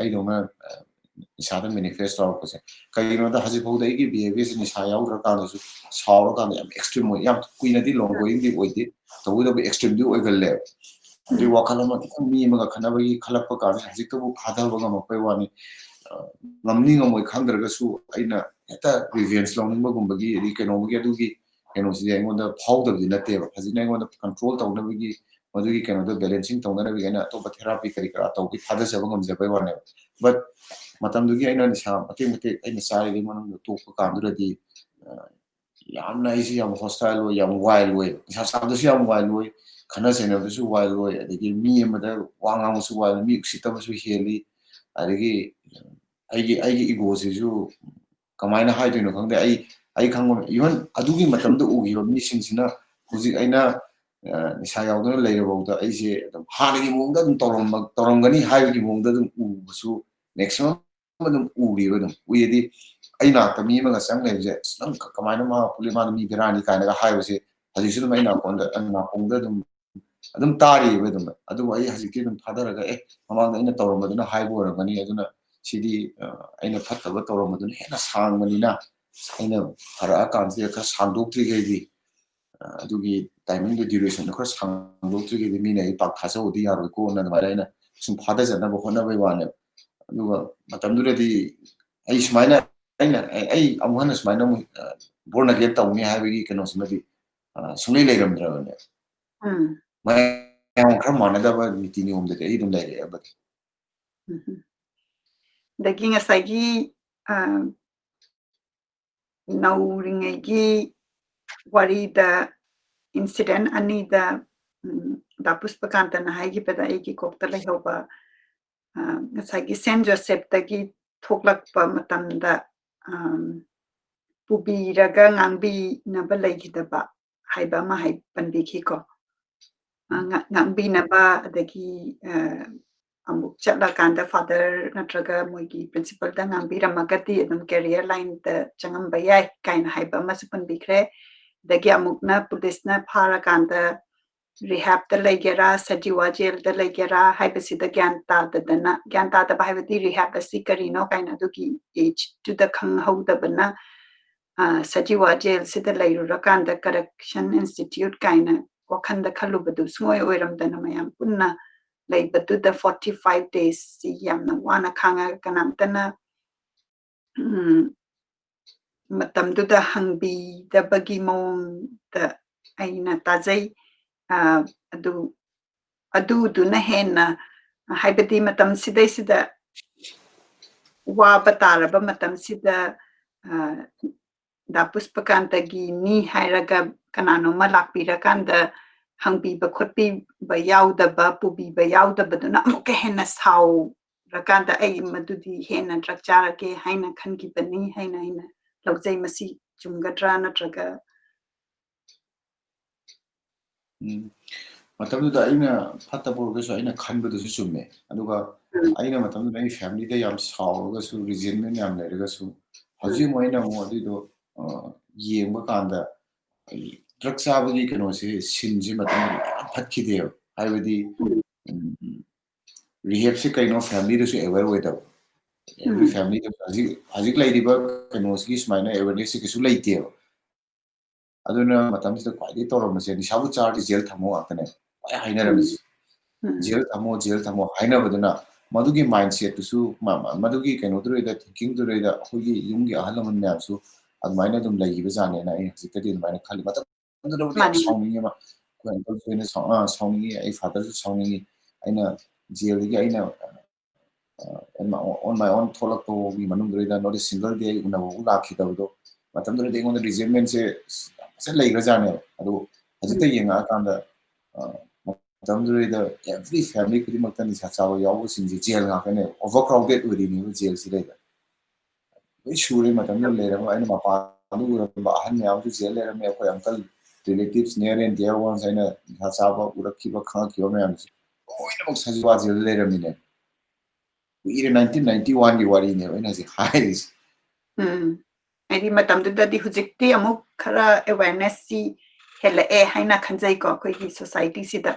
I dogna isada manifest toropa se kaino da haji phauda igi behavior ni sa yawra kana su saura kana yam extreme yam kuina di long going di oide tawida be extreme di oigalle di wakala ma mi ma khanabagi khalakpa kana haji to bu khadaba ga mapai wani ngamni ngamoi khangdraga su aina heta revenge longba gumbagi ri kenogi adugi kenosi aingonda phawdabdi nateba hajina aingonda control tawdabagi madugi kenoda balancing tawdabagi aina topa therapy kari kara tawgi thadasaba ngamjabai wane but matamdugi aina nisa mate aina sari manam topa kanduradi yamna isi yam hostile way yam wild way nisa sabdasu yam wild way khana senabdasu wild way adigi mi amada wangamusu wild mi sitabasu heli adigi aigi ego sisu kamaina haidino khangde ai khangom even adugi matamda ugiba mi singsina huji aina nisa yawduna leirabawda aise adum hanagi mongda adum toromgani haibagi mongda adum ubusu maximum adum uriba adum uyedi aina ta mi ma sang leje nang kamaina ma pulima mi birani kaina haibase hajisu dum aina konda anna pongda adum tari bedum adu ai hajiki dum thadaraga mamang aina toromaduna haibu oragani aduna sidi aina phattaba toromaduna hena sangmanina aina phara kanse ka sangdoktrigedi adugi timing the duration khara sangdoktrigedi mina ai pak thasa odi yaroi ko na mara aina sum phada jana ba hona bai wane aduga matamduredi ai smaina ai amuhana smaina born again tawni haibagi keno simadi sungai leiramdrabane mai khara manadaba niti niyom de ai dum leire abadi
dagi ngasagi nauringaigi warida incident anida da Pushpakanta na haigibada aigi kokta laihoba ngasagi Saint Joseph dagi thoklakpa matamda pubiraga ngangbi naba laigidaba haiba ama hai panbikiko ngangbi naba adagi amuk chatlakanda father natraga moigi principal da ngangbiramagati adum career line da changamba yai kaina haiba ama su panbikre dagi amukna police na pharakanda rehab da laigera sajiwa jail da laigera haibasida gyanta da bahibadi rehab asi karino kaina dugi age to the khang haudabana sajiwa jail sida lairukanda correction institute kaina wakhanda khalubadu sngoi oiramdana mayam punna laibatuda 45 days si yamna wana khanga kanamtana matamduda hangbi dabagi mawng da aina tajai ꯑꯗꯨꯗꯨꯅ ꯍꯦꯟꯅ ꯍꯥꯏꯕꯗꯤ ꯃꯇꯝꯁꯤꯗꯩꯁꯤꯗ ꯋꯥꯕ ꯇꯥꯔꯕ ꯃꯇꯝꯁꯤꯗ ꯗꯥ ꯄꯨꯁꯄꯀꯥꯟꯇꯒꯤꯅꯤ ꯍꯥꯏꯔꯒ ꯀꯅꯥꯅꯣꯝꯃ ꯂꯥꯛꯄꯤꯔꯀꯥꯟꯗ ꯍꯪꯕꯤꯕ ꯈꯣꯠꯄꯤꯕ ꯌꯥꯎꯗꯕ ꯄꯨꯕꯤꯕ ꯌꯥꯎꯗꯕꯗꯨꯅ ꯑꯃꯨꯛꯀ ꯍꯦꯟꯅ ꯁꯥꯎꯔꯀꯥꯟꯗ ꯑꯩ ꯃꯗꯨꯗꯤ ꯍꯦꯟꯅ ꯗ꯭ꯔꯒ ꯆꯥꯔꯒꯦ ꯍꯥꯏꯅ ꯈꯟꯈꯤꯕꯅꯤ ꯍꯥꯏꯅ ꯑꯩꯅ ꯂꯧꯖꯩ ꯃꯁꯤ ꯆꯨꯝꯒꯗ꯭ꯔꯥ ꯅꯠꯇ꯭ꯔꯒ
ꯃꯇꯝꯗꯨꯗ ꯑꯩꯅ ꯐꯠꯇꯕ ꯑꯣꯏꯔꯒꯁꯨ ꯑꯩꯅ ꯈꯟꯕꯗꯨꯁꯨ ꯆꯨꯝꯃꯦ ꯑꯗꯨꯒ ꯑꯩꯅ ꯃꯇꯝꯗꯨꯗ ꯑꯩ ꯐꯦꯃꯤꯂꯤꯗ ꯌꯥꯝ ꯁꯥꯎꯔꯒꯁꯨ ꯔꯤꯖꯦꯟꯃꯦꯟ ꯌꯥꯝ ꯂꯩꯔꯒꯁꯨ ꯍꯧꯖꯤꯛ ꯑꯃꯨꯛ ꯑꯩꯅ ꯑꯃꯨꯛ ꯑꯗꯨꯏꯗꯣ ꯌꯦꯡꯕ ꯀꯥꯟꯗ ꯑꯩ ꯗ꯭ꯔꯒ ꯆꯥꯕꯒꯤ ꯀꯩꯅꯣꯁꯦ ꯁꯤꯟꯁꯦ ꯃꯇꯝꯗꯨꯗ ꯌꯥꯝ ꯐꯠꯈꯤꯗꯦꯕ ꯍꯥꯏꯕꯗꯤ ꯔꯤꯍꯦꯞꯁꯦ ꯀꯩꯅꯣ ꯐꯦꯃꯤꯂꯤꯗꯁꯨ ꯑꯦꯋꯦꯌꯔ ꯑꯣꯏꯗꯕ ꯑꯦꯕ꯭ꯔꯤ ꯐꯦꯃꯤꯂꯤꯗ ꯍꯧꯖꯤꯛ ꯂꯩꯔꯤꯕ ꯀꯩꯅꯣꯁꯤꯒꯤ ꯁꯨꯃꯥꯏꯅ ꯑꯦꯋꯦꯌꯔꯅꯦꯁꯁꯦ ꯀꯩꯁꯨ ꯂꯩꯇꯦꯕ ꯑꯗꯨꯅ ꯃꯇꯝꯁꯤꯗ ꯈ꯭ꯋꯥꯏꯗꯒꯤ ꯇꯧꯔꯝꯕꯁꯦ ꯅꯤꯁꯥꯕꯨ ꯆꯥꯔꯗꯤ ꯖꯦꯜ ꯊꯝꯃꯣ ꯉꯥꯛꯇꯅꯦ ꯈ꯭ꯋꯥꯏ ꯍꯥꯏꯅꯔꯝꯃꯤꯁꯦ ꯖꯦꯜ ꯊꯝꯃꯣ ꯍꯥꯏꯅꯕꯗꯨꯅ ꯃꯗꯨꯒꯤ ꯃꯥꯏꯟ ꯁꯦꯠꯇꯨꯁꯨ ꯃꯗꯨꯒꯤ ꯀꯩꯅꯣꯗꯨꯔꯩꯗ ꯊꯤꯡꯀꯤꯡꯗꯨꯔꯩꯗ ꯑꯩꯈꯣꯏꯒꯤ ꯌꯨꯝꯒꯤ ꯑꯍꯜ ꯂꯃꯟ ꯃꯌꯥꯝꯁꯨ ꯑꯗꯨꯃꯥꯏꯅ ꯑꯗꯨꯝ ꯂꯩꯈꯤꯕꯖꯥꯠꯅꯦꯅ ꯑꯩ ꯍꯧꯖꯤꯛꯇꯗꯤ ꯑꯗꯨꯃꯥꯏꯅ ꯈꯜꯂꯤ ꯃꯇꯝꯗꯨꯗꯕꯨꯗꯤ ꯌꯥꯝ ꯁꯥꯎꯅꯤꯡꯉꯦꯕ ꯑꯩꯈꯣꯏ ꯑꯪꯀꯜꯁꯨ ꯑꯩꯅ ꯁꯥꯎꯅꯤꯡꯉꯤ ꯑꯩ ꯐꯥꯗꯔꯁꯨ ꯁꯥꯎꯅꯤꯡꯉꯤ ꯑꯩꯅ ꯖꯦꯜꯗꯒꯤ ꯑꯩꯅ ꯑꯣꯟ ꯃꯥꯏ ꯑꯣꯟ ꯊꯣꯛꯂꯛꯄꯒꯤ ꯃꯅꯨꯡꯗꯨꯗ ꯅꯣꯠ ꯑꯦ ꯁꯤꯡꯒꯜ ꯗꯦ ꯑꯩ ꯎꯅꯕꯕꯨ ꯂꯥꯛꯈꯤꯗꯕꯗꯣ ꯃꯇꯝꯗꯨꯗꯗꯤ ꯑꯩꯉꯣꯟꯗ ꯔꯤꯖꯦꯟꯃꯦꯟꯁꯦ ꯐꯖꯅ ꯂꯩꯈ꯭ꯔꯖꯥꯠꯅꯦꯕ ꯑꯗꯨ ꯍꯧꯖꯤꯛꯇ ꯌꯦꯡꯉꯛꯑꯀꯥꯟꯗ ꯃꯇꯝꯗꯨꯗꯩꯗ ꯑꯦꯚ꯭ꯔꯤ ꯐꯦꯃꯤꯂꯤ ꯈꯨꯗꯤꯡꯃꯛꯇ ꯅꯤꯁꯥ ꯆꯥꯕ ꯌꯥꯎꯕꯁꯤꯡꯁꯦ ꯖꯦꯜ ꯉꯥꯛꯇꯅꯦꯕ ꯑꯣꯚꯔ ꯀ꯭ꯔꯥꯎꯗꯦꯠ ꯑꯣꯏꯔꯤꯅꯦꯕ ꯖꯦꯜꯁꯤꯗꯩꯗ ꯂꯣꯏ ꯁꯨꯔꯦ ꯃꯇꯝꯗꯨꯗ ꯂꯩꯔꯝꯕ ꯑꯩꯅ ꯃꯄꯥꯟꯗ ꯎꯔꯝꯕ ꯑꯍꯟ ꯃꯌꯥꯝꯁꯨ ꯖꯦꯜ ꯂꯩꯔꯝꯃꯦ ꯑꯩꯈꯣꯏ ꯑꯪꯀꯜ ꯔꯤꯂꯦꯇꯤꯚꯁ ꯅꯤꯌꯔ ꯑꯦꯟ ꯗꯤꯌꯔ ꯋꯥꯟꯁ ꯑꯩꯅ ꯅꯤꯁꯥ ꯆꯥꯕ ꯎꯔꯛꯈꯤꯕ ꯈꯪꯉꯛꯈꯤꯕ ꯃꯌꯥꯝꯁꯦ ꯂꯣꯏꯅꯃꯛ ꯁꯖꯤꯋꯥ ꯖꯦꯜꯗ ꯂꯩꯔꯝꯃꯤꯅꯦ ꯀꯨꯏꯔꯦ 1991ꯒꯤ ꯋꯥꯔꯤꯅꯦꯕ ꯑꯩꯅ ꯍꯧꯖꯤꯛ ꯍꯥꯏꯔꯤꯁꯦ
ꯍꯥꯏꯗꯤ ꯃꯇꯝꯗꯨꯗꯗꯤ ꯍꯧꯖꯤꯛꯇꯤ ꯑꯃꯨꯛ ꯈꯔ ꯑꯦꯋꯦꯔꯅꯦꯁꯁꯤ ꯍꯦꯜꯂꯛꯑꯦ ꯍꯥꯏꯅ ꯈꯟꯖꯩꯀꯣ ꯑꯩꯈꯣꯏꯒꯤ ꯁꯣꯁꯥꯏꯇꯤꯁꯤꯗ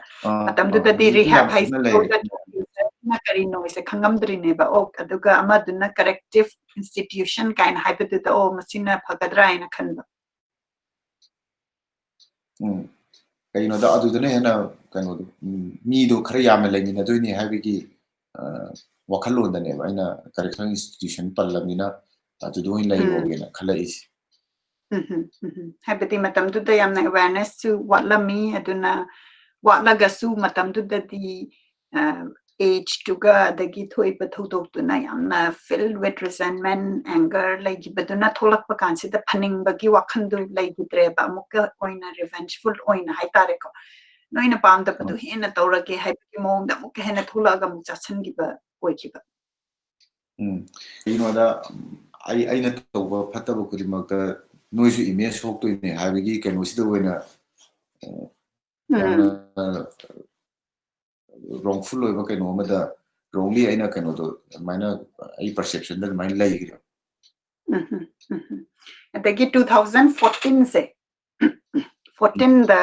ꯃꯇꯝꯗꯨꯗꯗꯤ
ꯍꯧꯖꯤꯛꯇꯤ
ꯔꯤꯍꯦꯞ
ꯌꯥꯝ
ꯍꯥꯏ
ꯊꯤꯅ ꯂꯩꯔꯦ
ꯁ꯭ꯀꯨꯜꯗ ꯀꯔꯤꯅꯣꯁꯦ ꯈꯪꯉꯝꯗ꯭ꯔꯤꯅꯦꯕ ꯑꯗꯨꯒ ꯑꯃꯗꯨꯅ ꯀꯔꯦꯛꯇꯤꯚ ꯏꯟꯁꯇꯤꯇ꯭ꯌꯨꯁꯟ ꯀꯥꯏꯅ ꯍꯥꯏꯕꯗꯨꯗ ꯃꯁꯤꯅ ꯐꯒꯗ꯭ꯔꯥ ꯍꯥꯏꯅ ꯈꯟꯕ
ꯀꯩꯅꯣꯗ ꯑꯗꯨꯗꯅ ꯍꯦꯟꯅ ꯀꯩꯅꯣꯗꯣ ꯃꯤꯗꯣ ꯈꯔ ꯌꯥꯝꯅ ꯂꯩꯃꯤꯟꯅꯗꯣꯏꯅꯤ ꯍꯥꯏꯕꯒꯤ ꯋꯥꯈꯜꯂꯣꯟꯗꯅꯦꯕ ꯑꯩꯅ ꯀꯔꯦꯛꯁꯅꯦꯜ ꯏꯟꯁꯇꯤꯇ꯭ꯌꯨꯁꯟ ꯄꯜꯂꯕꯅꯤꯅ ꯑꯗꯨꯗ ꯑꯣꯏꯅ ꯂꯩꯔꯣꯒꯦꯅ ꯈꯜꯂꯛꯏꯁꯦ
ꯍꯥꯏꯕꯗꯤ ꯃꯇꯝꯗꯨꯗ ꯌꯥꯝꯅ ꯑꯦꯋꯦꯔꯅꯦꯁꯁꯨ ꯋꯥꯠꯂꯝꯃꯤ ꯑꯗꯨꯅ ꯋꯥꯠꯂꯒꯁꯨ ꯃꯇꯝꯗꯨꯗꯗꯤ ꯑꯦꯖꯇꯨꯒ ꯑꯗꯒꯤ ꯊꯣꯛꯏꯕ ꯊꯧꯗꯣꯛꯇꯨꯅ ꯌꯥꯝꯅ ꯐꯤꯜ ꯋꯤꯠ ꯔꯤꯖꯦꯟꯃꯦꯟ ꯑꯦꯡꯒꯔ ꯂꯩꯈꯤꯕꯗꯨꯅ ꯊꯣꯛꯂꯛꯄ ꯀꯥꯟꯁꯤꯗ ꯐꯅꯤꯡꯕꯒꯤ ꯋꯥꯈꯜꯗꯨ ꯂꯩꯈꯤꯗ꯭ꯔꯦꯕ ꯑꯃꯨꯛꯀ ꯑꯣꯏꯅ ꯔꯤቨꯦꯟꯖꯐꯨꯜ ꯑꯣꯏꯅ ꯍꯥꯏꯇꯥꯔꯦꯀꯣ ꯅꯣꯏꯅ ꯄꯥꯝꯗꯕꯗꯨ ꯍꯦꯟꯅ ꯇꯧꯔꯒꯦ ꯍꯥꯏꯕꯒꯤ ꯃꯑꯣꯡꯗ ꯑꯃꯨꯛꯀ ꯍꯦꯟꯅ ꯊꯣꯛꯂꯛꯑꯒ ꯑꯃꯨꯛ ꯆꯥꯁꯤꯟꯈꯤꯕ ꯑꯣꯏꯈꯤꯕ
ꯀꯩꯅꯣꯗ ꯑꯩꯅ ꯇꯧꯕ ꯐꯠꯇꯕ ꯈꯨꯗꯤꯡꯃꯛꯇ ꯅꯣꯏꯁꯨ ꯏꯃꯦꯖ ꯁꯣꯛꯇꯣꯏꯅꯦ ꯍꯥꯏꯕꯒꯤ ꯀꯩꯅꯣꯁꯤꯗ ꯑꯣꯏꯅ ꯌꯥꯝꯅ ꯔꯣꯡꯐꯨꯜ ꯑꯣꯏꯕ ꯀꯩꯅꯣ ꯑꯃꯗ ꯔꯣꯡꯂꯤ ꯑꯩꯅ ꯀꯩꯅꯣꯗꯣ ꯑꯗꯨꯃꯥꯏꯅ ꯑꯩ ꯄꯔꯁꯦꯞꯁꯟꯗ ꯑꯗꯨꯃꯥꯏꯅ ꯂꯩꯈ꯭ꯔꯦ
ꯑꯗꯒꯤ 2014ꯁꯦ 14ꯗ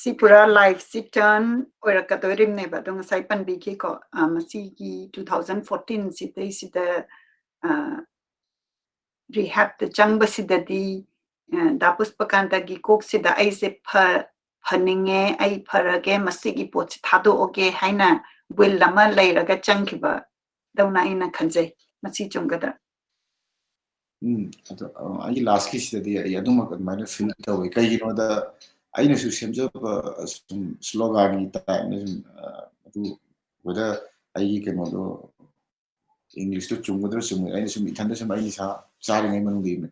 ꯁꯤ ꯄꯨꯔꯥ ꯂꯥꯏꯐꯁꯤ ꯇꯔꯟ ꯑꯣꯏꯔꯛꯀꯗꯣꯔꯤꯕꯅꯦꯕ ꯑꯗꯣ ꯉꯁꯥꯏ ꯄꯟꯕꯤꯈꯤꯀꯣ ꯃꯁꯤꯒꯤ 2014 ꯁꯤꯗꯩꯁꯤꯗ ꯔꯤꯍꯦꯞꯇ ꯆꯪꯕꯁꯤꯗꯗꯤ ꯗꯥ ꯄꯨꯁꯄꯀꯥꯟꯇꯒꯤ ꯀꯣꯛꯁꯤꯗ ꯑꯩꯁꯦ ꯐꯅꯤꯡꯉꯦ ꯑꯩ ꯐꯔꯒꯦ ꯃꯁꯤꯒꯤ ꯄꯣꯠꯁꯤ ꯊꯥꯗꯣꯛꯑꯒꯦ ꯍꯥꯏꯅ ꯋꯤꯜ ꯑꯃ ꯂꯩꯔꯒ ꯆꯪꯈꯤꯕꯗꯧꯅ ꯑꯩꯅ ꯈꯟꯖꯩ ꯃꯁꯤ ꯆꯨꯝꯒꯗ꯭ꯔꯥ
ꯑꯗꯣ ꯑꯩꯒꯤ ꯂꯥꯁꯀꯤꯁꯤꯗꯗꯤ ꯑꯩ ꯑꯗꯨꯃꯛ ꯑꯗꯨꯃꯥꯏꯅ ꯐꯤꯜ ꯇꯧꯋꯤ ꯀꯩꯒꯤꯅꯣꯗ ꯑꯩꯅꯁꯨ ꯁꯦꯝꯖꯕ ꯁꯨꯝ ꯁ꯭ꯂꯣꯒꯥꯟꯒꯤ ꯇꯥꯏꯞꯅ ꯁꯨꯝ ꯑꯗꯨꯗ ꯑꯩꯒꯤ ꯀꯩꯅꯣꯗꯣ ꯏꯪꯂꯤꯁꯇꯣ ꯆꯨꯝꯒꯗ꯭ꯔꯥ ꯆꯨꯝꯒꯗ꯭ꯔꯥ ꯑꯩꯅ ꯁꯨꯝ ꯏꯊꯟꯗ ꯁꯨꯝ ꯑꯩ ꯏꯁꯥ ꯆꯥꯔꯤꯉꯩ ꯃꯅꯨꯡꯗ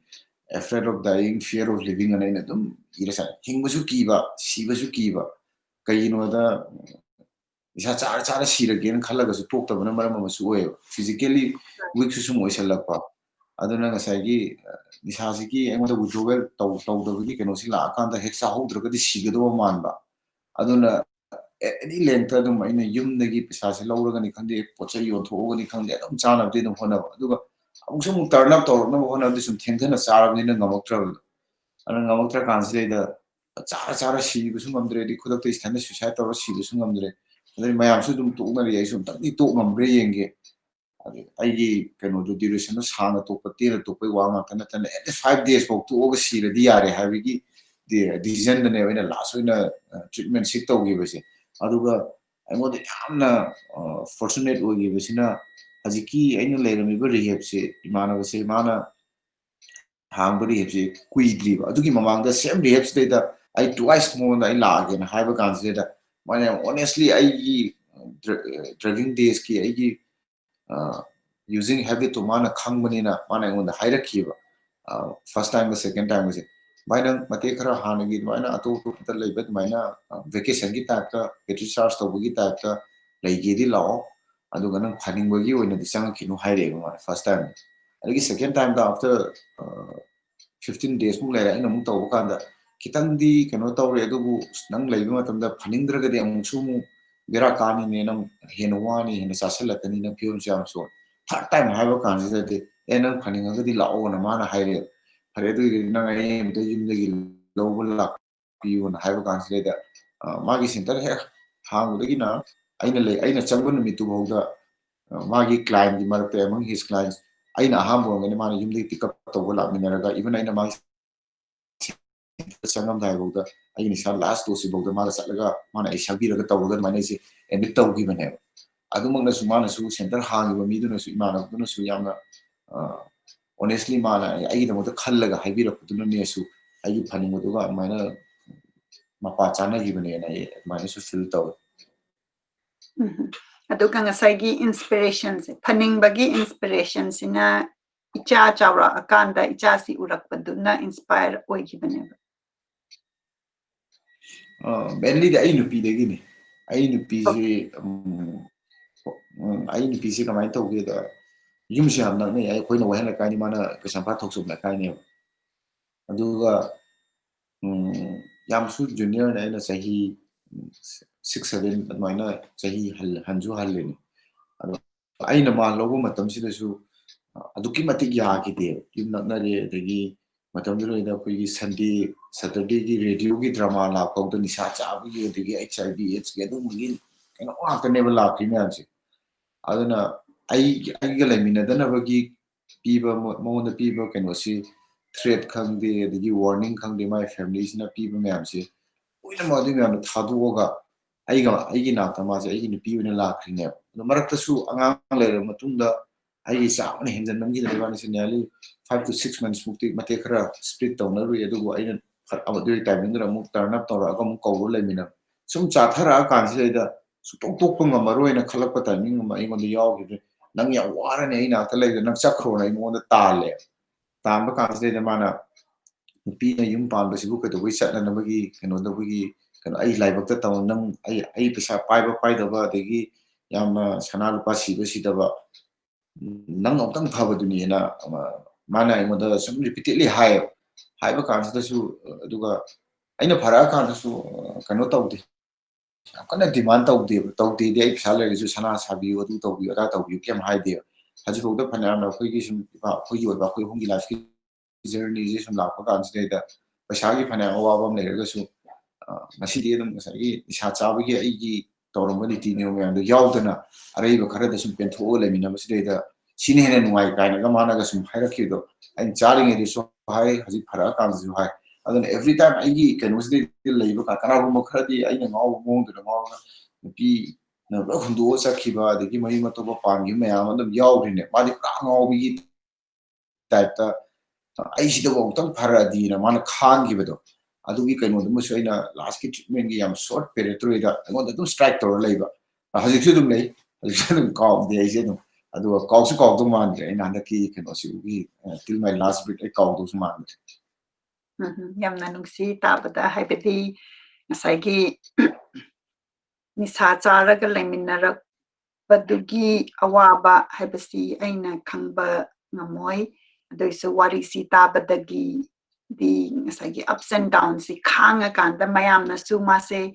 afraid of dying fear of living ꯑꯅ ꯑꯩꯅ ꯑꯗꯨꯝ ꯏꯔ ꯆꯠꯂꯦ ꯍꯤꯡꯕꯁꯨ ꯀꯤꯕ ꯁꯤꯕꯁꯨ ꯀꯤꯕ ꯀꯩꯒꯤꯅꯣꯗ ꯏꯁꯥ ꯆꯥꯔ ꯁꯤꯔꯒꯦꯅ ꯈꯜꯂꯒꯁꯨ ꯇꯣꯛꯇꯕꯅ ꯃꯔꯝ ꯑꯃꯁꯨ ꯑꯣꯏꯌꯦꯕ ꯐꯤꯖꯤꯀꯦꯜꯂꯤ ꯋꯤꯛꯁꯨ ꯁꯨꯝ ꯑꯣꯏꯁꯜꯂꯛꯄ ꯑꯗꯨꯅ ꯉꯁꯥꯏꯒꯤ ꯅꯤꯁꯥꯁꯤꯒꯤ ꯑꯩꯉꯣꯟꯗ ꯋꯤꯗ꯭ꯔꯣꯋꯦꯜ ꯇꯧꯗꯕꯒꯤ ꯀꯩꯅꯣꯁꯤ ꯂꯥꯛꯑꯀꯥꯟꯗ ꯍꯦꯛ ꯆꯥꯍꯧꯗ꯭ꯔꯒꯗꯤ ꯁꯤꯒꯗꯧꯕ ꯃꯥꯟꯕ ꯑꯗꯨꯅ ꯑꯦꯅꯤ ꯂꯦꯡꯇ ꯑꯗꯨꯝ ꯑꯩꯅ ꯌꯨꯝꯗꯒꯤ ꯄꯩꯁꯥꯁꯦ ꯂꯧꯔꯒꯅꯤ ꯈꯪꯗꯦ ꯄꯣꯠ ꯆꯩ ꯌꯣꯟꯊꯣꯛꯑꯒꯅꯤ ꯈꯪꯗꯦ ꯑꯗꯨꯝ ꯆꯥꯅꯕꯗꯤ ꯑꯗꯨꯝ ꯍꯣꯠꯅꯕ ꯑꯗꯨꯒ ꯑꯃꯨꯛꯁꯨ ꯑꯃꯨꯛ ꯇꯔꯟ ꯑꯞ ꯇꯧꯔꯛꯅꯕ ꯍꯣꯠꯅꯕꯗꯤ ꯁꯨꯝ ꯊꯦꯡꯊꯅ ꯆꯥꯔꯕꯅꯤꯅ ꯉꯝꯃꯛꯇ꯭ꯔꯕꯗꯣ ꯑꯗꯨꯅ ꯉꯝꯃꯛꯇ꯭ꯔꯀꯥꯟꯁꯤꯗꯩꯗ ꯆꯥꯔ ꯁꯤꯕꯁꯨ ꯉꯝꯗ꯭ꯔꯦ ꯑꯗꯩ ꯈꯨꯗꯛꯇ ꯏꯊꯟꯗ ꯁꯨꯏꯁꯥꯏꯠ ꯇꯧꯔ ꯁꯤꯕꯁꯨ ꯉꯝꯗ꯭ꯔꯦ ꯑꯗꯩ ꯃꯌꯥꯝꯁꯨ ꯑꯗꯨꯝ ꯇꯣꯛꯅꯔꯤ ꯑꯩꯁꯨ ꯑꯝꯇꯪꯗꯤ ꯇꯣꯛ ꯉꯝꯕ꯭ꯔꯥ ꯌꯦꯡꯒꯦ ꯑꯩꯒꯤ ꯀꯩꯅꯣꯗꯣ ꯗ꯭ꯌꯨꯔꯦꯁꯟꯗꯣ ꯁꯥꯡꯅ ꯇꯣꯛꯄ ꯇꯦꯟꯅ ꯇꯣꯛꯄꯩ ꯋꯥ ꯉꯥꯛꯇ ꯅꯠꯇꯅ ꯑꯦꯠꯂꯤꯁ 5 days ꯐꯥꯎ ꯇꯣꯛꯑꯒ ꯁꯤꯔꯗꯤ ꯌꯥꯔꯦ ꯍꯥꯏꯕꯒꯤ ꯗꯤꯁꯤꯖꯟꯗꯅꯦꯕ ꯑꯩꯅ ꯂꯥꯁ ꯑꯣꯏꯅ ꯇ꯭ꯔꯤꯠꯃꯦꯟ ꯁꯤꯛ ꯇꯧꯈꯤꯕꯁꯦ ꯑꯗꯨꯒ ꯑꯩꯉꯣꯟꯗ ꯌꯥꯝꯅ ꯐꯣꯔꯆꯨꯅꯦꯠ ꯑꯣꯏꯈꯤꯕꯁꯤꯅ ꯍꯧꯖꯤꯛꯀꯤ ꯑꯩꯅ ꯂꯩꯔꯝꯃꯤꯕ ꯔꯤꯍꯦꯞꯁꯦ ꯏꯃꯥꯟꯅꯕꯁꯦ ꯃꯥꯅ ꯍꯥꯡꯕ ꯔꯤꯍꯦꯞꯁꯦ ꯀꯨꯏꯗ꯭ꯔꯤꯕ ꯑꯗꯨꯒꯤ ꯃꯃꯥꯡꯗ ꯁꯦꯝ ꯔꯤꯍꯦꯞꯁꯤꯗꯩꯗ I twice more than I lag and have a consider. Honestly, I driving days ki using habit to mana kangmanina mana on the hierarchy. First time, the second time was it. Minor Matekara Hanagi, Mina Atu the Labet, Mina vacation guitar, Petri Stars to Bugita, like Gidi Law, and Dugan Panning Bugi when the Sang Kino hiding first time. And the second time after 15 days, Mula in a Muta Kitandi cannot already do Nang Labima, the Panindra de Amusumu, Verakani, Nenam, Henwani, and the Sasala, and in a pure jam so. Third time I have a consider the Enam Panning the law on a mana high. Paredu nang ay ito yung global lock yun have consider magi center he hang lagi na ay na changban mi tu boga magi client di marate among his clients ay na hambo ngani mana yung pick up to wala minaraga even ay na magi sangam dai boga ay ni sa last to si boga mara salaga mana ay sabi raga to boga mana si emit to gi bane adu mang na su mana su center hang ba mi du na su imana du na su yamna honestly mana I the motor khallaga hybrid of nesu I funny moduga minor mapachana given and I minus filter.
Aduga ngasagi inspirations paning bagi inspirations ina icha chawra akanda icha si urakpaduna inspire oigibaneba.
Mainly the Ainupi the Guinea. Ainupi Ainupi come out with Yumsham, I quite know when a kind of manner, because I'm part of the kind of Aduga Yamsu Junior and I he 6-7 at minor Sahi Hanju Halin. I know my logo Matamsi Aduki Matik Yaki, you not the Matamuru in Sunday, Saturday radio drama la called the Nisacha, the HIV, it's getting begin and all the never laugh premiums. I don't know. I get a minute, then never give people more the people can see threat come the warning come the my families in a people mamsy. We know more than Taduoga. I got Tamaz, I in the people in a lack in them. No matter the su, later Matunda. I saw on him the Nangi nearly 5 to 6 months Matekara split down every do I didn't about the time in the Muk turn up or a gum cover lemina. Some Chatara can't say that Supong a Maro in a Kalapata, my on the yog, Nanga Warren in after like the Naksakro, I'm on the Tale. Tamba can't say the mana Pina Yumpan, the book at the Wishat and the Wiggy, the Wiggy, can I like of the town, I Pisa Piper Pidava, the Gi Yama Sanal Pasi, Visitava. Nang of them power to me, mana in the some repeatedly higher. Higher can't do I know Parakan cannot out. Kana demand of the salary is Sana Sabi or do that of you came high there. Has you the Panama for you about whom you like journey Lapakan data. Pashagi Panama later so Nasidium Sachabi Igi Toromity and the Yaldana Araba Karadasum Pentuol and Minamas data. Sinin and white kind of Gamanagasum hierarchy and charging it is so high as it Parakan so high. And then every time I can was the labor, Kakarabumokrati, I know more to the more be no do Sakiba, the Gimima to Pan, you may have them yelled in it, but the all we that I see the Wong Paradina, man can't give it up. I do we can want the Musina last maybe I'm short period through it. I want to strike to labor. As it shouldn't lay, I shouldn't call the Asian. I do a call to call the man, and under key can also be till my last bit I call those man.
Yamna nungsi tabada haibadi ngasagi nisa charaga leminara badugi awaba haibasi aina khangba ngamoi adoisu wari si tabadagi di ngasagi ups and downs si khanga kanda mayamna su mase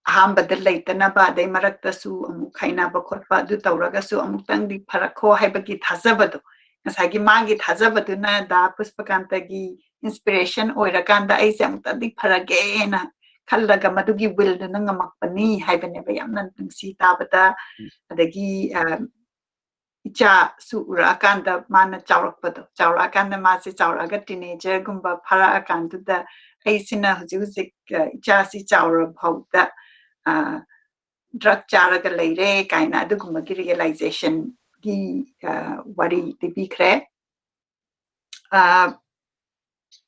ahambada leitana dei maraktasu amuk khainaba khotpa adu tawragasu amuktang di pharakho haibagi thajabadu ngasagi magi thajabaduna da Pushpakantagi inspiration oirakanda aise amutadi pharage na khallaga madugi will na ngamakpani haibaneba yamna nungsi tabada adagi icha su urakanda mana chawrakanda mase chawraga teenager gumba pharakanda da aisina hujuk icha si chawra bhauda drug charaga leire kaina adugumba gi realization gi wari tibikre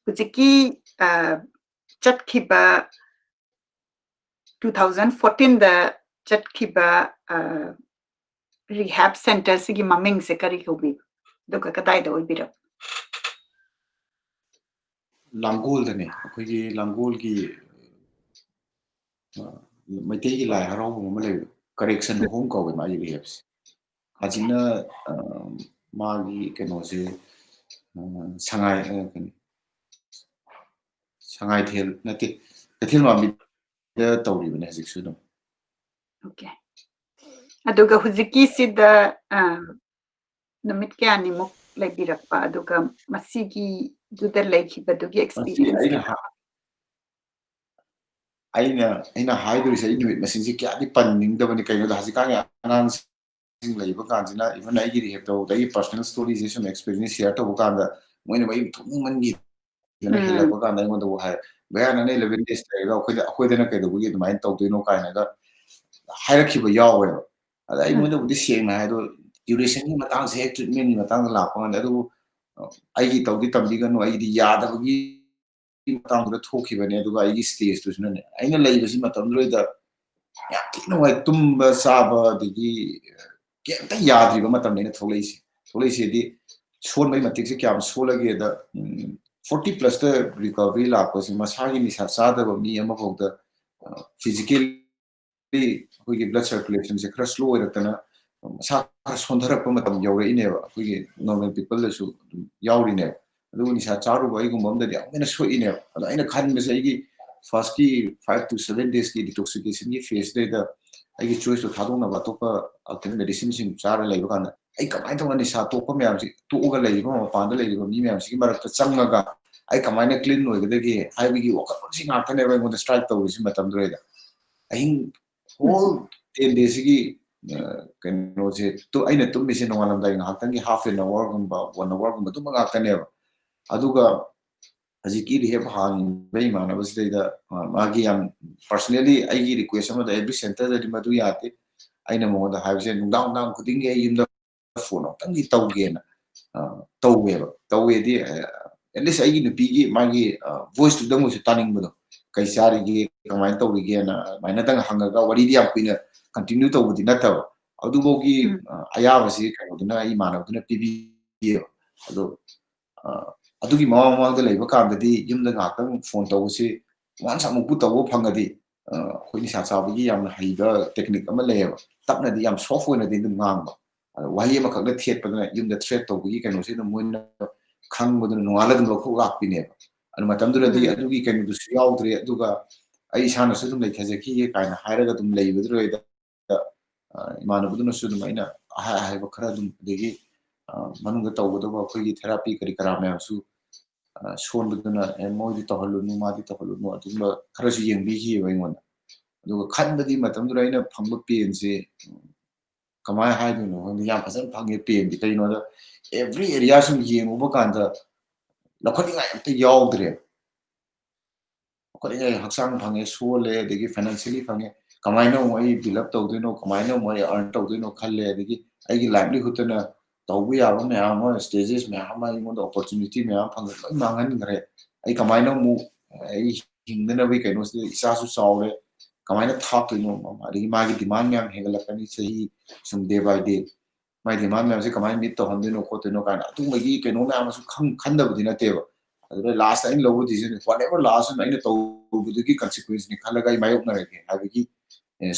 hujiki chatkiba 2014 da chatkiba rehab center sigi maming se kari hobi duka kadai da oibira
Langol da ne akhoi langol ki maitei ki lai harau mo le correction home ko ma yi rehabs hajina magi keno se sangai sangai thel nati kathil ma mi da tawri bane hajik su dum
okay aduga hujiki sida namit kyani muk laibirakpa aduga masigi duda laikhibadugi experience
aina haiduri sai nuit masin si kya di panning da bani kaino da hajika ya anang sing leiba kanjina even ai gi rehab to dai personal stories is some experience share to bukanda moina bai thung man gi na hela bukanda ai ngondo hai bayan na 11 days ga akhoi da na kai do gi mai to do no kai na ga hairakhiba yawe ada ai ngondo budi seng na do duration ni matang se treatment ni matang la pa na do ai gi to di tam di ga no ai di yada gi matang da thokibane do ai gi stage to suna ne aina leiba si matam roida ya no ai tumba saba digi kemta yadriba matam ne tholeisi di son mai matik se kyam solage da 40 plus the recovery la ko si masagi ni sa da mi ama ko da physically ko blood circulation se khara slow iratana sa sondhara pa matam yawre ine ba ko normal people la su yawri ne adu ni sa charu ba igum bam da ya mena so ine adu aina khan me sai gi first ki 5 to 7 days ki detoxification ki phase da ai gi choice to thadong na ba to pa alternate medicine sim chara lai ba kana ai kamai to ni sa to pa myam si to ga lai ba ma pa da lai ba mi myam si marak ta changa ga ai kamai na clean no ga gi ai bi gi wakar si nga ta ne ba ngo da strike to si matam dre da ai whole 10 days ki kano se to aina tum mi se no ngalam da nga tang gi half an hour gumba 1 hour gumba to nga ta ne ba aduga hajiki rehab hang bai mana bas da magi am personally ai gi request ama da every center da madu yate aina mo da have se down down kuding ge yim da phone tang gi taw ge na taw we di at least ai gi nupi gi magi voice to dang mo se taning mo kai sari gi kamai taw ge na maina dang hanga ga wari di am pina continue taw di na taw adu bo gi aya ba si ka do na ai mana do na pibi ado adugi mama mama da leiba kan da di yum da ngakang phone taw si wan sa mu taw phangadi khoi ni sa cha bi yam haiba technique ama leba tapna di yam soft na di dum ngang ba wahi ma khak da thet pa na yum da threat taw bi kanu si no mun khang mo da no ala dum ko lak pi ne anu matam du di adugi kanu du si yaw dre aduga ai sa na su dum lai khaje ki kai na haira ga dum leiba dre da imana bu na su dum aina hai ba khara dum degi manung taw do ba khoi therapy kari kara ma su son buduna mo di tohalunu ma di tohalunu adumba kharasu yengbi hi ba ingona aduga khanbadi matam dura ina phangba pain se kamai haidunu hon yam fasan phange pain di kaino da every area sum yengu ba kanda lakhani ngai amte yawdre lakhani ngai haksang phange sole degi financially phange kamai no ai build up tawdino kamai no mai earn tawdino khalle degi ai gi livelihood na tawbu ya ba me ama stages me ama ingon opportunity me ama phang loi mangan ngare ai kamai no mu ai hingdana bi kaino se isa su sawre kamai na thap to no ma ri ma gi demand me hengala kani sahi sum day by day mai demand me se kamai meet to handino ko to no kana tu ma gi kaino me ama su khang khanda bu dina te ba adu last time low decision whatever last time I to bu gi consequence ni khala ga mai ok na re ha gi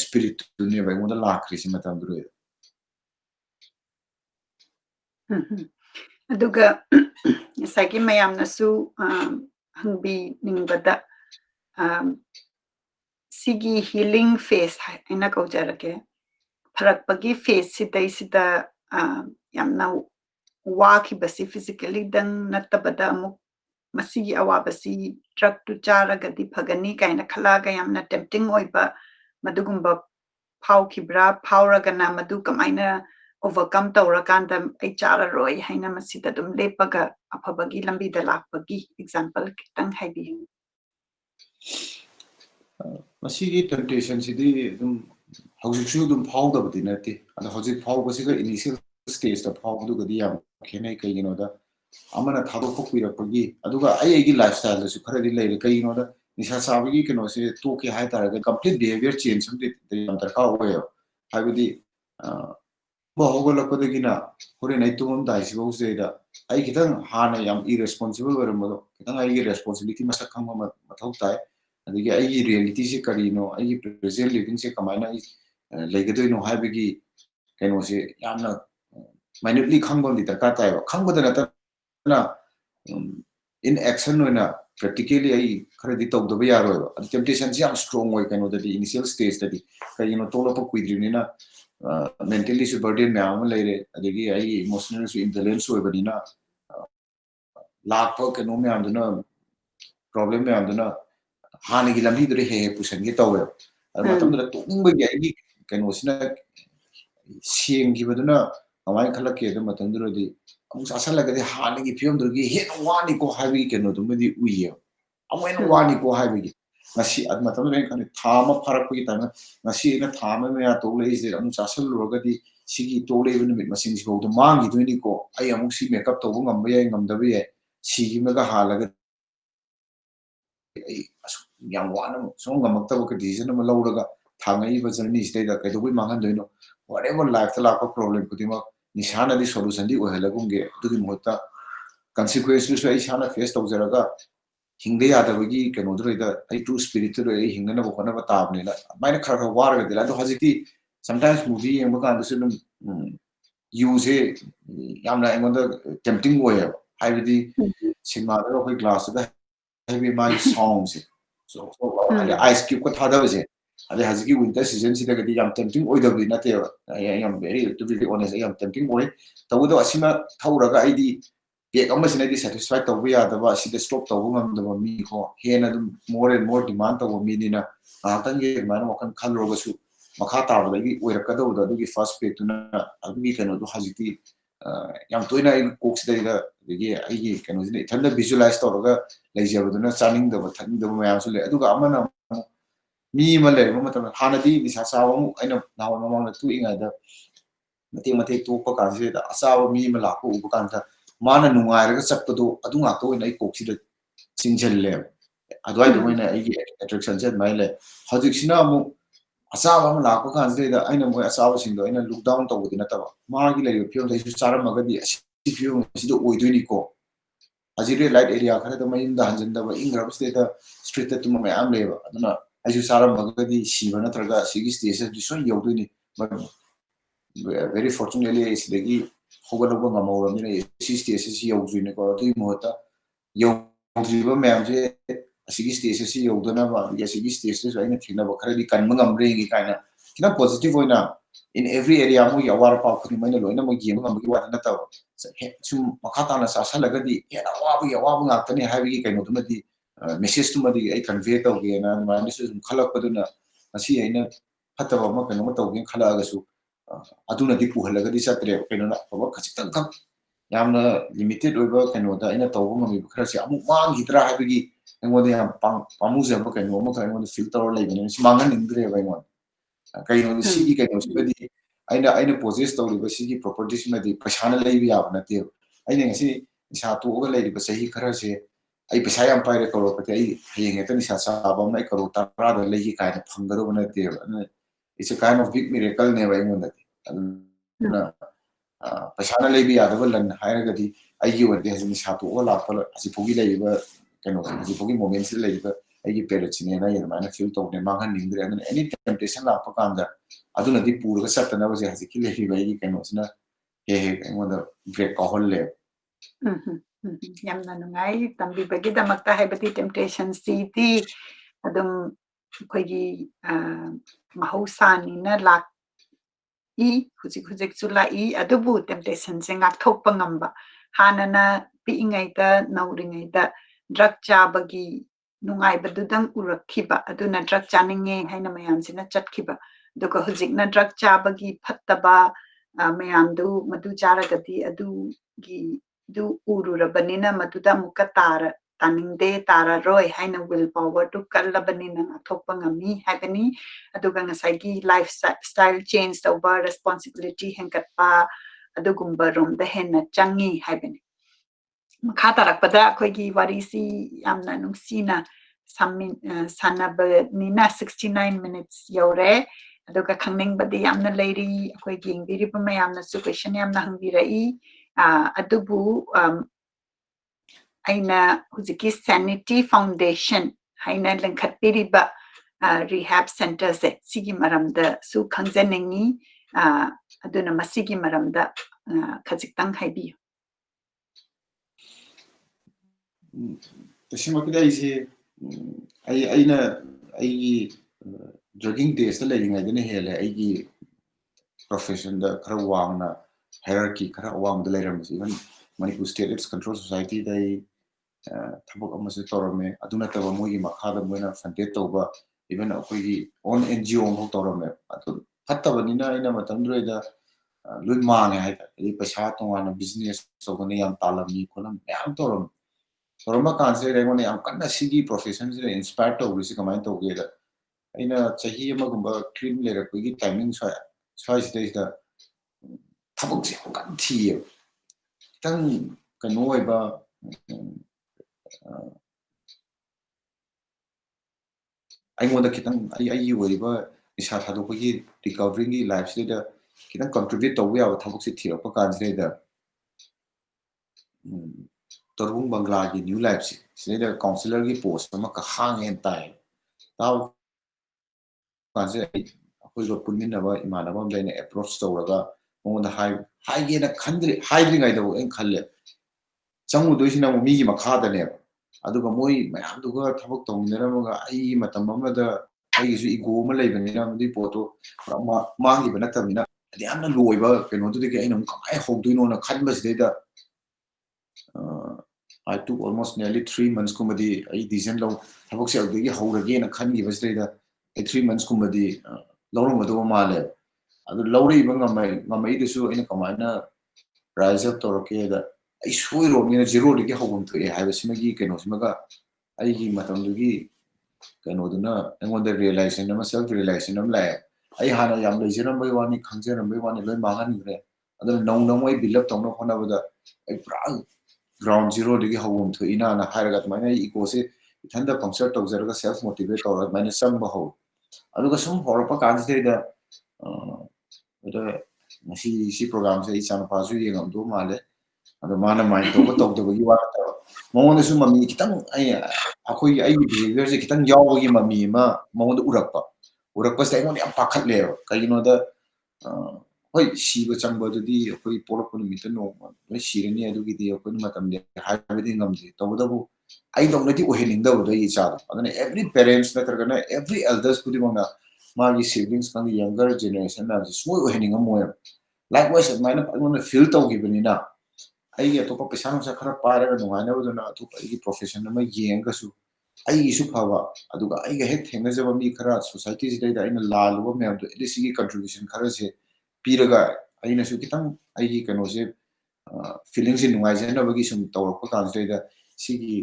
spirit ni ba ngon la krisi matam duro
aduga sagi mayam na su hangbi ningbada sigi healing phase ina ko jarake pharak pagi phase sitai sida yamna wa ki basi physically dang natabada amuk masigi awabasi drug to chara gadi phagani kaina khala ga yamna tempting oiba madugumba phau kibra phauragana madu kamaina overcome tawrakanda ai chara roi haina masida dum lepaga aphabagi lambi da lakpagi example kitang haibi
masigi temptation sidi dum hojik su dum phau da budi nati ana hojik phau ba siga initial stage da phau du gadi yam khenai kai gino da amana thadokpa kuirakpagi aduga ai lifestyle dasu kharadi leire kaino da nisha sabagi keno se to ke hai taraga complete behavior change samde yam darka hoyo habidi ba hogolakpadagina hore nai tumam dai si bau se da ai kitang hana yam irresponsible oramado kitang ai responsibility masak khangma mathau tai adigi ai reality se karino ai present living se kamaina leigadoino habigi keno se yamna minutely khangba di darka tai khangba da na in action oina practically ai kharadi tawdaba yaro temptation se yam strong oi keno da initial stage da di kayino tolapa kuidrinina mentally su burden me am leire adigi ai emotional su imbalance oi banina lakpa keno me am duna problem me am duna hani gi lambi dure he pusan gi tawe matam da tungba gi ai keno sina sieng gi baduna amai khala ke da matam dura di amus asal laga di hani gi piom dura gi he no wani ko habi keno dum di uye amai no wani ko habi gi ngasi ad matam da kan thama farak gi tana ngasi na thama me ya to le is de amus asal loga di sigi to le bin mit masing si bodu mangi duini ko ai amuk si makeup to ngam ba ye ngam da ba ye sigi mega halaga yang wana so ngamakta ko decision ma lawraga thangai ba journey stay da kai doi mangan doino whatever life ta la problem kudima nishana di solution di ohelagum ge dudi mohta consequences ai shana face to jaraga hingde yada bagi keno dro da ai true spirit ro ai hingna ba kona ba tabne la maina khara war ga dila do hajiti sometimes movie em ba kan du use yamna engonda tempting way haibidi cinema ro koi glass da heavy my songs so ice cube ko thada base ade haziki winter season sida gadi yam tempting oi da bina te I am very to be honest I am tempting oi tawu do asima thauraga aidi ke amma sina di satisfied to ya da ba sida stop to ngam da mi ko hena dum more and more demand to mi dina tan ge man wakan khalro ga su makha ta ba gi oi rakka do da gi first page tuna agi kano do haziki yam toina in cook sida da gi ai kano sina thanda visualize to ga leijabaduna chaning da thang da mayam su le aduga amana mi ma le ma matam hanadi bisa sawa aina nawa mamang na tu inga da mate to pa kan se da asawa mi ma la ko upa kan ta mana nungai ra chapado adu nga to ina ko si da singjel le adwai do ina ai attraction set mai le hajik sina mu asawa ma la ko kan se da aina mo asawa sing do ina look down to budina ta ma gi le pyo da su chara ma ga di si pyo si do oi do ni ko Azire light area khara da mayim da hanjin da ba ingrab state da street da tuma mayam leba aduna aju sara magadi siba na traga sigi station di so yodu ni but very fortunately is degi hogala ba ngamawra ni si station si yodu ni ko tu mota yodu ba mayam je sigi station si yodu na ba ya sigi station so ina thina ba khara di kan mangam re gi kana kina positive hoina in every area mo ya war pa khuni maina loina mo gi ngam gi wa na ta sum makata na sa salaga di ya wa ngak tani habi kai no tumadi message tumadi ai convey to ge na ma ni sum khalak paduna asi aina hataba ma kan ma to ge khala ga su aduna di pu halaga di satre kai no na ba khachitang kham yamna limited oiba kai no da ina to ba ngami khara si amu mang hidra habi gi ngo de yam pamu ja ba kai no ma kai no filter lai ni si mangan indre ba ngo kai no si gi kai no si di aina possess to ri ba si gi properties ma di pasana lai bi ya na te aina ngasi isa to ga lai ba sahi khara se ai pesa yam paire karo pati ai heng eta ni sa ba mai karo ta ra da lai gi kai na phang ga na te it's a kind of big miracle ne ba ngo na na pasana lai bi ya da lan haira ga di ai gi worde hazin sa to ga la pa asi phogi lai ba kano asi phogi moments lai ba ai gi pere chine na yer mana feel to ne ma han ning dre na any temptation la pa kan da aduna di pur ga sat na ba je hasi ki lai ba gi kano sina he ngo da break ko hol le
yamna nungai tambi bagi damakta haibati temptation si ti adum khoi mahausa ni na lak I hujik chu la I adubu temptation se ngak thokpa ngamba hanana pi ingai da nauringai da drug chabagi nungai badudang urakhiba aduna drug chaninge haina mayam sina chatkhiba duka hujik na drug chabagi phattaba mayam du madu charagati adu gi du ururabanina maduda mukka tara taningde tara roi haina will power to kallabanina thokpa ngami haibani aduga ngasai lifestyle change tauba responsibility hengkatpa adugumba rom da henna changi haibani makha tarakpada akhoi warisi yamna nungsina sanabnina 69 minutes yore aduga khangning badi yamna leiri akhoi yengbiri pama yamna su question yamna hangbirai adubu aina huziki Sanity Foundation haina lengkhatpiriba rehab center se sigi maramda su khangjaningi aduna masigi maramda khajiktang haibi
तसिमकदा इसे आइना आइगी ड्रगिंग टेस्ट लेरिङाइदने हेले आइगी प्रोफेशन दा खरा वांगना हायरार्की खरा वांग द लेरमस even Manipur state AIDS control society दाइ थबक अमसे तोरमे अदुना तब मोगी मखादा मोइना फंडेट तौबा इवन अखोगी ओन एनजीओ मो तोरमे अदु फत्तबनिना आइना मतंद्रेदा लुन माने हाइता इ पैसा तोवाना बिजनेस तौगने याम तालमी कोलम याम तोरम तोरमा कांसे रेगोने याम कन्ना सिगी प्रोफेशन से इंस्पायर तौरिसि कमाइन तौगेदा आइना चाही अमगुंबा क्लीन लेरकगी टाइमिंग स्वाइसदेदा थबक से कन थिए तंग कनो ओइबा आइमोदा खितंग आई ओइबा इसा थादोपगी रिकवरिंग की लाइफ से खितंग कंट्रीब्यूट तौबा याबा थबक से थिरपा कांसेदा तरुंग बंगला की न्यू लाइफ से काउंसलर की पोस्ट अमा का हांग एन ताई ताव कांसे अखोइगो पुनमिनबा इमानबा अमदाइना अप्रोच तौरगा मोंदा हाइगेना खंद्रि हाइद्रिङाइदबो एन खल्ले चंगुदोइसिना मीगी मखादने अदुगा मोइ मयामदुगा थबक तौमिनरमगा आई मतम अमदा आइगिसु इगो अमा लेबनिना मदि पोतो मांगिबा नतमिना यामना लोइबा केनोदुदि के आइना कमाय होगदुइनोना खनबसिदेदा I took almost nearly 3 months kumadi I decision law habok se agdi how again khan gi basre da 3 months kumadi lawro madu male adu lawre ibang ngamai desu ina kamana rise up toroke da I shui ro ni zero de hawum to e ha simagi keno simaga ai gi matam du gi keno duna engon da realization na self realization nam la ai hana yam le jira mai wani khangja mai wani loi mangan ni re adu nong nong ai build up tawna khona bada ai pra ground zero lagi hawum to ina na haragat mana ego se thanda puncture to zero self motivate or mana sam baho aduga sum horpa kanse da da si program se isan pasu yengam do male adu mana mind to to gi wa ta mawon su mami kitang ai akhoi ai behavior se kitang yaw gi mami ma mawon urakpa sai mon yam pakhat le kaino da hoi siba changba dudi akoi polok ni mitan no noi sirani adu gi di akoi matam de habidi ngamji tawdabu ai dong nati ohening da do yi cha adana every parents na targana every elders kudi manga magi siblings kan younger generation na small ohening amoy likewise maina pagona feel taw gi benina ai ge to pa pesa no sa khara pare ga nuai na buduna to ai gi profession na yeng ga su ai gi su phawa aduga ai ge hek thengna jaba mi khara society ji da ina la lu me am to edisi contribution khara se piraga aina su kitang ai gi kano se feelings in nuai jena bagi sum tawrak pa kan se da sigi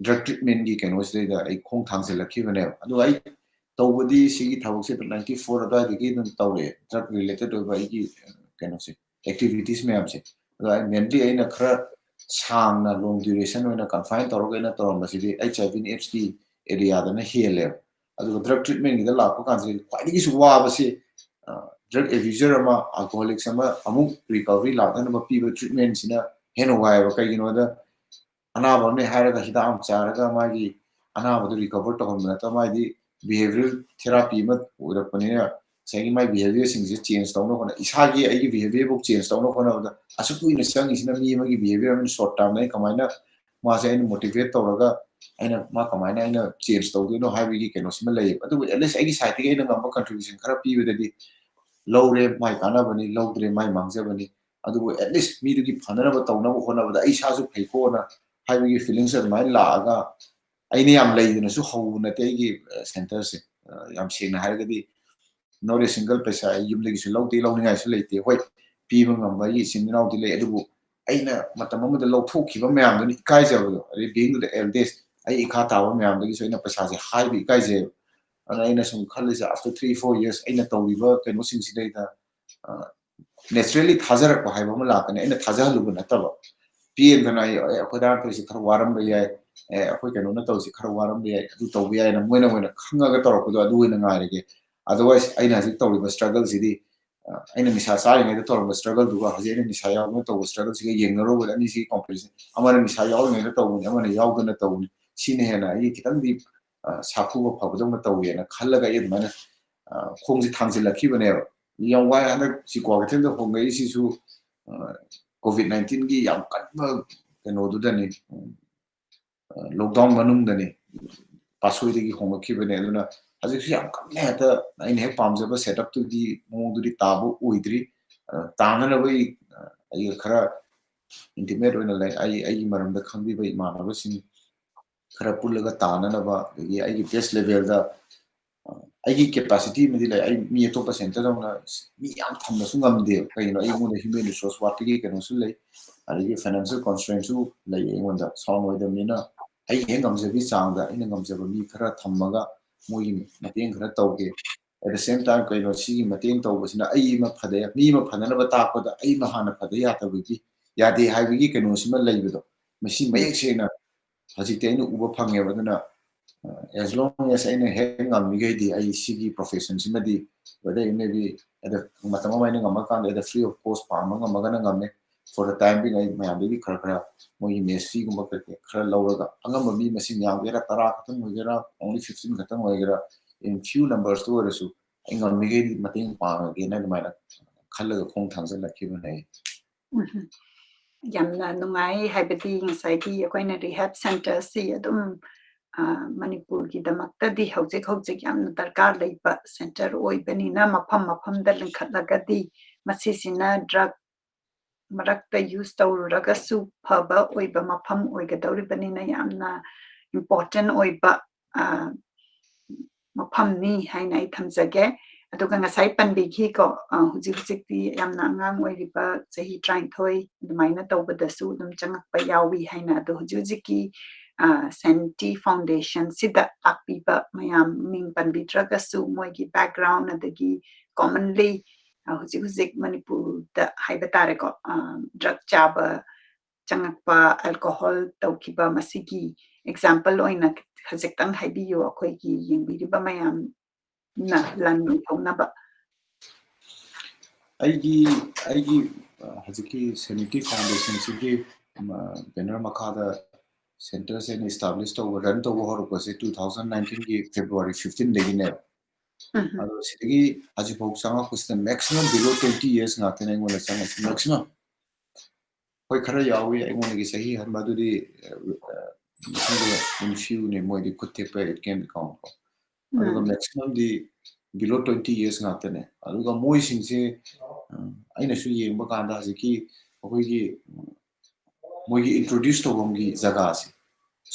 drug treatment gi kano se da ai khong thang se lakhi bane adu ai tawbadi sigi thawak se 94 da gi dun tawre drug related oi ba gi kano se activities me am se adu ai mainly aina khara sang na long duration oina confine tawrak aina tawram ba sigi HIV and AIDS ki area da na hele adu drug treatment gi da la pa kan se kwai gi su wa ba se drug abuser ama alcoholic sama amuk recovery la na ma pi treatment sina heno wai ba kai gino da ana ba ne haira da hida am chara ga ma gi ana ba du recover to hon na ta ma di behavioral therapy ma ura pani na sai mai behavior sing je change to no na isa gi ai gi behavior book change to no na da asu ku ina sang isina mi ma gi behavior in short term na kamai na ma sai ina motivate to ga aina ma kamai na ina change to do no ha bi gi keno sima lai adu at least ai gi side gi ina ngam contribution khara pi da di lowre mai kana bani lowdre mai mangja bani adu at least mi du gi phanana ba tawna ba hona ba ai sa su phei ko na hai gi feelings er mai la ga ai ni am lai na su ho na te gi center se yam sing na har ga di no re single paisa yum le gi su lowdi lowningai su leite hoi pi ba ngam ba yi sin nau di le adu ai na matam ma da low thok ki ba myam ni kai ja ba ari being the eldest ai ikha ta ba myam gi so ina paisa se hai bi kai je and I sum khalisa after 3-4 years aina tawriba keno sing sidai da naturally thajarak ba haiba ma la kana aina thajalu ba nataba ꯄꯦꯟꯗꯅ ꯑꯩꯈꯣꯏ ꯗꯥ ꯇꯧꯔꯤꯁꯤ ꯈꯔ ꯋꯥꯔꯝꯕ ꯌꯥꯏ ꯑꯩꯈꯣꯏ ꯀꯩꯅꯣꯅ ꯇꯧꯔꯤꯁꯤ ꯈꯔ ꯋꯥꯔꯝꯕ ꯌꯥꯏ ꯑꯗꯨ ꯇꯧꯕ ꯌꯥꯏꯅ ꯃꯣꯏꯅ ꯈꯪꯉꯒ ꯇꯧꯔꯛꯄꯗꯣ ꯑꯗꯨ ꯑꯣꯏꯅ ꯉꯥꯏꯔꯒꯦ ꯑꯗꯔꯋꯥꯏꯁ ꯑꯩꯅ ꯍꯧꯖꯤꯛ ꯇꯧꯔꯤꯕ ꯁ꯭ꯇ꯭ꯔꯒꯜꯁꯤꯗꯤ ꯑꯩꯅ ꯅꯤꯁꯥ ꯆꯥꯔꯤꯉꯩꯗ ꯇꯧꯔꯝꯕ ꯁ꯭ꯇ꯭ꯔꯒꯜꯗꯨꯒ ꯍꯧꯖꯤꯛ ꯑꯩꯅ ꯅꯤꯁꯥ ꯌꯥꯎꯗꯅ ꯇꯧꯕ ꯁ꯭ꯇ꯭ꯔꯒꯜꯁꯤꯒ ꯌꯦꯡꯅꯔꯨꯕꯗ ꯑꯅꯤꯁꯤꯒꯤ ꯀꯝꯄꯦꯔꯤꯖꯟ ꯑꯃꯅ ꯅꯤꯁꯥ ꯌꯥꯎꯔꯤꯉꯩꯗ ꯇꯧꯕꯅꯤ ꯑꯃꯅ ꯌꯥꯎꯗꯅ ꯇꯧꯕꯅꯤ ꯁꯤꯅ ꯍꯦꯟꯅ ꯑꯩ ꯈꯤꯇꯪꯗꯤ ꯁꯥꯐꯨꯕ ꯐꯕꯗꯧꯅ ꯇꯧꯋꯦꯅ ꯈꯜꯂꯒ ꯑꯩ ꯑꯗꯨꯃꯥꯏꯅ ꯈꯣꯡꯁꯦ ꯊꯥꯡꯖꯤꯜꯂꯛꯈꯤꯕꯅꯦꯕ ꯌꯥꯝ ꯋꯥꯏ ꯍꯟꯗꯛ ꯁꯤ ꯀ꯭ꯋꯥꯀꯩꯊꯦꯜꯗ ꯍꯣꯡꯉꯛꯏꯁꯤꯁꯨ COVID-19ꯒꯤ ꯌꯥꯝ ꯀꯟꯕ ꯀꯩꯅꯣꯗꯨꯗꯅꯤ ꯂꯣꯛꯗꯥꯎꯟ ꯃꯅꯨꯡꯗꯅꯤ ꯄꯥꯁꯣꯏꯗꯒꯤ ꯍꯣꯡꯉꯛꯈꯤꯕꯅꯦ ꯑꯗꯨꯅ ꯍꯧꯖꯤꯛꯁꯨ ꯌꯥꯝ ꯀꯟꯅ ꯍꯦꯛꯇ ꯑꯩꯅ ꯍꯦꯛ ꯄꯥꯝꯖꯕ ꯁꯦꯠꯑꯞꯇꯨꯗꯤ ꯃꯑꯣꯡꯗꯨꯗꯤ ꯇꯥꯕ ꯑꯣꯏꯗ꯭ꯔꯤ ꯇꯥꯅꯅꯕꯒꯤ ꯑꯩꯒ ꯈꯔ intimate ꯑꯣꯏꯅ ꯂꯩ ꯑꯩꯒꯤ ꯃꯔꯝꯗ ꯈꯪꯕꯤꯕ ꯏꯃꯥꯟꯅꯕꯁꯤꯡ खरा पुलगा ताननबा दगी आइगी बेस्ट लेवल दा आइगी कैपेसिटी मदि लै आई मी अतोप सेंटर दौना मी याम थम्नसु ngamde कइनो आई मोन ह्यूमन रिसोर्स वाटगी कइनोसु लै आइगी फाइनेंशियल कन्स्ट्रेंट्सु लै एंगोंदा सॉन्ग ओइदमिना आई हे ngamजबि चांगदा आइना ngamजब मी खरा थम्मगा मोगी मतेंग खरा तौगे at the same time कइनो सिगी मतेंग तौबसिना आई मा फदे मी मा फदनबा ताकदा आई मा हाना फदे यातबगी यादे हाइबगी कइनोसिमा लैबदो मसी मयेक सेना हजिते आइना उबा फंगेबा दुना as long as I hang on Migadi, I see professions in the whether it may be at the Matamana Makan at the free of course Pamanga Magana for the time being I may be Krakra, Moy Messi, Lower, Angamabi, Messi Yagera, Tarakatan, Wagera, only 15 Katan Wagera, in few numbers to Resu, Hang on Migadi, Matin Pang again, and my color of Hong Tanzan like Q&A.
Yamna nungai haibadi ngasai akoina rehab center si adum Manipur ki damakta di hojik yamna darkar leiba center oibanina mafam da linkhatlagadi masisina drug marakta use tawragasu phaba oiba mafam oigadawribanina yamna important oiba mafam ni haina ai thamjage aduga ngasai panbigi ko hujik di yamna angang oiriba chahi 33 dumaina tawbadasu dum changakpa yawi haina adu hujiki Sanity Foundation sida takpiba mayam ming panbidragasu moigi background adagi commonly hujik Manipur da haiba tare ko drug chaba changakpa alcohol tawkiba masigi example oina hajiktang haibiyo akoigi yengbiriba mayam na lan thongnaba
aigi hajiki Sanity Foundation sigi banner makada center se establish to run to hor ko se 2019 ki February 15 degi ne ado sigi haji phok sanga kusna maximum below 20 years na tene ngona sanga maximum hoi khara yawi ai ngona gi sahi han maduri in few ne moi di kutte pa it can count aduga maximum di below 20 years na tene aduga moi sing se aina su yengba kanda hajiki akoi gi moi gi introduce to bomgi jaga se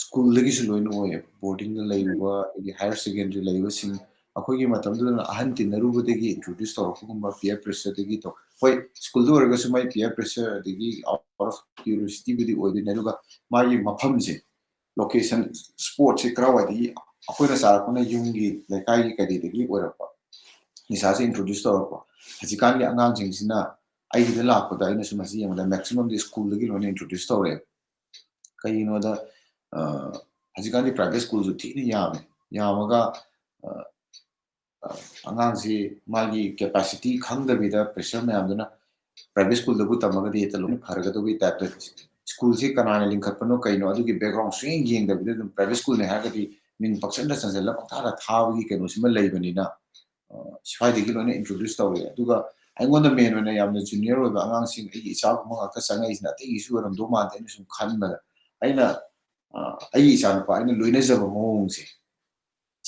school lagi su loina oye boarding da laiba igi higher secondary laiba sing akoi gi matam du na ahan tinaruba degi introduce to ko peer pressure degi to hoi school do orga su mai peer pressure degi out of curiosity bidi oidi naruga magi mafam je location sport se krawa di akoi na sara ko na yungi lekai gi kadi degi orapa nisa se introduce to ko hajikan gi angang jing sina ai gi la ko da ina su masi yang da maximum di school lagi loina introduce to re kai no da hajikan di private school ju thini yamaga angang si magi capacity khangda bida pressure ma yamduna private school da bu tamaga di talung pharaga do bi tap school si kanana linkhatpano kaino adugi background swing yeng da bida private school ne ha ga di min pakshan da sanjala thara thawi kaino sima leibani na swai digi lone introduce tawre aduga aingonda main ona yamna junior oiba angang sing ai icha kuma ka sangai isna te isu ram do ma te sum khanba aina ai icha pa aina loina jaba mong se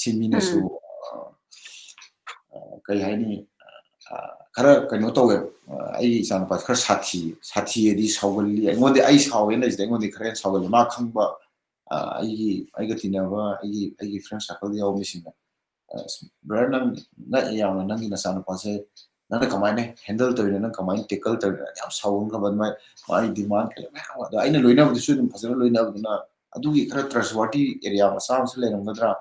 simina su kai haini khara kaino tawe ai icha pa khara sathi edi sawgali aingonde ai sawe na jde aingonde khara sawgali ma khangba ai ga tinaba ai friend circle yaw misina brother na yamna nangi na sana pa se nana kamaine handle to na kamaine tackle to yam sawung ka ban mai demand ka ma da aina loina bu su dum phasana loina bu na adugi khara trustworthy area ma sam su lenam gadra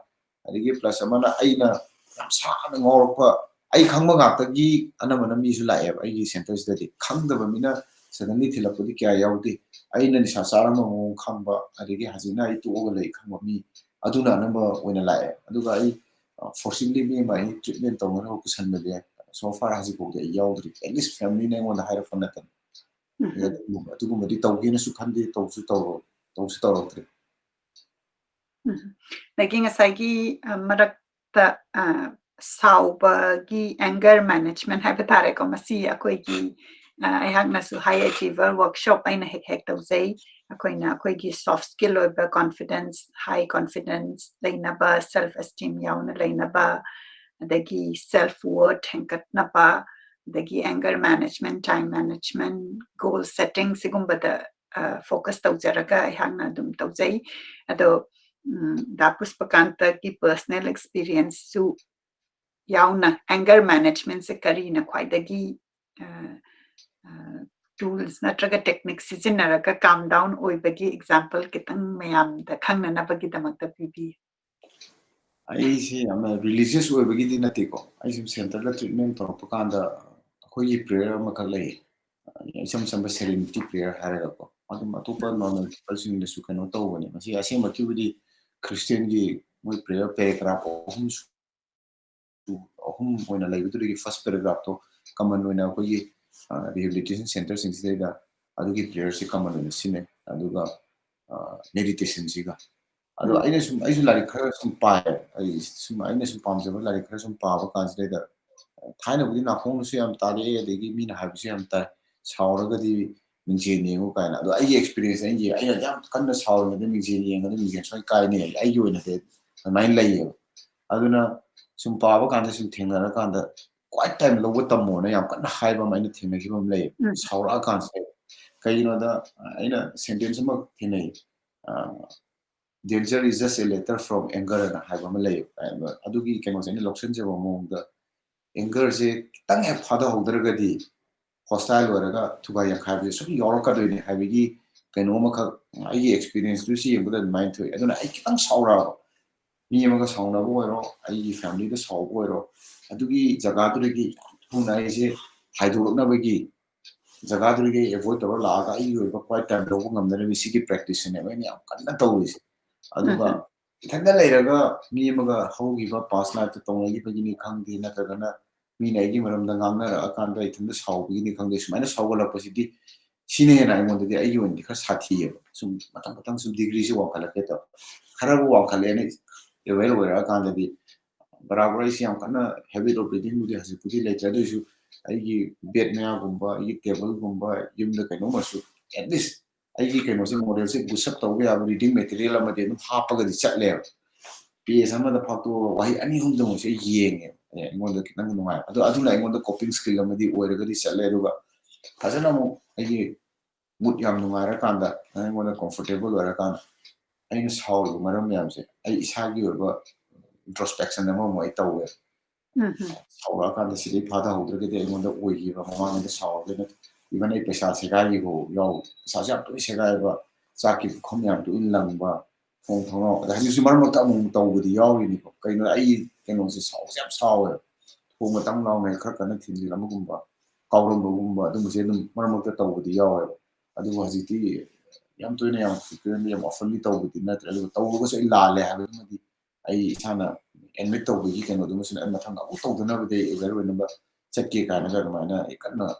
adigi plus amana aina yam sa na ngor pa ai khangba ga ta gi ana mana mi su la ai gi center sta di khangda ba mina suddenly thilapudi kya yaudi aina ni sasara ma mong khamba adigi hazina I tuoga lei khamba mi aduna namba oina lae aduga I forcibly me my treatment tongana ko kusan bele so far has go de yaudri at least family name on the higher fund that adu madi tawgena su khandi tawsu tawro
Lagi ngasagi marakta sauba anger management hai batare ko masi akoi ki ayakna su high achiever workshop aina hek tawzai akoi ki soft skill oiba confidence high confidence lainaba self esteem yauna lainaba adagi self worth henkatna pa adagi anger management time management goal setting sigumbada focus tawjaraga ayakna dum tawzai ado da Pushpakanta ki personal experience su yauna anger management se kari na khwaidagi tools natraga techniques sizinaraga calm down oibagi example kitang mayam da khangnanabagi damakta pibi
I see I'm a religious way begin at Tico. I seem center treatment or Pocanda Holy prayer Makalay. Some serenity prayer Harako. Matupa normal person in the Sukanoto when I see activity Christian with prayer paragraph whom when I like to the first paragraph to come on when I rehabilitation centers instead Adugi prayers come on the cine Aduga meditation siga. Ado aina sum lari khara sum pa ai sum aina sum pamjaba lari khara sum pa ba kanjida thaina budi na khong su yam tare adegi mina ha su yam ta sauraga di mingje ne ngo kaina ado ai experience ai aina yam kanna sauraga di mingje ne ngo mingje soi kai ne ai yo na de main lai aduna sum pa ba kanja sum thengna ra kanda quite time lo wa tammo na yam kanna hai ba maina thengna ki bam lai saura kanja kai no da aina sentence ma thinai danger is just a letter from anger and have a lay. Adugi can was any loction among the anger say, Tang have father holdergadi, hostile or to buy a cabin. So Yorka doing havigi, Kanomaka, I experience to see a good mind to it. I don't know, I can't sour. Me among a sound of boy, I family the soul boy. Adugi, Zagadurigi, who nice hydronabagi. Zagadurigi, avoid our laga, you have quite time to go on the Mississippi practice in a many. I can't always. Aduga ithanda leiraga mi amaga hogiba past life to tongi bagini khangdi natragana mi naigi maramda ngamna ra akanda ithanda saubigi ni khangde sumaina saugala pasidi sine na imonde di ayi ondi kha sathi sum matang sum degree si wakala ke to kharabu wakale ne evel wera akanda di barabar isi am kana habit of reading mudi hasi pudi letra do su ayi bed na gumba ayi table gumba yumda kaino masu at least ayi kaino se model se busap tawge ab reading material ama de hapaga di chatle page ama da photo wahi ani hum do se yenge ngonda kitang nungai adu na ngonda coping skill ama di oiraga di chatle aduga fazana mo ayi mood yam nungai ra kanda ngonda comfortable wara kan ayi saw maram yam se ayi isagi oba introspection ama mo ai tawe saura kan sidi phada hodre ke ngonda oigi ba mama ne saw de even ai pesa se ga go yo sa ja to se ga ba sa ki khom yam to in lang ba phong thong da ni su mar ma ta mong taw di yaw ni ko kai no ai ke no se saw jam saw ko ma tang law ne khar kana thin lam gum ba kaw rom gum ba dum se dum mar ma ta taw di yaw adu wa ji ti yam to ne yam fikir ne yam often taw di na tra taw go se la le ha ma di ai sana admit to gi ke no dum se na thang ga to na de ever when ba check ke ka na ga ma na ikana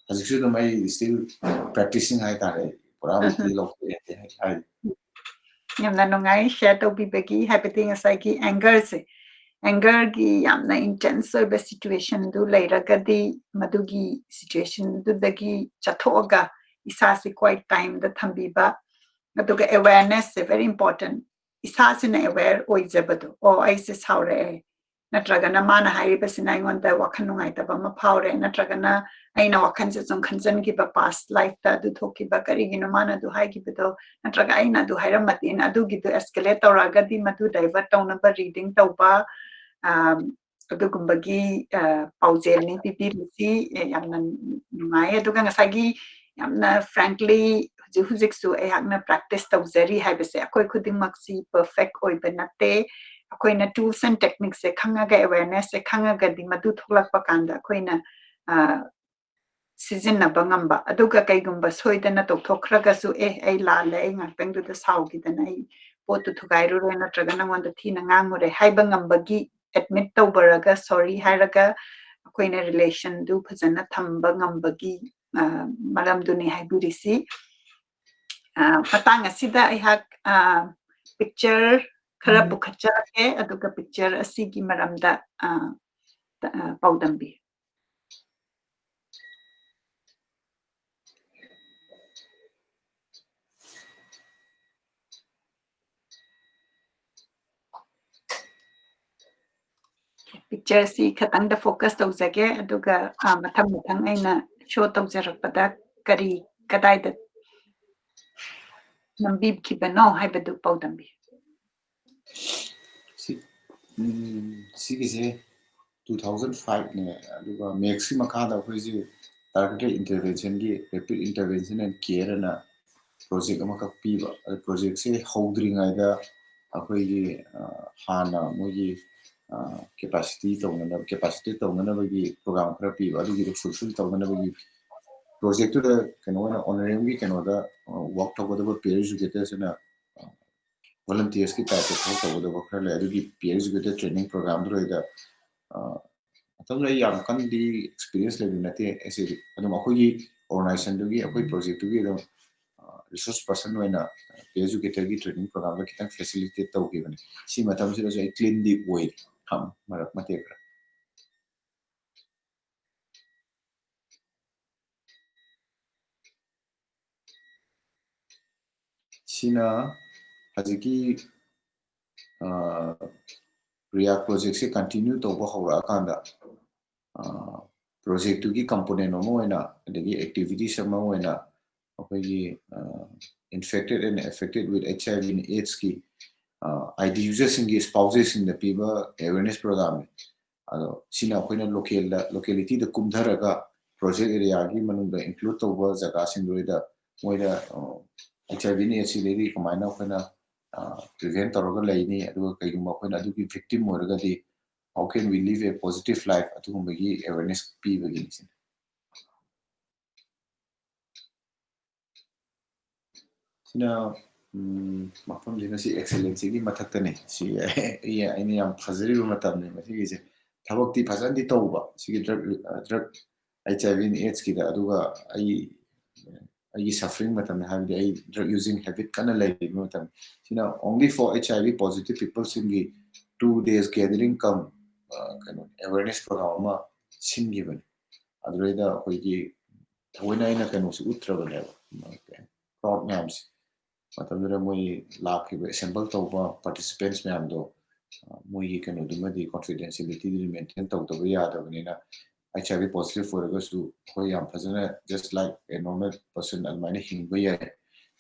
Haziksu dum ai still practicing hai tare pura muti lo ke hai
yamna nungai share to bibagi happening asai anger se anger gi yamna intense oiba situation du leiragadi madugi situation du dagi chathoga isa se quite time da thambiba aduga awareness is very important isa se na aware oijabadu o aise saure natragana mana haiba sina ingonda wakhan nungai taba ma phaure natragana aina wakhan se chung khanjan gi ba past life ta du thoki ba kari gi no mana du hai gi bedo natraga aina du haira matin adu gi du escalate auraga di madu divert tawna ba reading tawba adugumbagi paujel ni pipi si yamna nungai aduga ngasagi yamna frankly hujik su ayakna practice tawzari haibase akoi khuding maksi perfect oiba natte akoina tools and techniques se khangaga awareness se khangaga di madu tholakpa kanda akoina sizinaba ngamba aduga kaigumba soidana tokthokragasu ai lale ai ngaktangduda saugidana ai potu thugairure natraga nangonda thina ngangure haiba ngambagi admit tawbaraga sorry hairaga akoina relation du phajana thamba ngambagi maramduni haibirisi matang asida aihak picture khara pukhacharake aduga picture asigi maramda paudambi picture si khatangda focus tawjage aduga mathang aina show tawjarakpada kari kadaida nambibkhibano haibadu paudambi
sigise 2005 ne aduga maxi makada khoji targeted intervention gi rapid intervention and care na project ama kak piba project se holdringai da akhoi hana mogi capacity tongana bagi program khara piba adugi fulfill tongana bagi project da kano na honorary kano da work tawada peer educators na volunteers ki type of tawada khara le adugi peer educator training program do da atam lai yam kan di experience le binate ese adum akhoi organization dugi akhoi project dugi do resource person wena peer educator gi training program la kitang facilitate tawgi bane si matam si ai clean di way ham marak mate kra sina haziki React project se continue tawba hawra kanda project tugi component omo wena adagi activities ama wena akogi infected and affected with HIV and AIDS ki ID users ingi spouses in the people awareness program ado sina akoina locality da kumdharaga project area gi manunda include tawba jaga singdoida moida HIV and AIDS lady kamaina akoina prevent tawraga laini adu kaiguma akoina adugi victim oraga di how can we live a positive life atugumagi awareness pibagi sina mafam jina si excellence gi mathaktane si ya ini yam phazari ru matamne masi gi thabakti phazandi tawba si drug HIV and AIDS ki da aduga ai suffering matamne habdi ai drug using habit kana lai matam sina only for HIV positive people singi 2 days gathering come kind of awareness program ma singi ban adroida hoigi thoina ina kanu su utrabane crowd names matamdura moi lakhiba assemble tawba participants mayamdo moi kanu dumadi confidentiality maintain tawdaba yadabanina HIV positive oragasu hoi yam fazana just like a normal person almani hingba yai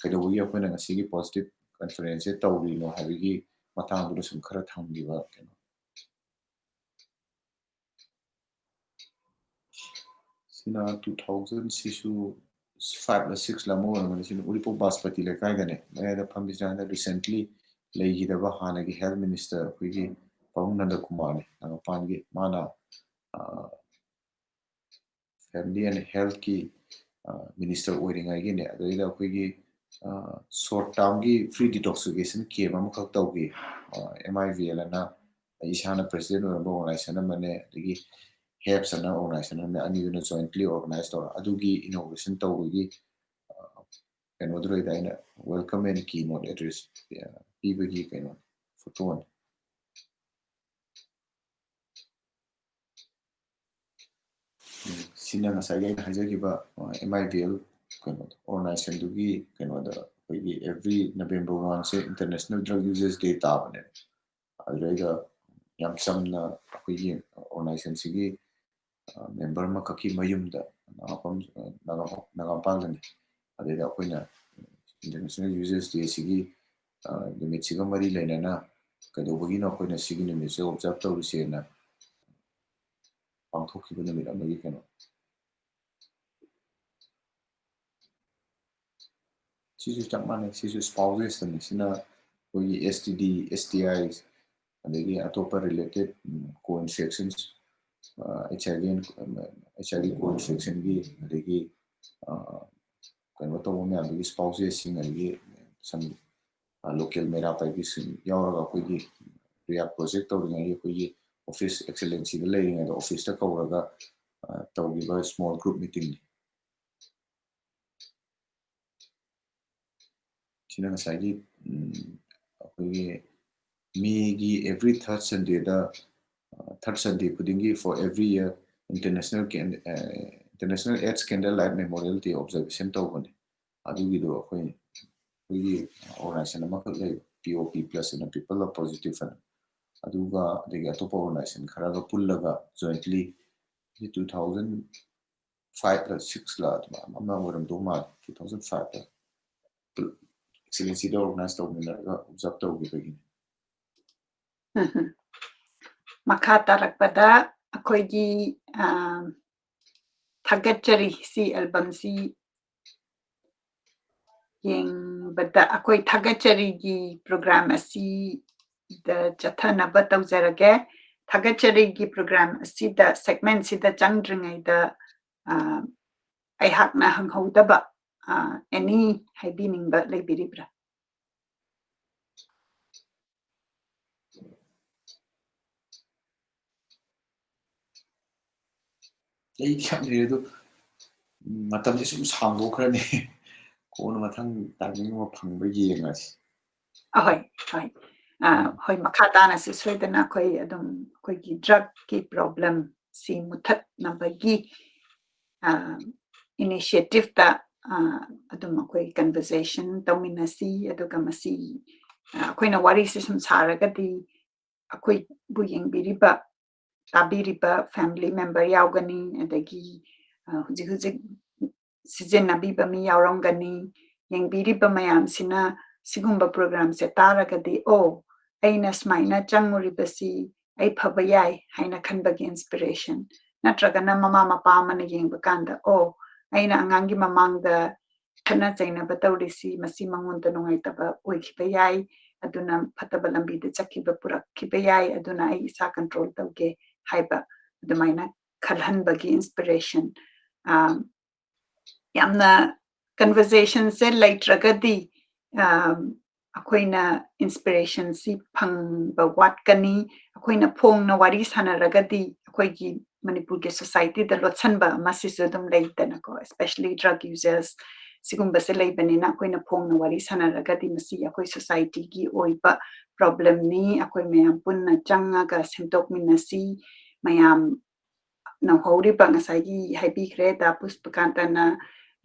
kaidogi akoina ngasigi positive conference tawrino habigi matangdura sum khara thamgiba kanu sina 2000 sisu 5 or 6 la mo ngani sina ulipo baspati le kai gane da pambisana recently leihidaba hanagi health minister kuigi paunanda kumar ne pangi mana family and health ki minister oiringai gi ne adoida kuigi short term gi free detoxification camp am khak tawgi MIVL na isana president or organization mane adigi helps an organization and ani jointly organized or adugi innovation tawgi kano droida ina welcome and keynote address pibagi kano photo sina ngasai ga hajagiba MIVL kano organization dugi kano da every November 1 se international drug users day tabane adoida yam samna kuigi organization sigi member makaki mayumda nagampalani adeda akoina international users day sigi limit siga mari lainana kadobagina akoina sigi limit se observe tawrisena pangthokhiba numit amagi kano sisu chapmane sisu spouses tani sina kogi STD STIs adegi atopa related co-infections HIV co-infection gi adagi kano tawo me adagi spouses sing adagi some local mera pai bi sing yauraga koigi rehab project tawringai koigi office excellence da leiringai da office ta kawraga tawgiba small group meeting sina ngasagi koigi May every third Sunday third Sunday kudingi for every year International AIDS Candlelight Memorial Day observation tawbani adugido akoi organization amakak lay POP plus and people are positive and aduga degi atopa organization kharaga pullaga jointly 2005 la 6 la amna waram do ma 2005 la excellence da organize tawminaga observe tawgi bagi
makha tarakpada akoigi thagatchari si album si yeng bada akoi thagatchari gi program asi da chathana batawjarage thagatchari gi program asi da segment si da changdringai da ai hakna hanghodaba any haibining ba leibiribra
Ei kya ledo matam je sum sangbo khrani ko na mathang timing ma phangba yengas
ahoi hoi hoi makata na si soidana koi adum koi gi drug ki problem si muthat na bagi initiative ta adum koi conversation tawminasi aduga masi koina wari si sum saragadi akoi bu yengbiriba tabiriba family member yaugani adagi hujik hujik sijenabiba mi yaurangani yengbiriba mayam sina sigumba program se taragadi aina smaina changuribasi ai phaba yai haina khanbagi inspiration natragana mama mapa amana yengba kanda aina angangi mamangda khana chaina batawrisi masi mangonda nungaitaba oikhiba yai aduna phataba lambi de chakhiba purakhiba yai aduna ai isa control tawge haiba adumaina khalhanbagi inspiration yamna conversation se laitragadi akoina inspiration si phangba watkani akoina phongna wari sanaragadi akoigi Manipur ke society da lotsanba masisu dum leidana ko especially drug users sigumba se leibanina akoina phongna wari sanaragadi masi akoi society gi oiba problem ni akoi mayam punna changa ga sendok minasi mayam na hori ba ngasagi haibikre da Pushpakanta na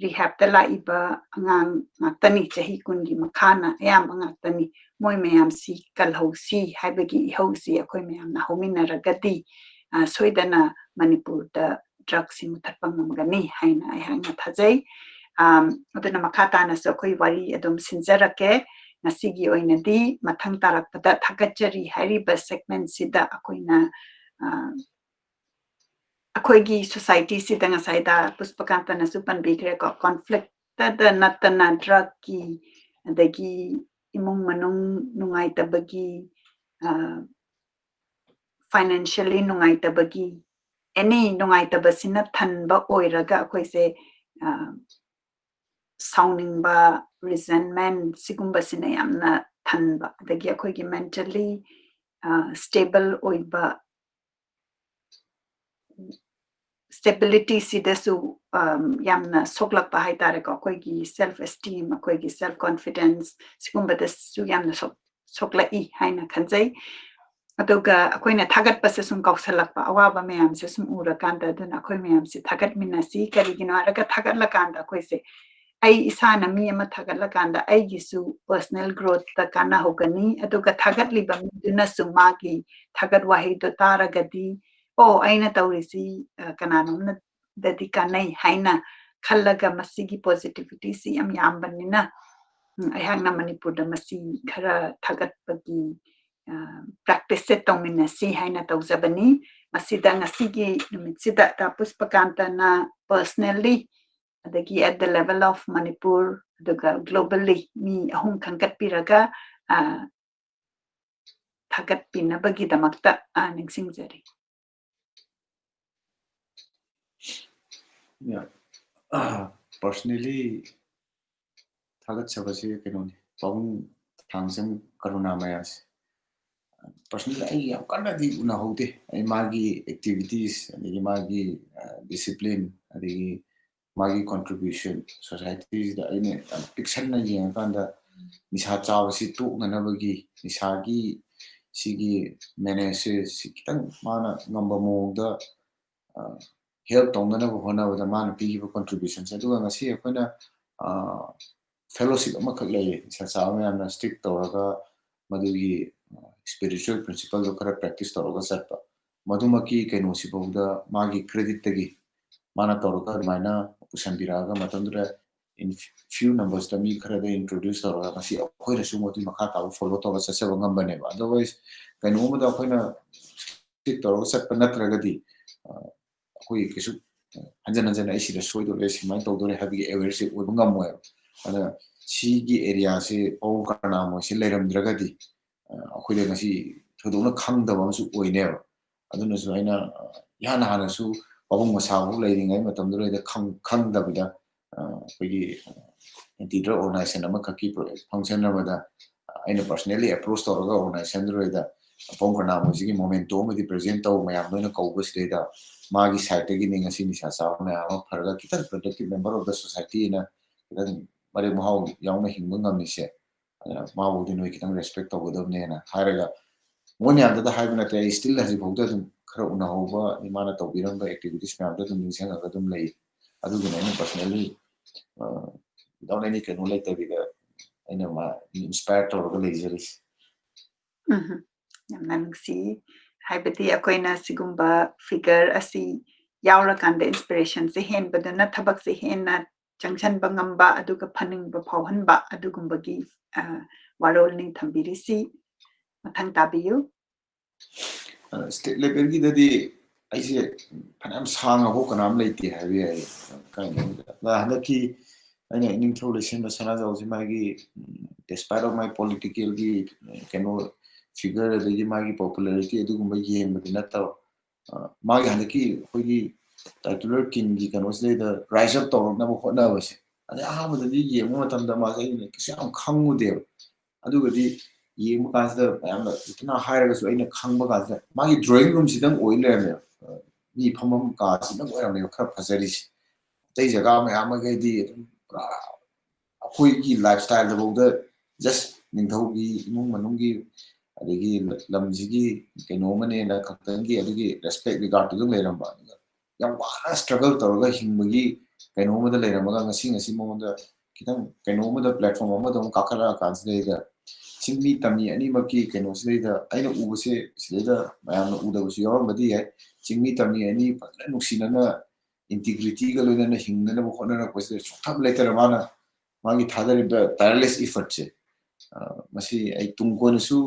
rehab ta laiba angang ngakani chahi kungi makhana ayam ngakani moi mayam si kalhausi haibagi hausi akoi mayam na hominaragadi soidana Manipur da drug si muthatpang namgani haina ayhanga thajai aduna makhata na so koi wari adum sinjarake ngasigi oinadi mathang tarakpada thagachari hariba segment sida akoina akoigi society sida ngasaida Pushpakanta na supan bigre ko conflict da natana drug ki adagi imong manung nungai tabagi financially nungai tabagi any nungai tabasina thanba oiraga akoise soundingba resentment sigumba sina yamna thanba adagi akoigi mentally stable oiba stability sidasu yamna soklakpa haitare ko akoigi self esteem akoigi self confidence sigumba dasu yamna soklai haina khanjai aduga akoina thagat pa se sum kausalakpa awaba mayam se sum urakanda duna akoi mayam se thagat minasi karigino araga thagat lakanda akoise ai isana mi ama thagat lakanda ai gisu personal growth ta kana hogani aduga thagat liba duna sumagi thagat wahi do taragadi aina taurisi kananomna dadi kanai haina khallaga masigi positivity si yam banina ayhangna Manipur da masi khara thagat bagi practice set tawminasi haina tawjabani masida ngasigi numitsida ta Pushpakanta na personally adagi at the level of Manipur aduga globally mi ahum khangkatpiraga thagat pinabagidamakta ningsingjari
Yeah. Personally, thagat sabasi kenoni. Pawung thangsam karuna mayas. Personally, I am kana di una hote. I magi activities, adigi magi discipline, adigi magi contribution societies da ine picture na yang kanda nisa chawasi tu ngana bagi nisagi sigi manage si kitang mana ngamba mo da help ꯇꯧꯅꯅꯕ ꯍꯣꯠꯅꯕꯗ ꯃꯥꯅ ꯄꯤꯈꯤꯕ contributions ꯑꯗꯨꯒ ꯉꯁꯤ ꯑꯩꯈꯣꯏꯅ fellowship ꯑꯃꯈꯛ ꯂꯩꯌꯦ ꯏꯁꯥ ꯆꯥꯕ ꯃꯌꯥꯝꯅ stick ꯇꯧꯔꯒ ꯃꯗꯨꯒꯤ spiritual principle ꯗꯣ ꯈꯔ practice ꯇꯧꯔꯒ ꯆꯠꯄ ꯃꯗꯨꯃꯛꯀꯤ ꯀꯩꯅꯣꯁꯤꯐꯥꯎꯗ ꯃꯥꯒꯤ creditꯇꯒꯤ ꯃꯥꯅ ꯇꯧꯔꯒ ꯑꯗꯨꯃꯥꯏꯅ ꯄꯨꯁꯟꯕꯤꯔꯛꯑꯒ ꯃꯇꯝꯗꯨꯗ in few numbersꯗ ꯃꯤ ꯈꯔꯗ introduce ꯇꯧꯔꯒ ꯉꯁꯤ ꯑꯩꯈꯣꯏꯅꯁꯨ ꯃꯗꯨꯒꯤ ꯃꯈꯥ ꯇꯥꯕ follow ꯇꯧꯔꯒ ꯆꯠꯆꯕ ꯉꯝꯕꯅꯦꯕ otherwise ꯀꯩꯅꯣꯝꯃꯗ ꯑꯩꯈꯣꯏꯅ stick ꯇꯧꯔꯒ ꯆꯠꯄ ꯅꯠꯇ꯭ꯔꯒꯗꯤ ꯑꯩꯈꯣꯏ ꯀꯩꯁꯨ ꯍꯟꯖꯟ ꯍꯟꯖꯟ ꯑꯩ ꯁꯤꯗ ꯁꯣꯏꯗꯣꯔꯦ ꯁꯨꯃꯥꯏꯅ ꯇꯧꯗꯣꯔꯦ ꯍꯥꯏꯕꯒꯤ ꯑꯦꯋꯦꯌꯔꯁꯤ ꯑꯣꯏꯕ ꯉꯝꯃꯣꯏꯕ ꯑꯗ ꯁꯤꯒꯤ ꯑꯦꯔꯤꯌꯥꯁꯤ ꯄꯥꯎ ꯀꯔꯅꯥ ꯃꯣꯏꯁꯤ ꯂꯩꯔꯝꯗ꯭ꯔꯒꯗꯤ ꯑꯩꯈꯣꯏꯗ ꯉꯁꯤ ꯊꯣꯏꯗꯣꯛꯅ ꯈꯪꯗꯕ ꯑꯃꯁꯨ ꯑꯣꯏꯅꯦꯕ ꯑꯗꯨꯅꯁꯨ ꯑꯩꯅ ꯏꯍꯥꯟ ꯍꯥꯟꯅꯁꯨ ꯄꯥꯕꯨꯡ ꯃꯁꯥꯐꯥꯎ ꯂꯩꯔꯤꯉꯩ ꯃꯇꯝꯗꯨꯗ ꯈꯪꯗꯕꯤꯗ ꯑꯩꯈꯣꯏꯒꯤ ꯑꯦꯟꯇꯤ ꯗ꯭ꯔꯒ ꯑꯣꯔꯒꯅꯥꯏꯖꯦꯁꯟ ꯑꯃꯈꯛꯀꯤ ꯐꯪꯁꯟ ꯑꯃꯗ ꯑꯩꯅ ꯄꯔꯁꯅꯦꯜꯂꯤ ꯑꯦꯄ꯭ꯔꯣꯆ ꯇꯧꯔꯒ ꯑꯣꯔꯒꯅꯥꯏꯖꯦꯁꯟꯗꯨꯗ ꯄꯥꯕꯨꯡ ꯀꯔꯅꯥ ꯃꯣꯏꯁꯤꯒꯤ ꯃꯣꯃꯦꯟꯇꯣ ꯑꯃꯗꯤ ꯄ꯭ꯔꯖꯦꯟ ꯇꯧ ꯃꯌꯥꯝ ꯂꯣꯏꯅ ꯀꯧꯕꯁꯤꯗꯩꯗ ꯃꯥꯒꯤ ꯁꯥꯏꯠꯇꯒꯤꯅꯤ ꯉꯁꯤ ꯅꯤꯁꯥ ꯆꯥꯕ ꯃꯌꯥꯝ ꯑꯃ ꯐꯔꯒ ꯈꯤꯇꯪ ꯄ꯭ꯔꯗꯛꯇꯤꯚ ꯃꯦꯝꯕꯔ ꯑꯣꯐ ꯗ ꯁꯣꯁꯥꯏꯇꯤꯅ ꯈꯤꯇꯪ ꯃꯔꯦꯛ ꯃꯍꯥꯎ ꯌꯥꯎꯅ ꯍꯤꯡꯕ ꯉꯝꯃꯤꯁꯦ ꯑꯗꯨꯅ ꯃꯥꯕꯨꯗꯤ ꯅꯣꯏ ꯈꯤꯇꯪ ꯔꯦꯁꯄꯦꯛ ꯇꯧꯒꯗꯕꯅꯦꯅ ꯍꯥꯏꯔꯒ ꯃꯣꯏ ꯃꯌꯥꯝꯗꯨꯗ ꯍꯥꯏꯕ ꯅꯠꯇꯦ ꯑꯩ ꯁ꯭ꯇꯤꯜ ꯍꯧꯖꯤꯛꯐꯥꯎꯗ ꯑꯗꯨꯝ ꯈꯔ ꯎꯅꯍꯧꯕ ꯃꯥꯅ ꯇꯧꯕꯤꯔꯝꯕ ꯑꯦꯛꯇꯤꯚꯤꯇꯤꯁ ꯃꯌꯥꯝꯗꯣ ꯑꯗꯨꯝ ꯅꯤꯡꯁꯤꯡꯉꯒ ꯑꯗꯨꯝ ꯂꯩ ꯑꯗꯨꯒꯤꯅ ꯑꯩꯅ ꯄꯔꯁꯅꯦꯜꯂꯤ ꯋꯤꯗꯥꯎꯠ ꯑꯦꯅꯤ ꯀꯩꯅꯣ ꯂꯩꯇꯕꯤꯗ ꯑꯩꯅ ꯃꯥ ꯏꯟꯁꯄꯥꯌꯔ ꯇꯧꯔꯒ ꯂꯩꯖꯔꯤꯁꯦ
ꯌꯥꯝꯅ ꯅꯨꯡꯁꯤ ꯍꯥꯏꯕꯗꯤ ꯑꯩꯈꯣꯏꯅ ꯁꯤꯒꯨꯝꯕ ꯐꯤꯒꯔ ꯑꯁꯤ ꯌꯥꯎꯔꯀꯥꯟꯗ ꯏꯟꯁꯄꯤꯔꯦꯁꯟꯁꯦ ꯍꯦꯟꯕꯗꯨꯅ ꯊꯕꯛꯁꯦ ꯍꯦꯟꯅ ꯆꯪꯁꯟꯕ ꯉꯝꯕ ꯑꯗꯨꯒ ꯐꯅꯤꯡꯕ ꯐꯥꯎꯍꯟꯕ ꯑꯗꯨꯒꯨꯝꯕꯒꯤ ꯋꯥꯔꯣꯜꯅꯤ ꯊꯝꯕꯤꯔꯤꯁꯤ ꯃꯊꯪ ꯇꯥꯕꯤꯌꯨ
ꯁ꯭ꯇꯦꯠ ꯂꯦꯚꯦꯜꯒꯤꯗꯗꯤ ꯑꯩꯁꯦ ꯐꯅꯌꯥꯝ ꯁꯥꯡꯉꯐꯥꯎ ꯀꯅꯥꯝ ꯂꯩꯇꯦ ꯍꯥꯏꯕ ꯌꯥꯏ ꯀꯥꯏꯅ ꯍꯟꯗꯛꯀꯤ ꯑꯩꯅ ꯏꯅꯤꯡꯊꯧ ꯂꯩꯁꯦꯝꯕ ꯁꯅꯥꯖꯥꯎꯁꯤ ꯃꯥꯒꯤ ꯗꯦꯁꯄꯥꯏꯠ ꯑꯣꯐ ꯃꯥꯏ ꯄꯣꯂꯤꯇꯤꯀꯦꯜꯒꯤ ꯀꯩꯅꯣ ꯐꯤꯒꯔ ꯑꯗꯒꯤ ꯃꯥꯒꯤ ꯄꯣꯄꯨꯂꯔꯤꯇꯤ ꯑꯗꯨꯒꯨꯝꯕ ꯌꯦꯡꯕꯗꯤ ꯅꯠꯇꯕ ꯃꯥꯒꯤ ꯍꯟꯗꯛꯀꯤ ꯑꯩꯈꯣꯏꯒꯤ ꯇꯥꯏꯇꯨꯂꯔ ꯀꯤꯡꯒꯤ ꯀꯩꯅꯣꯁꯤꯗꯩꯗ ꯔꯥꯏꯖ ꯑꯞ ꯇꯧꯔꯛꯅꯕ ꯍꯣꯠꯅꯕꯁꯦ ꯑꯗꯩ ꯑꯍꯥꯟꯕꯗꯗꯤ ꯌꯦꯡꯕ ꯃꯇꯝꯗ ꯃꯥꯁꯦ ꯑꯩꯅ ꯀꯩꯁꯨ ꯌꯥꯝ ꯈꯪꯉꯨꯗꯦꯕ ꯑꯗꯨꯒꯗꯤ ꯌꯦꯡꯕ ꯀꯥꯟꯁꯤꯗ ꯃꯌꯥꯝꯅ ꯏꯇꯅ ꯍꯥꯏꯔꯒꯁꯨ ꯑꯩꯅ ꯈꯪꯕ ꯀꯥꯟꯁꯤꯗ ꯃꯥꯒꯤ ꯗ꯭ꯔꯣꯌꯤꯡ ꯔꯨꯝꯁꯤꯗꯪ ꯑꯣꯏ ꯂꯩꯔꯝꯃꯦꯕ ꯃꯤ ꯐꯝꯐꯝ ꯀꯥꯁꯤꯗꯪ ꯑꯣꯏꯔꯝꯃꯦꯕ ꯈꯔ ꯐꯖꯔꯤꯁꯦ ꯑꯇꯩ ꯖꯒꯥ ꯃꯌꯥꯝ ꯑꯃꯒꯩꯗꯤ ꯑꯗꯨꯝ ꯄꯨꯔꯥ ꯑꯩꯈꯣꯏꯒꯤ ꯂꯥꯏꯐ ꯁ꯭ꯇꯥꯏꯜꯗꯐꯥꯎꯗ ꯖꯁ ꯅꯤꯡꯊꯧꯒꯤ ꯏꯃꯨꯡ ꯃꯅꯨꯡꯒꯤ ꯑꯗꯒꯤ ꯂꯝꯁꯤꯒꯤ ꯀꯩꯅꯣ ꯑꯃꯅꯦꯅ ꯈꯛꯇꯪꯒꯤ ꯑꯗꯨꯒꯤ ꯔꯦꯁꯄꯦꯛ ꯔꯤꯒꯥꯔꯗꯇꯨ ꯂꯩꯔꯝꯕ ꯌꯥꯝ ꯋꯥꯅ ꯁ꯭ꯇ꯭ꯔꯒꯜ ꯇꯧꯔꯒ ꯍꯤꯡꯕꯒꯤ ꯀꯩꯅꯣ ꯑꯃꯗ ꯂꯩꯔꯝꯃꯒ ꯉꯁꯤ ꯃꯉꯣꯟꯗ ꯈꯤꯇꯪ ꯀꯩꯅꯣ ꯑꯃꯗ ꯄ꯭ꯂꯦꯠꯐꯣꯔꯝ ꯑꯃꯗ ꯑꯃꯨꯛ ꯀꯥꯈꯠꯂꯛꯑ ꯀꯥꯟꯁꯤꯗꯩꯗ ꯆꯤꯡꯃꯤ ꯇꯝꯃꯤ ꯑꯅꯤꯃꯛꯀꯤ ꯀꯩꯅꯣꯁꯤꯗꯩꯗ ꯑꯩꯅ ꯎꯕꯁꯦ ꯁꯤꯗꯩꯗ ꯃꯌꯥꯝꯅ ꯎꯗꯕꯁꯨ ꯌꯥꯎꯔꯝꯕꯗꯤ ꯌꯥꯏ ꯆꯤꯡꯃꯤ ꯇꯝꯃꯤ ꯑꯅꯤ ꯐꯖꯅ ꯅꯨꯡꯁꯤꯅꯅ ꯏꯟꯇꯤꯒ꯭ꯔꯤꯇꯤꯒ ꯂꯣꯏꯅꯅ ꯍꯤꯡꯅꯅꯕ ꯍꯣꯠꯅꯔꯛꯄꯁꯤꯗ ꯁꯨꯡꯊꯝ ꯂꯩꯇꯅ ꯃꯥꯒꯤ ꯊꯥꯗꯔꯤꯕ ꯇꯥꯌꯔꯂꯦꯁ ꯏꯐꯔꯠꯁꯦ ꯃꯁꯤ ꯑꯩ ꯇꯨꯡ ꯀꯣꯏꯅꯁꯨ